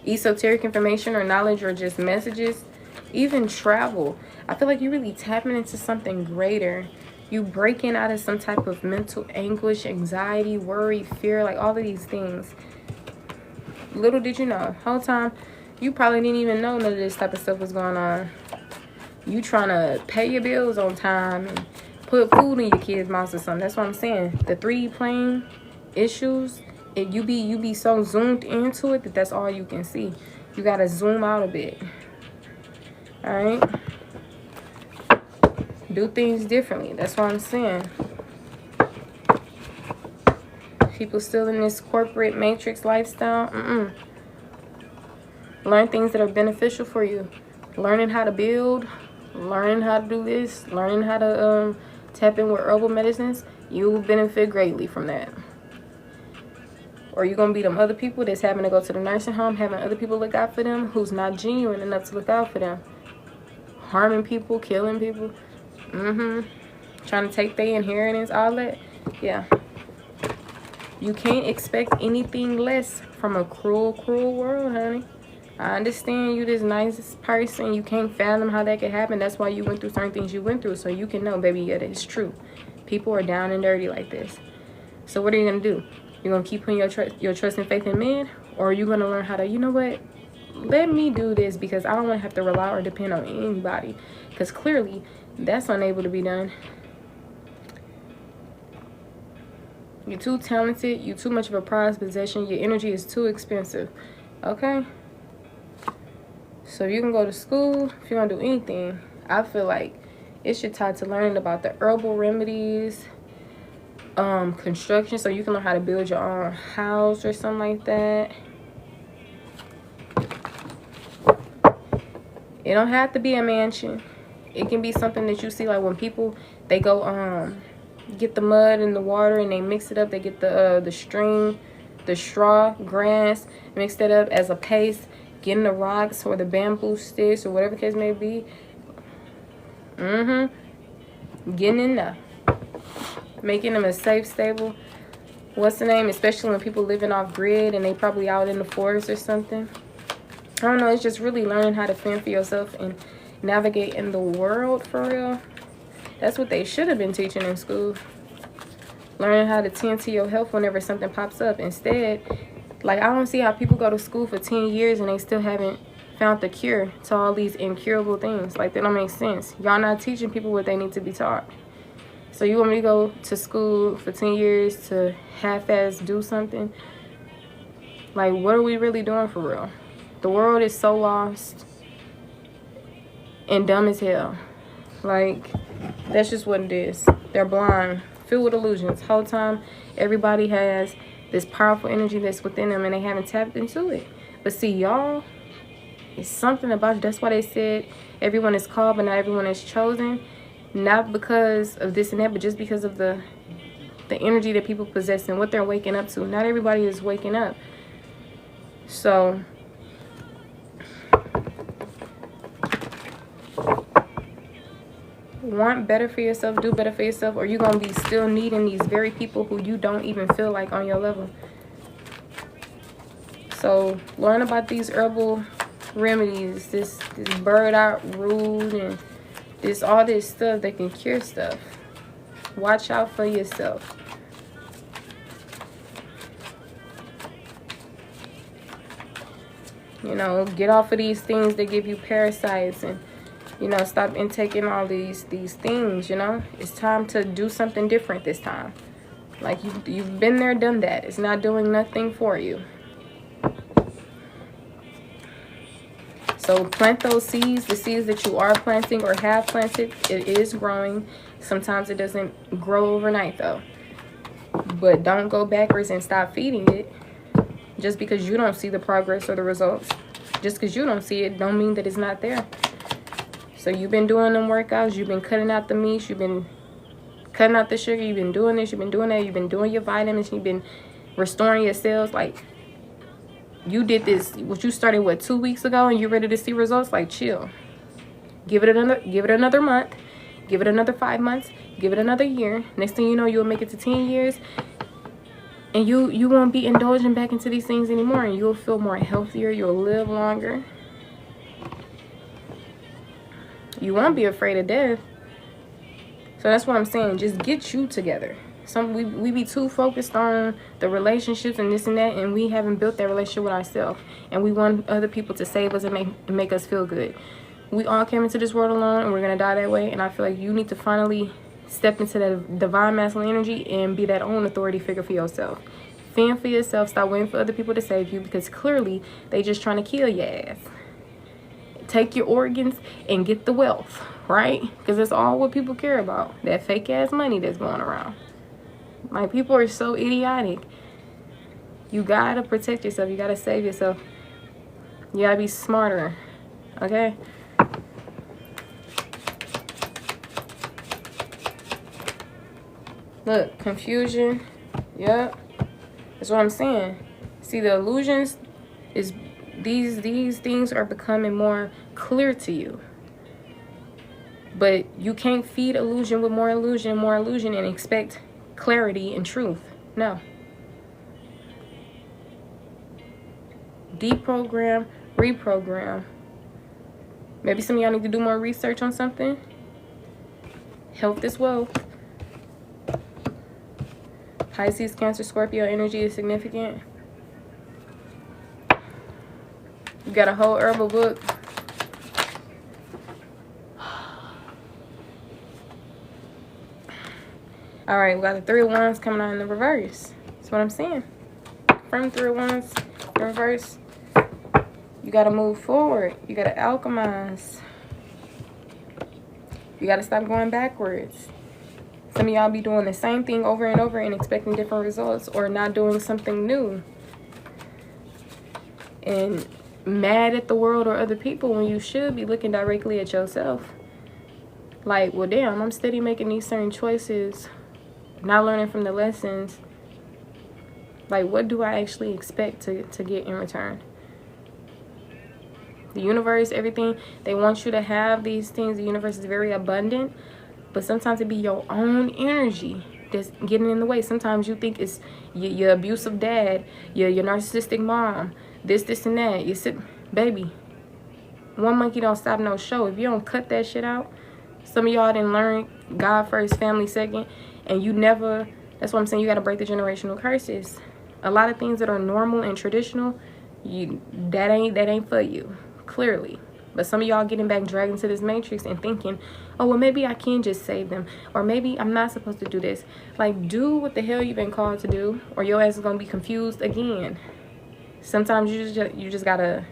esoteric information or knowledge or just messages, even travel. I feel like you're really tapping into something greater. You breaking out of some type of mental anguish, anxiety, worry, fear, like all of these things. Little did you know, whole time, you probably didn't even know none of this type of stuff was going on. You trying to pay your bills on time and put food in your kids' mouths or something. That's what I'm saying. The 3D plane issues, you be so zoomed into it that's all you can see. You gotta zoom out a bit. Alright? Do things differently. That's what I'm saying. People still in this corporate matrix lifestyle. Learn things that are beneficial for you. Learning how to build. Learning how to do this. Learning how to tap in with herbal medicines. You will benefit greatly from that. Or you're going to be them other people that's having to go to the nursing home, having other people look out for them who's not genuine enough to look out for them. Harming people, killing people. Trying to take their inheritance, all that. Yeah. You can't expect anything less from a cruel, cruel world, honey. I understand you this nicest person. You can't fathom how that could happen. That's why you went through certain things you went through. So you can know, baby, yeah, it's true. People are down and dirty like this. So what are you going to do? You're going to keep putting your trust and faith in men? Or are you going to learn how to, you know what? Let me do this because I don't want to have to rely or depend on anybody. Because clearly, that's unable to be done. You're too talented. You're too much of a prized possession. Your energy is too expensive. Okay? So you can go to school. If you want to do anything, I feel like it's your time to learning about the herbal remedies, construction, so you can learn how to build your own house or something like that. It don't have to be a mansion. It can be something that you see, like when people, they go get the mud and the water and they mix it up. They get the string, the straw, grass, mix that up as a paste, getting the rocks or the bamboo sticks or whatever the case may be. Getting in there, making them a safe, stable, what's the name, especially when people living off grid and they probably out in the forest or something. I don't know, it's just really learning how to fend for yourself and navigate in the world for real. That's what they should have been teaching in school. Learning how to tend to your health whenever something pops up. Instead, like, I don't see how people go to school for 10 years and they still haven't found the cure to all these incurable things. Like, that don't make sense. Y'all not teaching people what they need to be taught. So you want me to go to school for 10 years to half-ass do something? Like, what are we really doing for real? The world is so lost and dumb as hell. Like, that's just what it is. They're blind, filled with illusions. The whole time, everybody has this powerful energy that's within them and they haven't tapped into it. But see, y'all, it's something about you. That's why they said everyone is called, but not everyone is chosen. Not because of this and that, but just because of the energy that people possess and what they're waking up to. Not everybody is waking up. So want better for yourself, do better for yourself, or you're going to be still needing these very people who you don't even feel like on your level. So learn about these herbal remedies, this bird out root and all this stuff that can cure stuff. Watch out for yourself. You know, get off of these things that give you parasites and, you know, stop intaking all these things, you know. It's time to do something different this time. Like, you've been there, done that. It's not doing nothing for you. So plant those seeds, the seeds that you are planting or have planted. It is growing. Sometimes it doesn't grow overnight though. But don't go backwards and stop feeding it. Just because you don't see the progress or the results. Just because you don't see it don't mean that it's not there. So you've been doing them workouts. You've been cutting out the meats. You've been cutting out the sugar. You've been doing this. You've been doing that. You've been doing your vitamins. You've been restoring your cells. Like, you did this, what you started, what, 2 weeks ago, and you're ready to see results? Like, chill. Give it another month. Give it another 5 months. Give it another year. Next thing you know, you'll make it to 10 years. And you won't be indulging back into these things anymore. And you'll feel more healthier. You'll live longer. You won't be afraid of death. So that's what I'm saying. Just get you together. We be too focused on the relationships and this and that, and we haven't built that relationship with ourselves. And we want other people to save us and make us feel good. We all came into this world alone, and we're going to die that way. And I feel like you need to finally step into that divine masculine energy and be that own authority figure for yourself. Fend for yourself. Stop waiting for other people to save you, because clearly they just trying to kill your ass. Take your organs and get the wealth, right? Because that's all what people care about. That fake ass money that's going around. Like, people are so idiotic. You gotta protect yourself. You gotta save yourself. You gotta be smarter. Okay? Look, confusion. Yep. That's what I'm saying. See, the illusions is these things are becoming more clear to you. But you can't feed illusion with more illusion and expect clarity and truth. No. Deprogram, reprogram. Maybe some of y'all need to do more research on something. Health is wealth. Pisces, Cancer, Scorpio energy is significant. You got a whole herbal book. All right, we got the Three of Wands coming out in the reverse. That's what I'm saying. From Three of Wands in reverse, you got to move forward. You got to alchemize. You got to stop going backwards. Some of y'all be doing the same thing over and over and expecting different results, or not doing something new. And mad at the world or other people when you should be looking directly at yourself. Like, well, damn, I'm steady making these certain choices, not learning from the lessons. Like, what do I actually expect to get in return? The universe, everything, they want you to have these things. The universe is very abundant, but sometimes it be your own energy that's getting in the way. Sometimes you think it's your abusive dad, your narcissistic mom, this and that. You sit, baby, one monkey don't stop no show. If you don't cut that shit out, some of y'all didn't learn God first, family second, and you never, that's what I'm saying, you got to break the generational curses. A lot of things that are normal and traditional, that ain't for you, clearly. But some of y'all getting back dragged into this matrix and thinking, oh, well, maybe I can just save them, or maybe I'm not supposed to do this. Like, do what the hell you've been called to do, or your ass is gonna be confused again. Sometimes you just gotta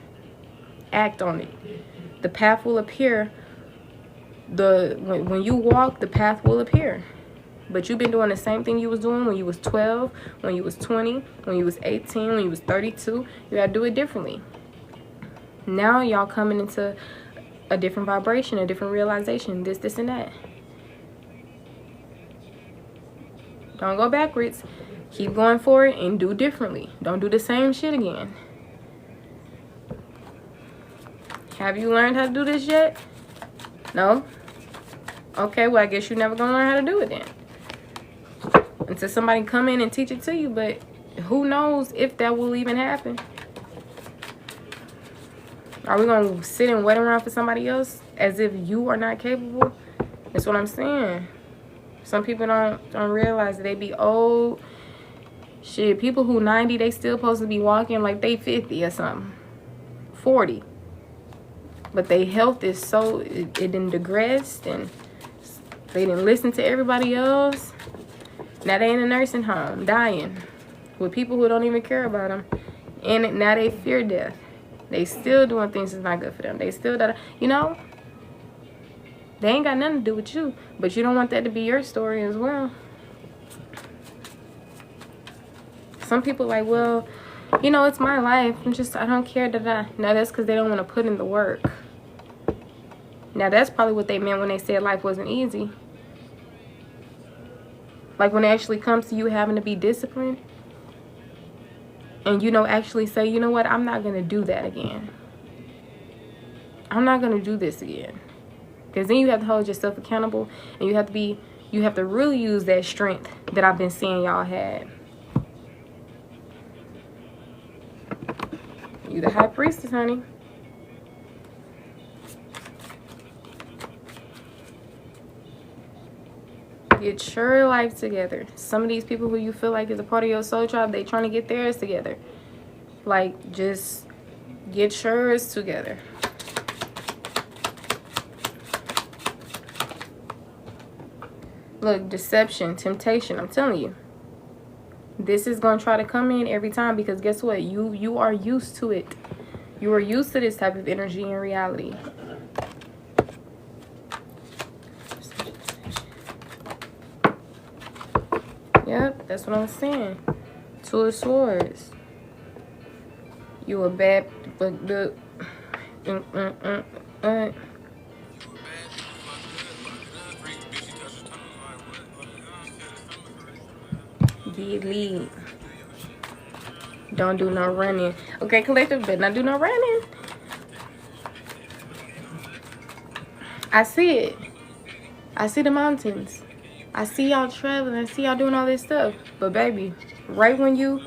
act on it. The path will appear. When you walk, the path will appear. But you've been doing the same thing you was doing when you was 12, when you was 20, when you was 18, when you was 32. You gotta do it differently. Now y'all coming into a different vibration, a different realization, this and that. Don't go backwards. Keep going forward and do differently. Don't do the same shit again. Have you learned how to do this yet? No? Okay, well, I guess you're never gonna learn how to do it then. Until somebody come in and teach it to you, but who knows if that will even happen. Are we gonna sit and wait around for somebody else as if you are not capable? That's what I'm saying. Some people don't realize that they be old. Shit, people who 90, they still supposed to be walking like they 50 or something. 40. But their health is so, it done digressed, and they didn't listen to everybody else. Now they in a nursing home, dying, with people who don't even care about them. And now they fear death. They still doing things that's not good for them. They still, you know, they ain't got nothing to do with you. But you don't want that to be your story as well. Some people like, well, you know, it's my life. I don't care that No, that's because they don't want to put in the work. Now, that's probably what they meant when they said life wasn't easy. Like when it actually comes to you having to be disciplined. And, you know, actually say, you know what, I'm not going to do that again. I'm not going to do this again. Because then you have to hold yourself accountable. And you have to really use that strength that I've been seeing y'all had. You the high priestess, honey. Get your life together. Some of these people who you feel like is a part of your soul tribe, they trying to get theirs together. Like, just get yours together. Look, deception, temptation, I'm telling you. This is going to try to come in every time, because guess what? You are used to it. You are used to this type of energy in reality. Yep, that's what I'm saying. Two of Swords. You a bad, but the be lead. Don't do no running. Okay, collective, better not do no running. I see it. I see the mountains. I see y'all traveling. I see y'all doing all this stuff. But baby, right when you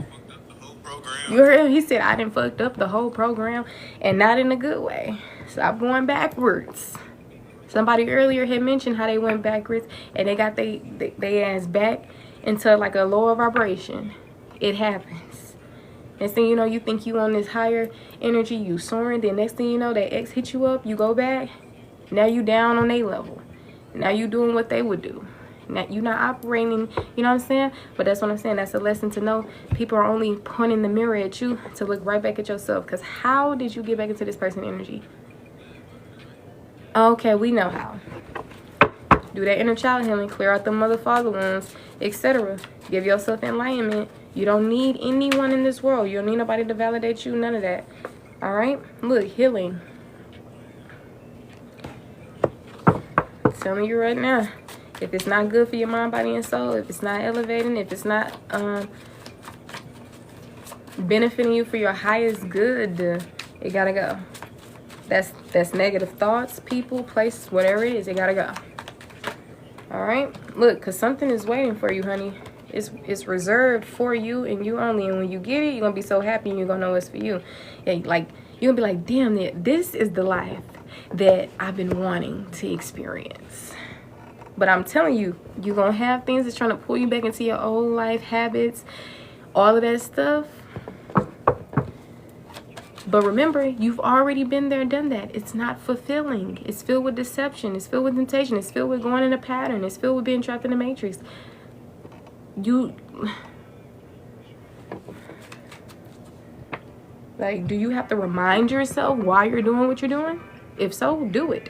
heard him, he said, I done fucked up the whole program, and not in a good way. Stop going backwards. Somebody earlier had mentioned how they went backwards and they got they ass back into like a lower vibration. It happens. Next thing you know, you think you on this higher energy, you soaring. Then next thing you know, that ex hit you up, you go back. Now you down on their level. Now you doing what they would do. Now, you're not operating, you know what I'm saying? But that's what I'm saying. That's a lesson to know. People are only pointing the mirror at you to look right back at yourself. Because how did you get back into this person's energy? Okay, we know how. Do that inner child healing, clear out the mother father wounds, etc. Give yourself enlightenment. You don't need anyone in this world. You don't need nobody to validate you, none of that. All right? Look, healing. I'm telling you right now, if it's not good for your mind, body, and soul, if it's not elevating, if it's not benefiting you for your highest good, it gotta go. That's negative thoughts, people, places, whatever it is, it gotta go. All right, look, because something is waiting for you, honey. It's reserved for you and you only. And when you get it, you're gonna be so happy and you're gonna know it's for you. And like, you're gonna be like, damn it, this is the life that I've been wanting to experience. But I'm telling you, you're gonna have things that's trying to pull you back into your old life habits, all of that stuff. But remember, you've already been there, done that. It's not fulfilling. It's filled with deception. It's filled with temptation. It's filled with going in a pattern. It's filled with being trapped in the matrix. Like, do you have to remind yourself why you're doing what you're doing? If so, do it.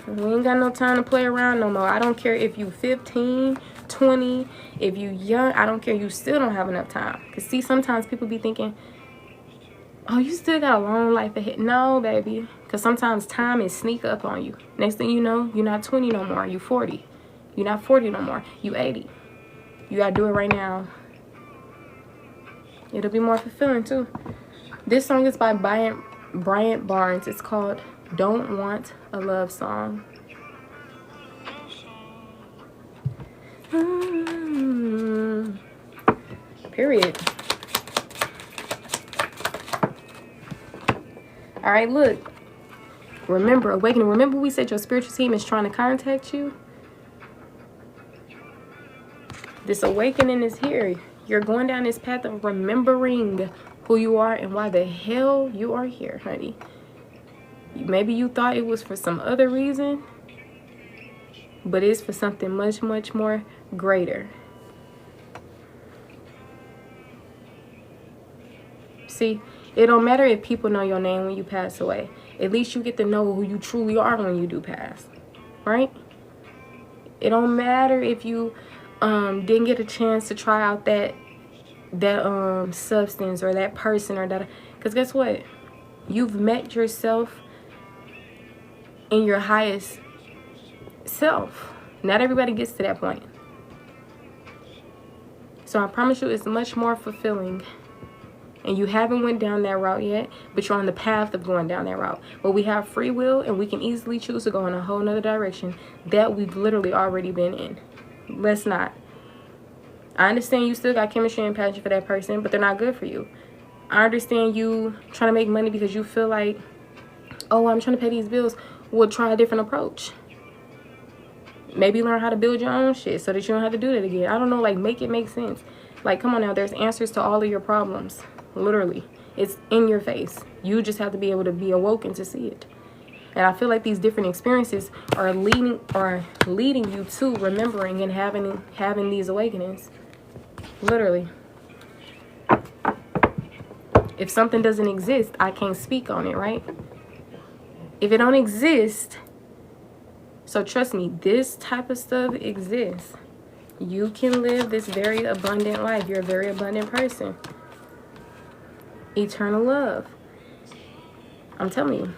We ain't got no time to play around no more. I don't care if you 15, 20, if you young, I don't care. You still don't have enough time. Because see, sometimes people be thinking, oh, you still got a long life ahead. No, baby. Because sometimes time is sneak up on you. Next thing you know, you're not 20 no more. You 40. You're not 40 no more. You 80. You got to do it right now. It'll be more fulfilling, too. This song is by Bryant Barnes. It's called Don't Want a Love Song. Period. All right, look. Remember, awakening. Remember we said your spiritual team is trying to contact you? This awakening is here. You're going down this path of remembering who you are and why the hell you are here, honey. Maybe you thought it was for some other reason, but it's for something much, much more greater. See, it don't matter if people know your name when you pass away. At least you get to know who you truly are when you do pass, right? It don't matter if you didn't get a chance to try out that substance or that person or that, because guess what? You've met yourself in your highest self. Not everybody gets to that point. So I promise you it's much more fulfilling. And you haven't went down that route yet, but you're on the path of going down that route. But we have free will and we can easily choose to go in a whole nother direction that we've literally already been in. Let's not. I understand you still got chemistry and passion for that person, but they're not good for you. I understand you trying to make money because you feel like, oh, I'm trying to pay these bills. Well, try a different approach. Maybe learn how to build your own shit so that you don't have to do that again. I don't know, like, make it make sense. Like, come on now, there's answers to all of your problems. Literally. It's in your face. You just have to be able to be awoken to see it. And I feel like these different experiences are leading you to remembering and having these awakenings. Literally. If something doesn't exist, I can't speak on it, right? If it don't exist, so trust me, this type of stuff exists. You can live this very abundant life. You're a very abundant person. Eternal love. I'm telling you.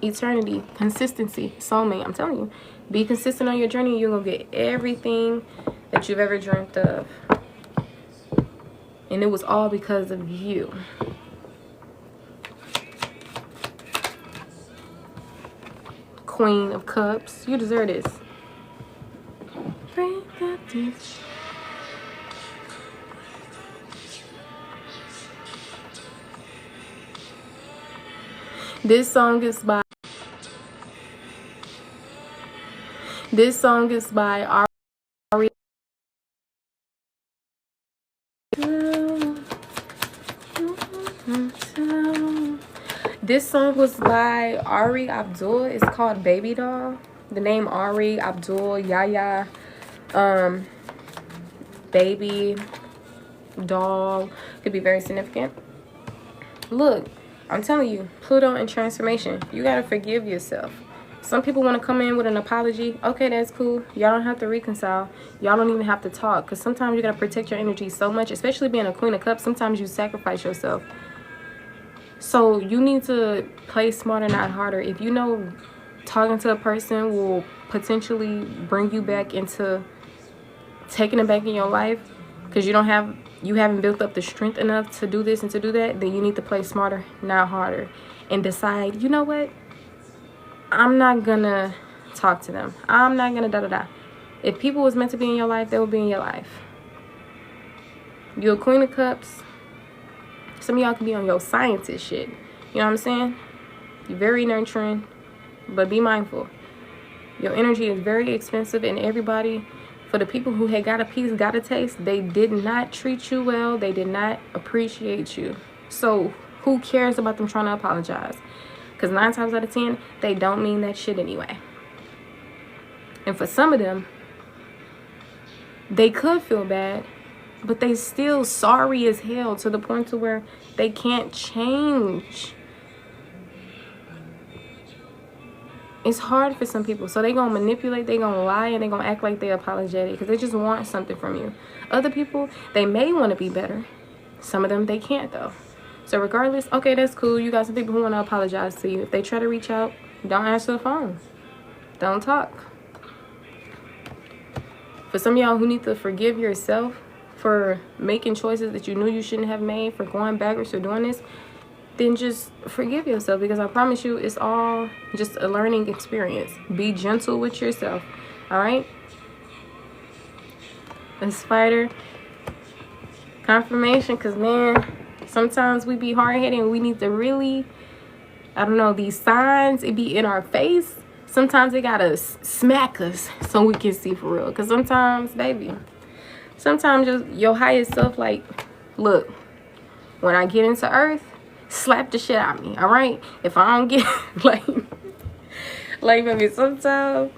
Eternity, consistency, soulmate. I'm telling you. Be consistent on your journey. You're going to get everything that you've ever dreamt of. And it was all because of you. Queen of Cups. You deserve this. Break that ditch. This song is by Ari. This song was by Ari Abdul. It's called Baby Doll. The name Ari Abdul Yaya Baby Doll could be very significant. Look, I'm telling you, Pluto and transformation. You gotta forgive yourself. Some people want to come in with an apology. Okay, that's cool. Y'all don't have to reconcile. Y'all don't even have to talk. Because sometimes you got to protect your energy so much. Especially being a Queen of Cups. Sometimes you sacrifice yourself. So you need to play smarter, not harder. If you know talking to a person will potentially bring you back into taking it back in your life. Because you haven't built up the strength enough to do this and to do that. Then you need to play smarter, not harder. And decide, you know what? I'm not gonna talk to them. I'm not gonna da-da-da. If people was meant to be in your life, they will be in your life. You're a Queen of Cups. Some of y'all can be on your scientist shit. You know what I'm saying? You're very nurturing, but be mindful. Your energy is very expensive, and everybody, for the people who had got a piece, got a taste, they did not treat you well. They did not appreciate you. So who cares about them trying to apologize? Because 9 times out of 10, they don't mean that shit anyway. And for some of them, they could feel bad, but they still sorry as hell to the point to where they can't change. It's hard for some people. So they going to manipulate, they going to lie, and they going to act like they're apologetic because they just want something from you. Other people, they may want to be better. Some of them, they can't though. So regardless, okay, that's cool. You got some people who want to apologize to you. If they try to reach out, don't answer the phone. Don't talk. For some of y'all who need to forgive yourself for making choices that you knew you shouldn't have made, for going backwards or doing this, then just forgive yourself, because I promise you it's all just a learning experience. Be gentle with yourself, all right? A spider. Confirmation, because, man, sometimes we be hard-headed and we need to really, I don't know, these signs, it be in our face. Sometimes they gotta smack us so we can see for real. Because sometimes, baby, sometimes your highest self, like, look, when I get into earth, slap the shit out of me, all right? If I don't get, like baby, sometimes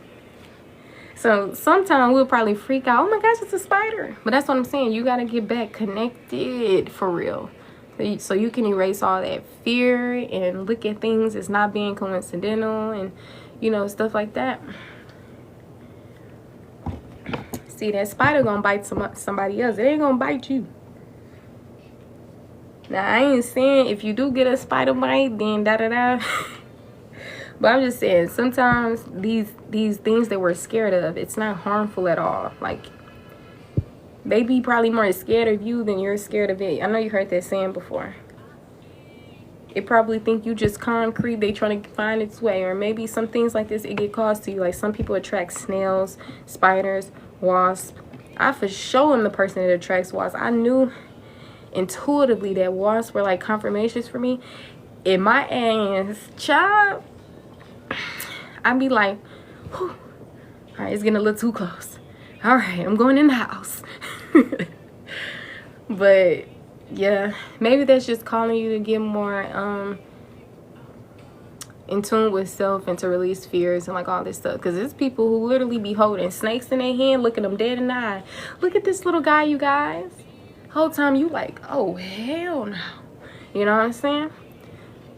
we'll probably freak out. Oh my gosh, it's a spider. But that's what I'm saying. You gotta get back connected for real. So you can erase all that fear and look at things as not being coincidental and, you know, stuff like that. See, that spider gonna bite somebody else. It ain't gonna bite you. Now, I ain't saying if you do get a spider bite, then da-da-da. But I'm just saying, sometimes these things that we're scared of, it's not harmful at all. Like, they be probably more scared of you than you're scared of it. I know you heard that saying before. It probably think you just concrete. They trying to find its way. Or maybe some things like this, it get caused to you. Like, some people attract snails, spiders, wasps. I for sure am the person that attracts wasps. I knew intuitively that wasps were like confirmations for me. In my ass, child, I'd be like, whew, all right, it's getting a little too close. All right, I'm going in the house. But yeah, maybe that's just calling you to get more in tune with self and to release fears and like all this stuff. Because there's people who literally be holding snakes in their hand, looking them dead in the eye. Look at this little guy, you guys. Whole time you like, oh hell no. You know what I'm saying?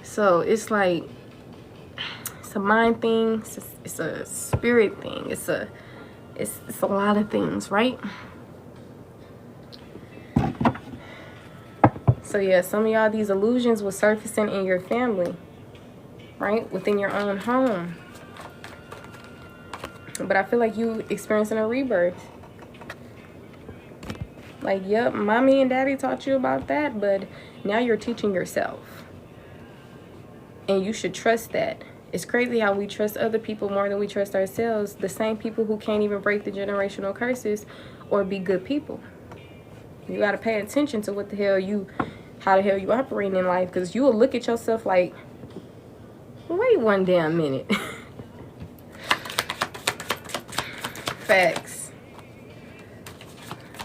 So it's like, it's a mind thing, it's a spirit thing, it's a lot of things, right? So yeah, some of y'all, these illusions were surfacing in your family, right? Within your own home. But I feel like you experiencing a rebirth. Like, yep, mommy and daddy taught you about that, but now you're teaching yourself. And you should trust that. It's crazy how we trust other people more than we trust ourselves. The same people who can't even break the generational curses or be good people. You got to pay attention to what the hell how the hell you operating in life. Because you will look at yourself like, wait one damn minute. Facts.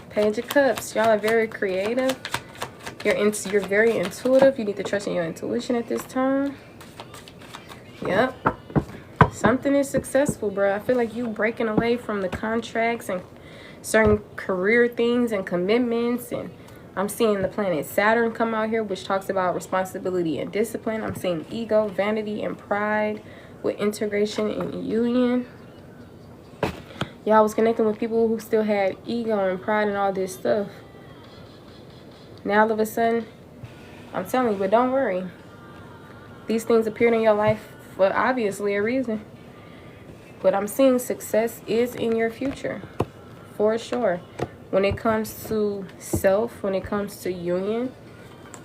Page of Cups. Y'all are very creative. You're very intuitive. You need to trust in your intuition at this time. Yep. Something is successful, bro. I feel like you breaking away from the contracts and certain career things and commitments. And I'm seeing the planet Saturn come out here, which talks about responsibility and discipline. I'm seeing ego, vanity, and pride with integration and union. Y'all was connecting with people who still had ego and pride and all this stuff. Now all of a sudden, I'm telling you, but don't worry. These things appeared in your life for obviously a reason. But I'm seeing success is in your future, for sure. When it comes to self, when it comes to union,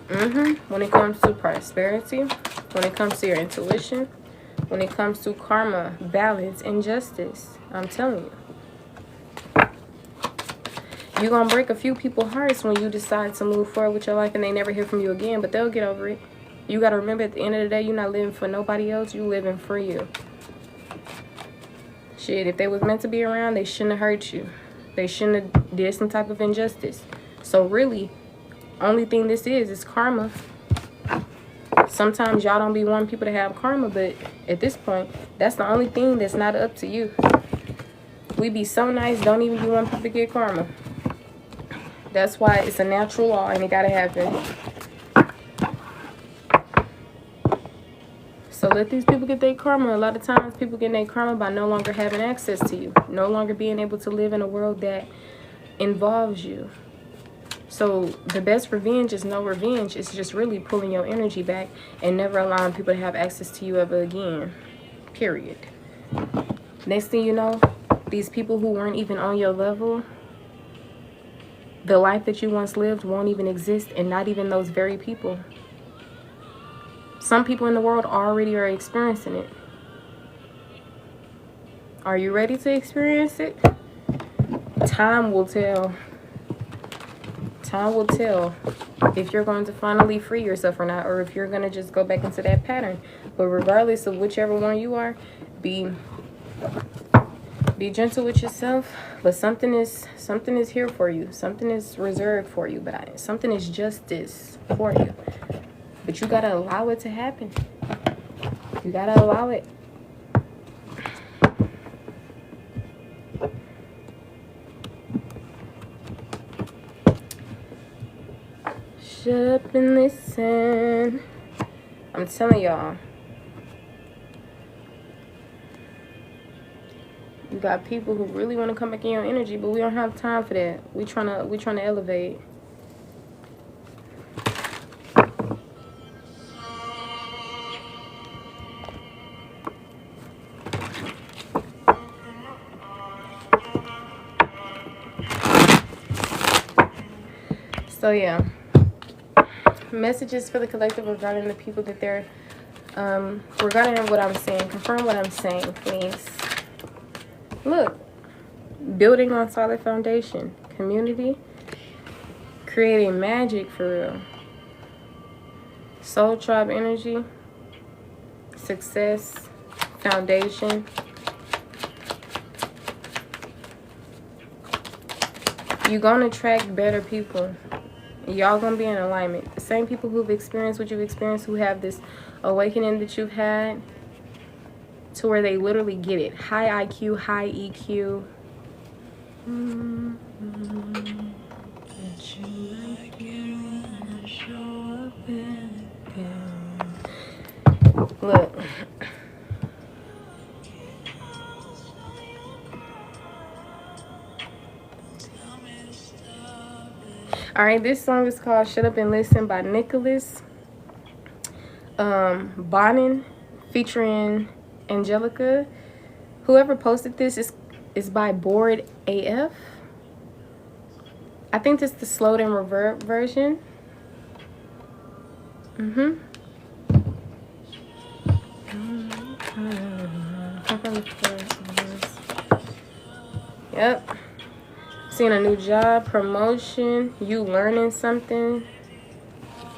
when it comes to prosperity, when it comes to your intuition, when it comes to karma, balance, and justice. I'm telling you. You're going to break a few people's hearts when you decide to move forward with your life and they never hear from you again, but they'll get over it. You got to remember, at the end of the day, you're not living for nobody else. You living for you. Shit, if they was meant to be around, they shouldn't have hurt you. They shouldn't have did some type of injustice. So really, only thing this is karma. Sometimes y'all don't be wanting people to have karma, but at this point, that's the only thing that's not up to you. We be so nice, don't even be wanting people to get karma. That's why it's a natural law and it gotta happen. So let these people get their karma. A lot of times people get their karma by no longer having access to you. No longer being able to live in a world that involves you. So the best revenge is no revenge. It's just really pulling your energy back and never allowing people to have access to you ever again. Period. Next thing you know, these people who weren't even on your level, the life that you once lived won't even exist, and not even those very people. Some people in the world already are experiencing it. Are you ready to experience it? Time will tell. Time will tell if you're going to finally free yourself or not, or if you're going to just go back into that pattern. But regardless of whichever one you are, be gentle with yourself. But something is here for you. Something is reserved for you. But something is justice for you. But you gotta allow it to happen. You gotta allow it. Shut up and listen. I'm telling y'all. You got people who really want to come back in your energy, but we don't have time for that. We trying to elevate. So yeah, messages for the collective regarding the people that they're regarding what I'm saying. Confirm what I'm saying, please. Look, building on solid foundation, community, creating magic for real, soul tribe energy, success, foundation. You're gonna attract better people. Y'all gonna be in alignment. The same people who've experienced what you've experienced, who have this awakening that you've had, to where they literally get it. High IQ, high EQ. Look. Alright, this song is called Shut Up and Listen by Nicholas Bonin, featuring Angelica. Whoever posted this is by Bored AF. I think this is the slowed and reverb version. Yep. Seeing a new job, promotion, you learning something.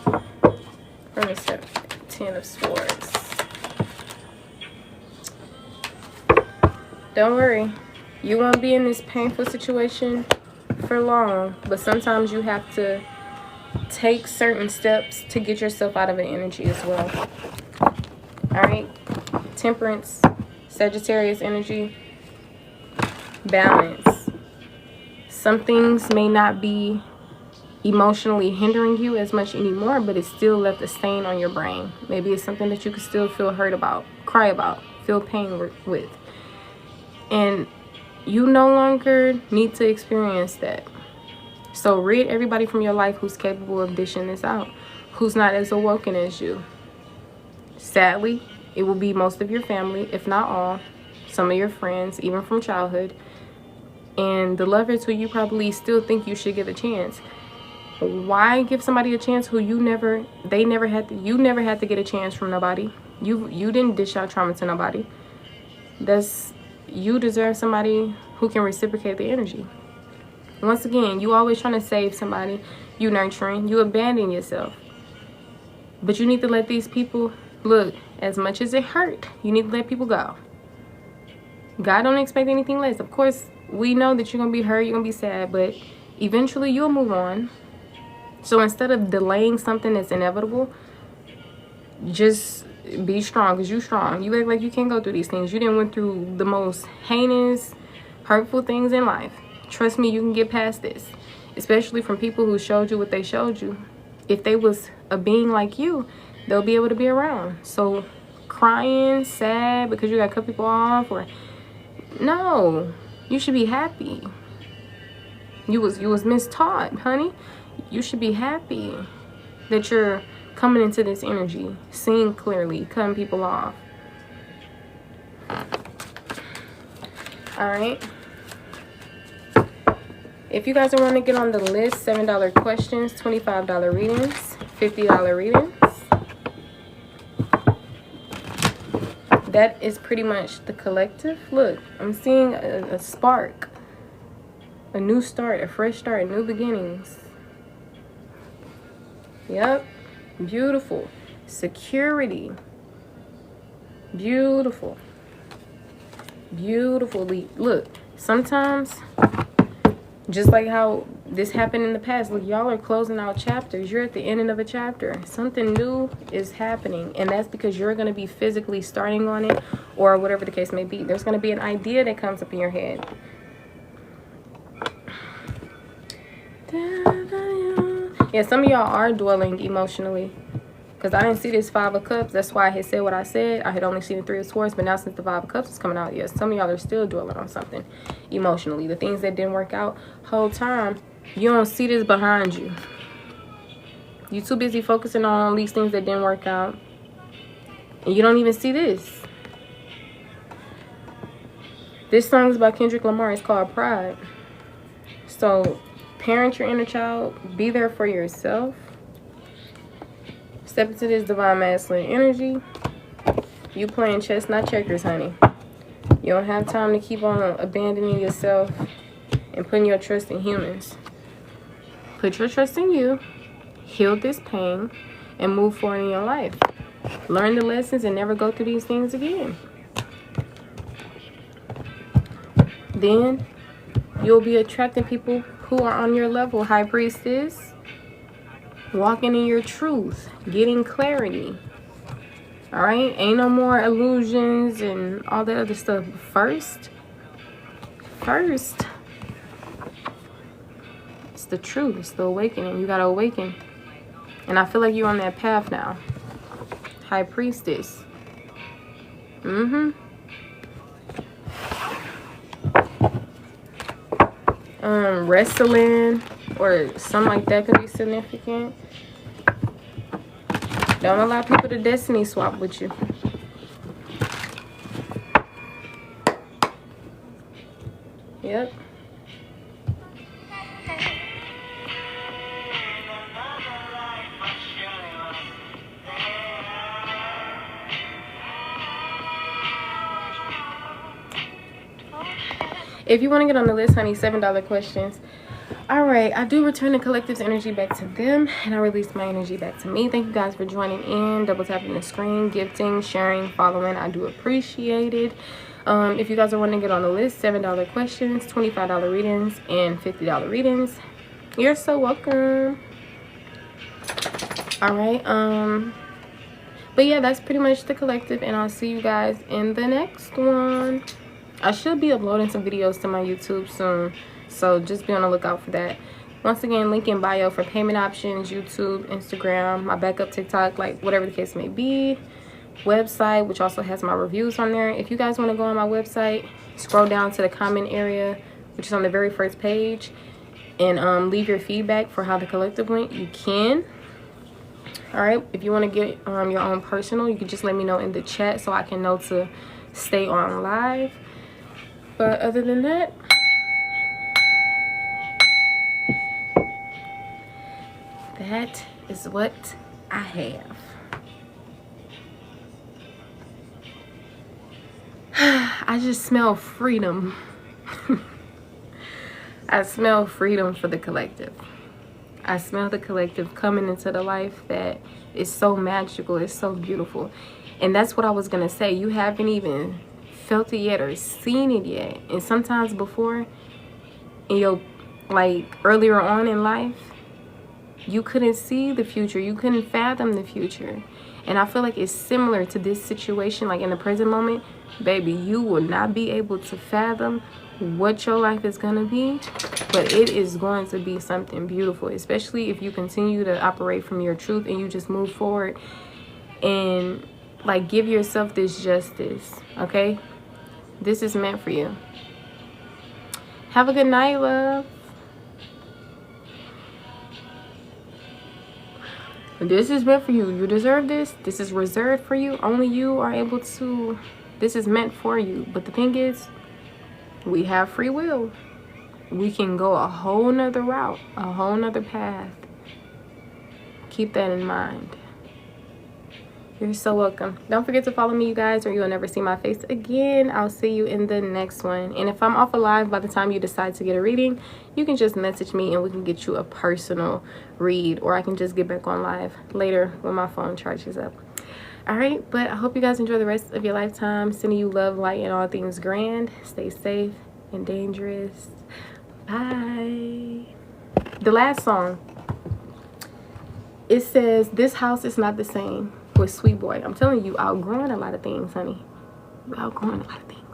From the 10 of Swords. Don't worry. You won't be in this painful situation for long. But sometimes you have to take certain steps to get yourself out of the energy as well. Alright? Temperance, Sagittarius energy, balance. Some things may not be emotionally hindering you as much anymore, but it still left a stain on your brain. Maybe it's something that you can still feel hurt about, cry about, feel pain with. And you no longer need to experience that. So rid everybody from your life who's capable of dishing this out, who's not as awoken as you. Sadly, it will be most of your family, if not all, some of your friends, even from childhood, and the lovers who you probably still think you should give a chance. Why give somebody a chance who you never had to get a chance from nobody? You didn't dish out trauma to nobody. You deserve somebody who can reciprocate the energy. Once again, you always trying to save somebody, you nurturing, you abandon yourself. But you need to let these people, look, as much as it hurt, you need to let people go. God don't expect anything less. Of course, we know that you're going to be hurt, you're going to be sad, but eventually you'll move on. So instead of delaying something that's inevitable, just be strong, because you're strong. You act like you can't go through these things. You didn't went through the most heinous, hurtful things in life. Trust me, you can get past this, especially from people who showed you what they showed you. If they was a being like you, they'll be able to be around. So crying, sad because you got to cut people off, or no, you should be happy. You was mistaught, honey. You should be happy that you're coming into this energy, seeing clearly, cutting people off. All right. If you guys are wanting to get on the list, $7 questions, $25 readings, $50 readings. That is pretty much the collective. Look, I'm seeing a spark, a new start, a fresh start, new beginnings. Yep, beautiful. Security, beautiful, beautifully. Look, sometimes, just like how this happened in the past, look, y'all are closing out chapters. You're at the ending of a chapter. Something new is happening, and that's because you're going to be physically starting on it, or whatever the case may be. There's going to be an idea that comes up in your head. Yeah, some of y'all are dwelling emotionally, because I didn't see this 5 of Cups. That's why I had said what I said. I had only seen the 3 of Swords, but now since the 5 of Cups is coming out, yes, some of y'all are still dwelling on something emotionally. The things that didn't work out whole time, you don't see this behind you. You're too busy focusing on these things that didn't work out, and you don't even see this. This song is by Kendrick Lamar. It's called Pride. So parent your inner child. Be there for yourself. Step into this divine masculine energy. You playing chess, not checkers, honey. You don't have time to keep on abandoning yourself and putting your trust in humans. Put your trust in you. Heal this pain and move forward in your life. Learn the lessons and never go through these things again. Then you'll be attracting people who are on your level. High Priestess, walking in your truth, getting clarity. All right, ain't no more illusions and all that other stuff. First, it's the truth. It's the awakening. You gotta awaken, and I feel like you're on that path now. High Priestess. Wrestling or something like that could be significant. Don't allow people to destiny swap with you. Yep. If you want to get on the list, honey, $7 questions. All right, I do return the collective's energy back to them, and I release my energy back to me. Thank you guys for joining in, double tapping the screen, gifting, sharing, following. I do appreciate it. If you guys are wanting to get on the list, $7 questions, $25 readings, and $50 readings. You're so welcome. All right. But yeah, that's pretty much the collective, and I'll see you guys in the next one. I should be uploading some videos to my YouTube soon, so just be on the lookout for that. Once again, link in bio for payment options, YouTube, Instagram, my backup TikTok, like whatever the case may be. Website, which also has my reviews on there. If you guys want to go on my website, scroll down to the comment area, which is on the very first page, and leave your feedback for how the collective went. You can. All right, if you want to get your own personal, you can just let me know in the chat so I can know to stay on live. But other than that, that is what I have. I just smell freedom. I smell freedom for the collective. I smell the collective coming into the life that is so magical, it's so beautiful. And that's what I was gonna say. You haven't even felt it yet or seen it yet. And sometimes before, in your, like, earlier on in life, you couldn't see the future. You couldn't fathom the future. And I feel like it's similar to this situation, like in the present moment. Baby, you will not be able to fathom what your life is going to be, but it is going to be something beautiful, especially if you continue to operate from your truth and you just move forward and, like, give yourself this justice, okay? This is meant for you. Have a good night, love. This is meant for you. You deserve this. This is reserved for you. Only you are able to. This is meant for you. But the thing is, we have free will. We can go a whole nother route, a whole nother path. Keep that in mind. You're so welcome. Don't forget to follow me, you guys, or you'll never see my face again. I'll see you in the next one. And if I'm off alive by the time you decide to get a reading, you can just message me and we can get you a personal read, or I can just get back on live later when my phone charges up. All right, but I hope you guys enjoy the rest of your lifetime. Sending you love, light, and all things grand. Stay safe and dangerous. Bye. The last song, it says, "This house is not the same," with Sweet Boy. I'm telling you, outgrowing a lot of things, honey. You're outgrowing a lot of things.